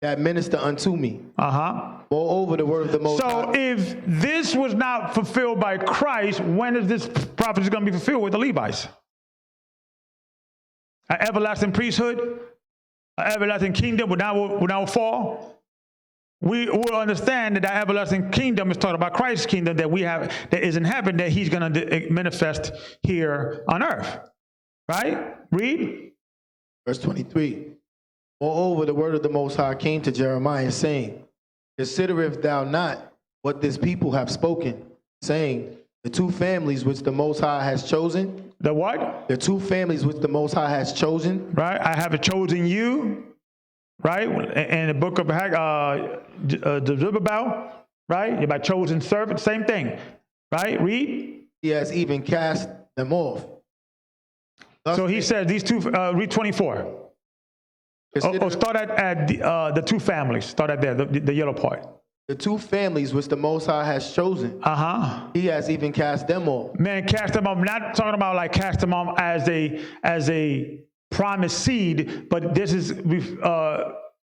that minister unto me. Moreover, the word of the Most High. So if this was not fulfilled by Christ, when is this prophecy going to be fulfilled with the Levites? An everlasting priesthood, an everlasting kingdom would now fall. We will understand that everlasting kingdom is talking about Christ's kingdom that we have, that is in heaven, that he's going to manifest here on earth. Right? Read. Verse 23. Moreover, the word of the Most High came to Jeremiah, saying, Considerest thou not what this people have spoken, saying, the two families which the Most High has chosen. The what? The two families which the Most High has chosen. Right? I have chosen you. Right? In the book of Haggai, Zerubbabel, right? You're my chosen servant, same thing. Right? Read. He has even cast them off. So he says these two, read 24. Start at the two families. Start at there, the yellow part. The two families which the Most High has chosen. He has even cast them off. Man, cast them off. Not talking about like cast them off as a promised seed, but this is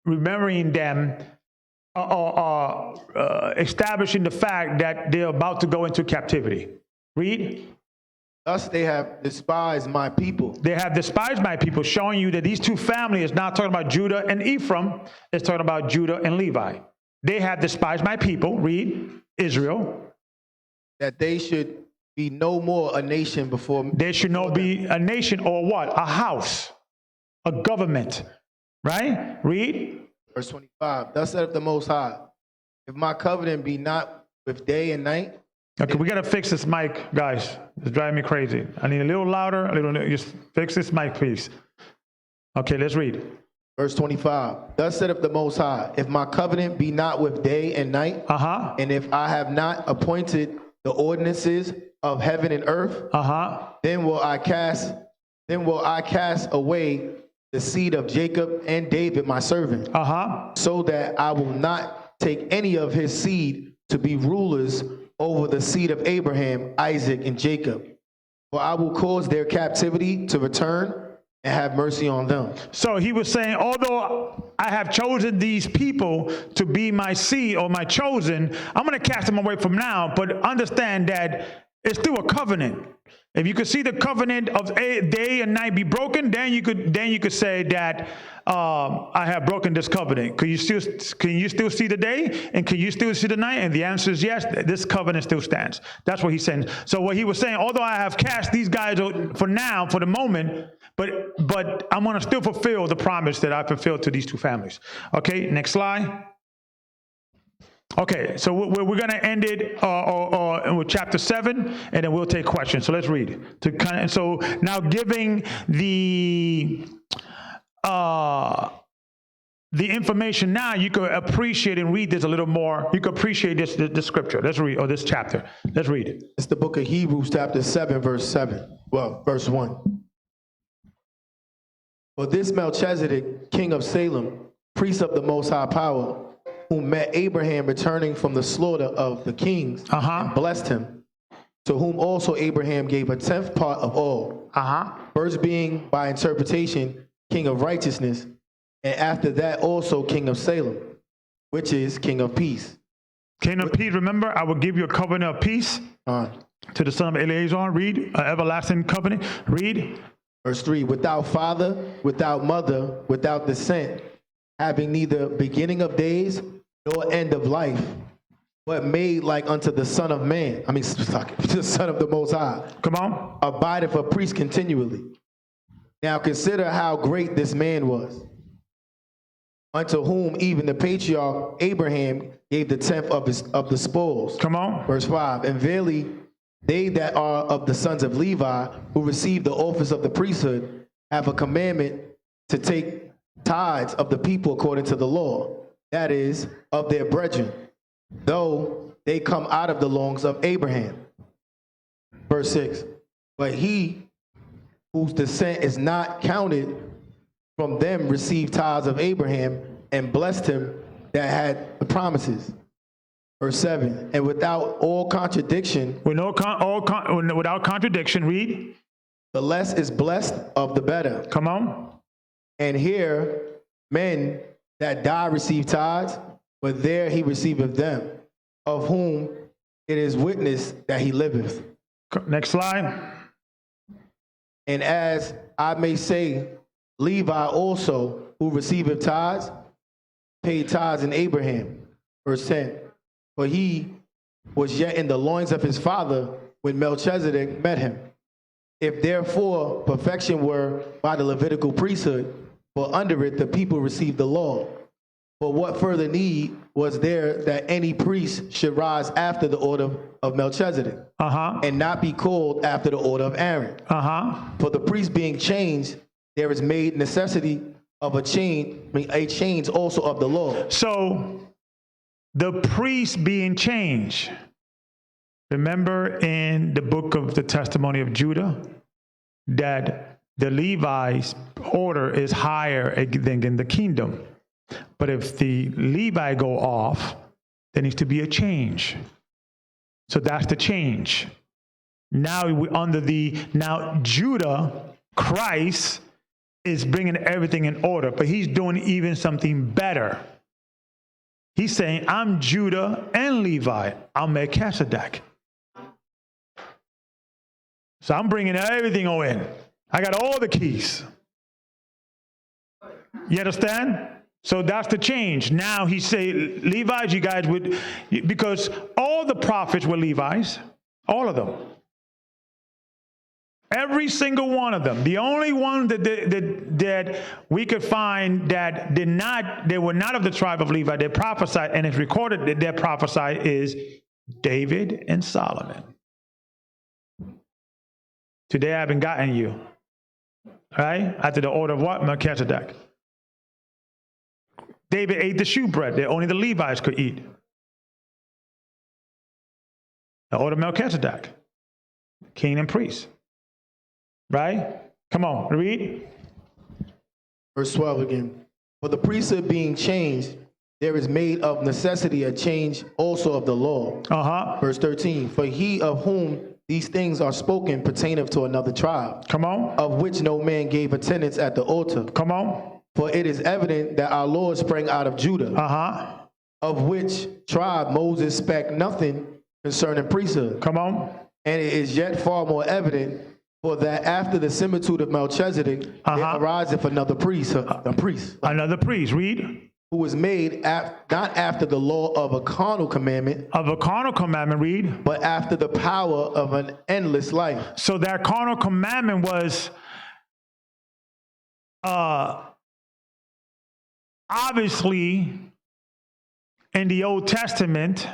remembering them, establishing the fact that they're about to go into captivity. Read. Thus they have despised my people. They have despised my people, showing you that these two families is not talking about Judah and Ephraim. It's talking about Judah and Levi. They have despised my people. Read. Israel. That they should be no more a nation before me. They should not be a nation or what? A house. A government. Right? Read. Verse 25. Thus saith the Most High, if my covenant be not with day and night. Okay, we got to fix this mic, guys. It's driving me crazy. I need a little louder, just fix this mic, please. Okay, let's read. Verse 25. Thus saith the Most High, if my covenant be not with day and night, and if I have not appointed the ordinances of heaven and earth, then will I cast away the seed of Jacob and David, my servant, so that I will not take any of his seed to be rulers over the seed of Abraham, Isaac, and Jacob. For I will cause their captivity to return and have mercy on them. So he was saying, although I have chosen these people to be my seed or my chosen, I'm going to cast them away from now, but understand that it's still a covenant. If you could see the covenant of day and night be broken, then you could say that I have broken this covenant. Can you still see the day, and can you still see the night? And the answer is yes. This covenant still stands. That's what he's saying. So what he was saying, although I have cast these guys for now, for the moment, but I'm going to still fulfill the promise that I fulfilled to these two families. Okay, next slide. Okay, so we're going to end it with chapter 7, and then we'll take questions. So let's read. So now giving the information now, you could appreciate and read this a little more. You could appreciate this scripture. Let's read, or this chapter. Let's read it. It's the book of Hebrews, chapter 7, verse 7. Well, verse 1. For this Melchizedek, king of Salem, priest of the Most High Power, who met Abraham returning from the slaughter of the kings, and blessed him, to whom also Abraham gave a 10th part of all. First being by interpretation king of righteousness, and after that also king of Salem, which is king of peace. King of peace, remember, I will give you a covenant of peace to the son of Eleazar. Read, an everlasting covenant. Read. Verse 3, without father, without mother, without descent, having neither beginning of days nor end of life, but made like unto the Son of Man. I mean, the Son of the Most High. Come on. Abideth a priest continually. Now consider how great this man was, unto whom even the patriarch Abraham gave the 10th of the spoils. Come on. Verse 5, and verily they that are of the sons of Levi, who receive the office of the priesthood, have a commandment to take tithes of the people according to the law, that is, of their brethren, though they come out of the loins of Abraham. Verse 6. But he whose descent is not counted from them received tithes of Abraham and blessed him that had the promises. Verse 7. And without all contradiction, without contradiction, read. The less is blessed of the better. Come on. And here men that die receive tithes, but there he receiveth them, of whom it is witness that he liveth. Next slide. And as I may say, Levi also, who receiveth tithes, paid tithes in Abraham. Verse 10. For he was yet in the loins of his father when Melchizedek met him. If therefore perfection were by the Levitical priesthood, for under it the people received the law. But what further need was there that any priest should rise after the order of Melchizedek, and not be called after the order of Aaron? For the priest being changed, there is made necessity of a change also of the law. So the priest being changed. Remember in the book of the testimony of Judah that the Levi's order is higher than in the kingdom. But if the Levi go off, there needs to be a change. So that's the change. Now we now Judah, Christ, is bringing everything in order, but he's doing even something better. He's saying, I'm Judah and Levi. I'm Melchizedek. So I'm bringing everything all in. I got all the keys. You understand? So that's the change. Now he say, Levites, you guys would, because all the prophets were Levites, all of them. Every single one of them. The only one that we could find that they were not of the tribe of Levi, they prophesied, and it's recorded that they prophesied, is David and Solomon. Today I haven't gotten you. Right? After the order of what? Melchizedek. David ate the shewbread that only the Levites could eat. The order of Melchizedek. King and priest. Right? Come on, read. Verse 12 again. For the priesthood being changed, there is made of necessity a change also of the law. Verse 13. For he of whom these things are spoken pertaineth to another tribe. Come on. Of which no man gave attendance at the altar. Come on. For it is evident that our Lord sprang out of Judah. Of which tribe Moses spake nothing concerning priesthood. Come on. And it is yet far more evident, for that after the similitude of Melchizedek, there ariseth another priest, Another priest, read. Who was made not after the law of a carnal commandment. Of a carnal commandment, read. But after the power of an endless life. So that carnal commandment was obviously in the Old Testament,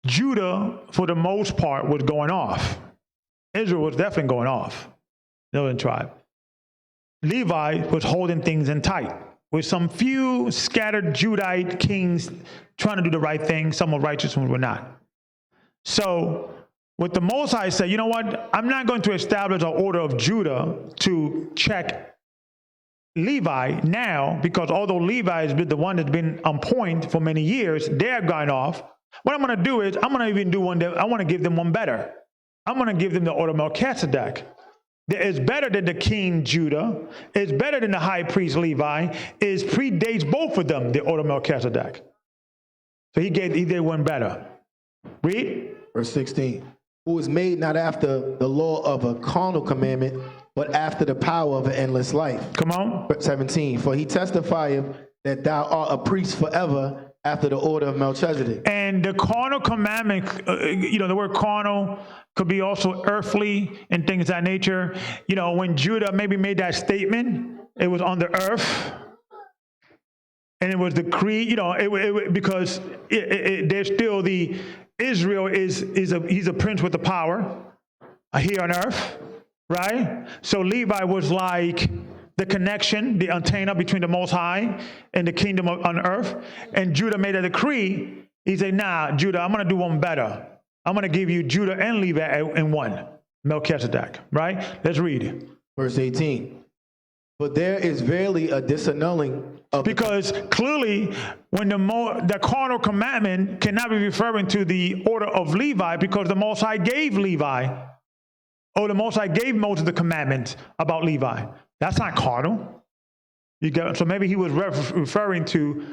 Judah, for the most part, was going off. Israel was definitely going off, northern tribe. Levi was holding things in tight, with some few scattered Judite kings trying to do the right thing. Some were righteous, some were not. So what the Most High said, you know what? I'm not going to establish an order of Judah to check Levi now, because although Levi has been the one that's been on point for many years, they're going off. What I'm going to do is I'm going to even do one that I want to give them one better. I'm going to give them the order of Melchizedek. It's better than the king Judah. It's better than the high priest Levi. It predates both of them, the order of Melchizedek. So he did one better. Read. Verse 16. Who was made not after the law of a carnal commandment, but after the power of an endless life. Come on. Verse 17. For he testifieth that thou art a priest forever after the order of Melchizedek. And the carnal commandment, the word carnal could be also earthly and things of that nature. When Judah maybe made that statement, it was on the earth. And it was decreed, because there's still Israel he's a prince with the power here on earth, right? So Levi was like the connection, the antenna between the Most High and the kingdom on earth. And Judah made a decree. He said, nah, Judah, I'm going to do one better. I'm going to give you Judah and Levi in one, Melchizedek, right? Let's read. Verse 18. But there is verily a disannulling of because clearly when the carnal commandment cannot be referring to the order of Levi, because the Most High gave Levi, or the Most High gave Moses the commandment about Levi. That's not carnal. So maybe he was referring to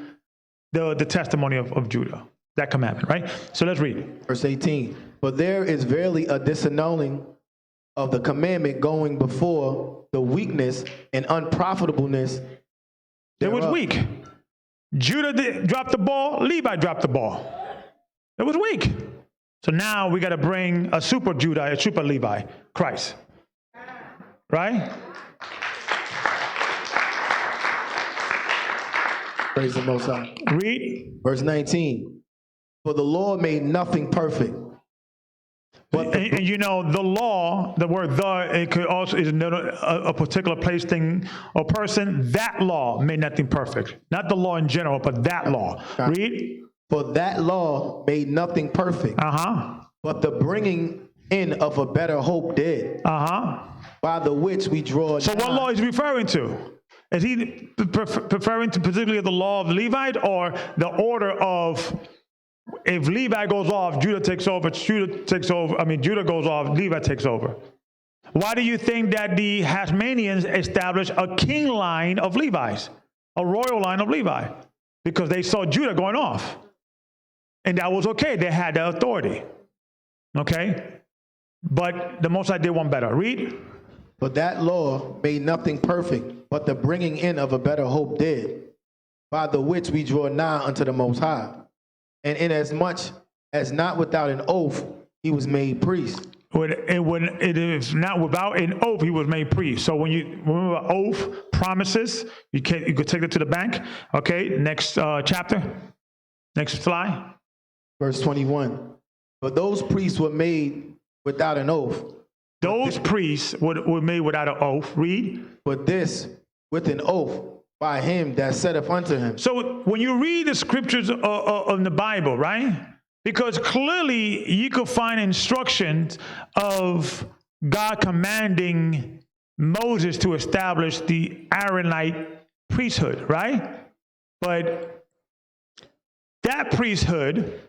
the testimony of Judah, that commandment, right? So let's read. Verse 18. But there is verily a disannulling of the commandment going before the weakness and unprofitableness. It was weak. Judah dropped the ball. Levi dropped the ball. It was weak. So now we got to bring a super Judah, a super Levi, Christ. Right? Praise the Most High. Read. Verse 19. For the Lord made nothing perfect. But and you know, the law, the word it could also is a particular place, thing, or person. That law made nothing perfect. Not the law in general, but that law. Read. For that law made nothing perfect. But the bringing in of a better hope did. By the which we draw. So what law is he referring to? Is he referring to particularly the law of the Levite, or the order of, if Levi goes off, Judah takes over, Judah goes off, Levi takes over? Why do you think that the Hasmoneans established a king line of Levites, a royal line of Levi? Because they saw Judah going off. And that was okay. They had the authority. Okay? But the Most High did one better. Read. But that law made nothing perfect, but the bringing in of a better hope did, by the which we draw nigh unto the Most High. And inasmuch as not without an oath, he was made priest. When it is not without an oath, he was made priest. So when you remember oath, promises, you could take it to the bank. Okay, next chapter. Next slide. Verse 21. But those priests were made without an oath. Those priests were made without an oath. Read. But this with an oath by him that saith unto him. So when you read the scriptures of the Bible, right? Because clearly you could find instructions of God commanding Moses to establish the Aaronite priesthood, right? But that priesthood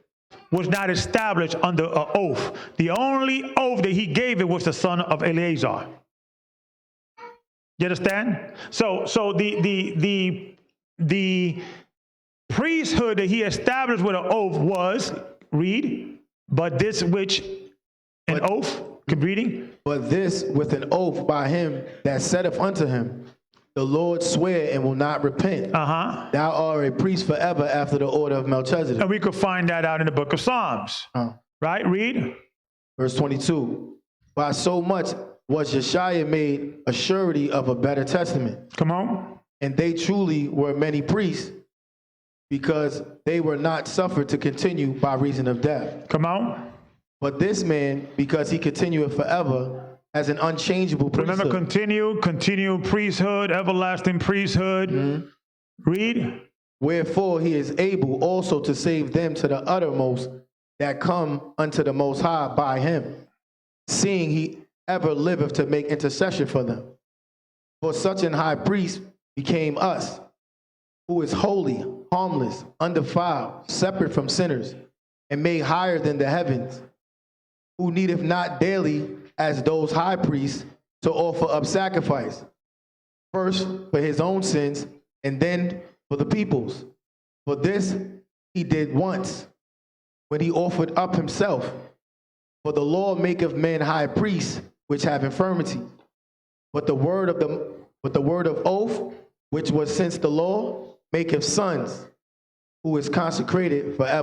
was not established under an oath. The only oath that he gave it was the son of Eleazar. You understand? So the priesthood that he established with an oath was, read, but this which an oath, keep reading. But this with an oath by him that saith unto him, the Lord swear and will not repent. Thou art a priest forever after the order of Melchizedek. And we could find that out in the book of Psalms. Right? Read. Verse 22. By so much was Josiah made a surety of a better testament. Come on. And they truly were many priests, because they were not suffered to continue by reason of death. Come on. But this man, because he continueth forever, as an unchangeable priesthood. Remember, continue priesthood, everlasting priesthood. Read. Wherefore he is able also to save them to the uttermost that come unto the Most High by him, seeing he ever liveth to make intercession for them. For such an high priest became us, who is holy, harmless, undefiled, separate from sinners, and made higher than the heavens, who needeth not daily, as those high priests, to offer up sacrifice, first for his own sins, and then for the people's. For this he did once, when he offered up himself. For the law maketh men high priests, which have infirmity. But the word of oath, which was since the law, maketh sons, who is consecrated forever.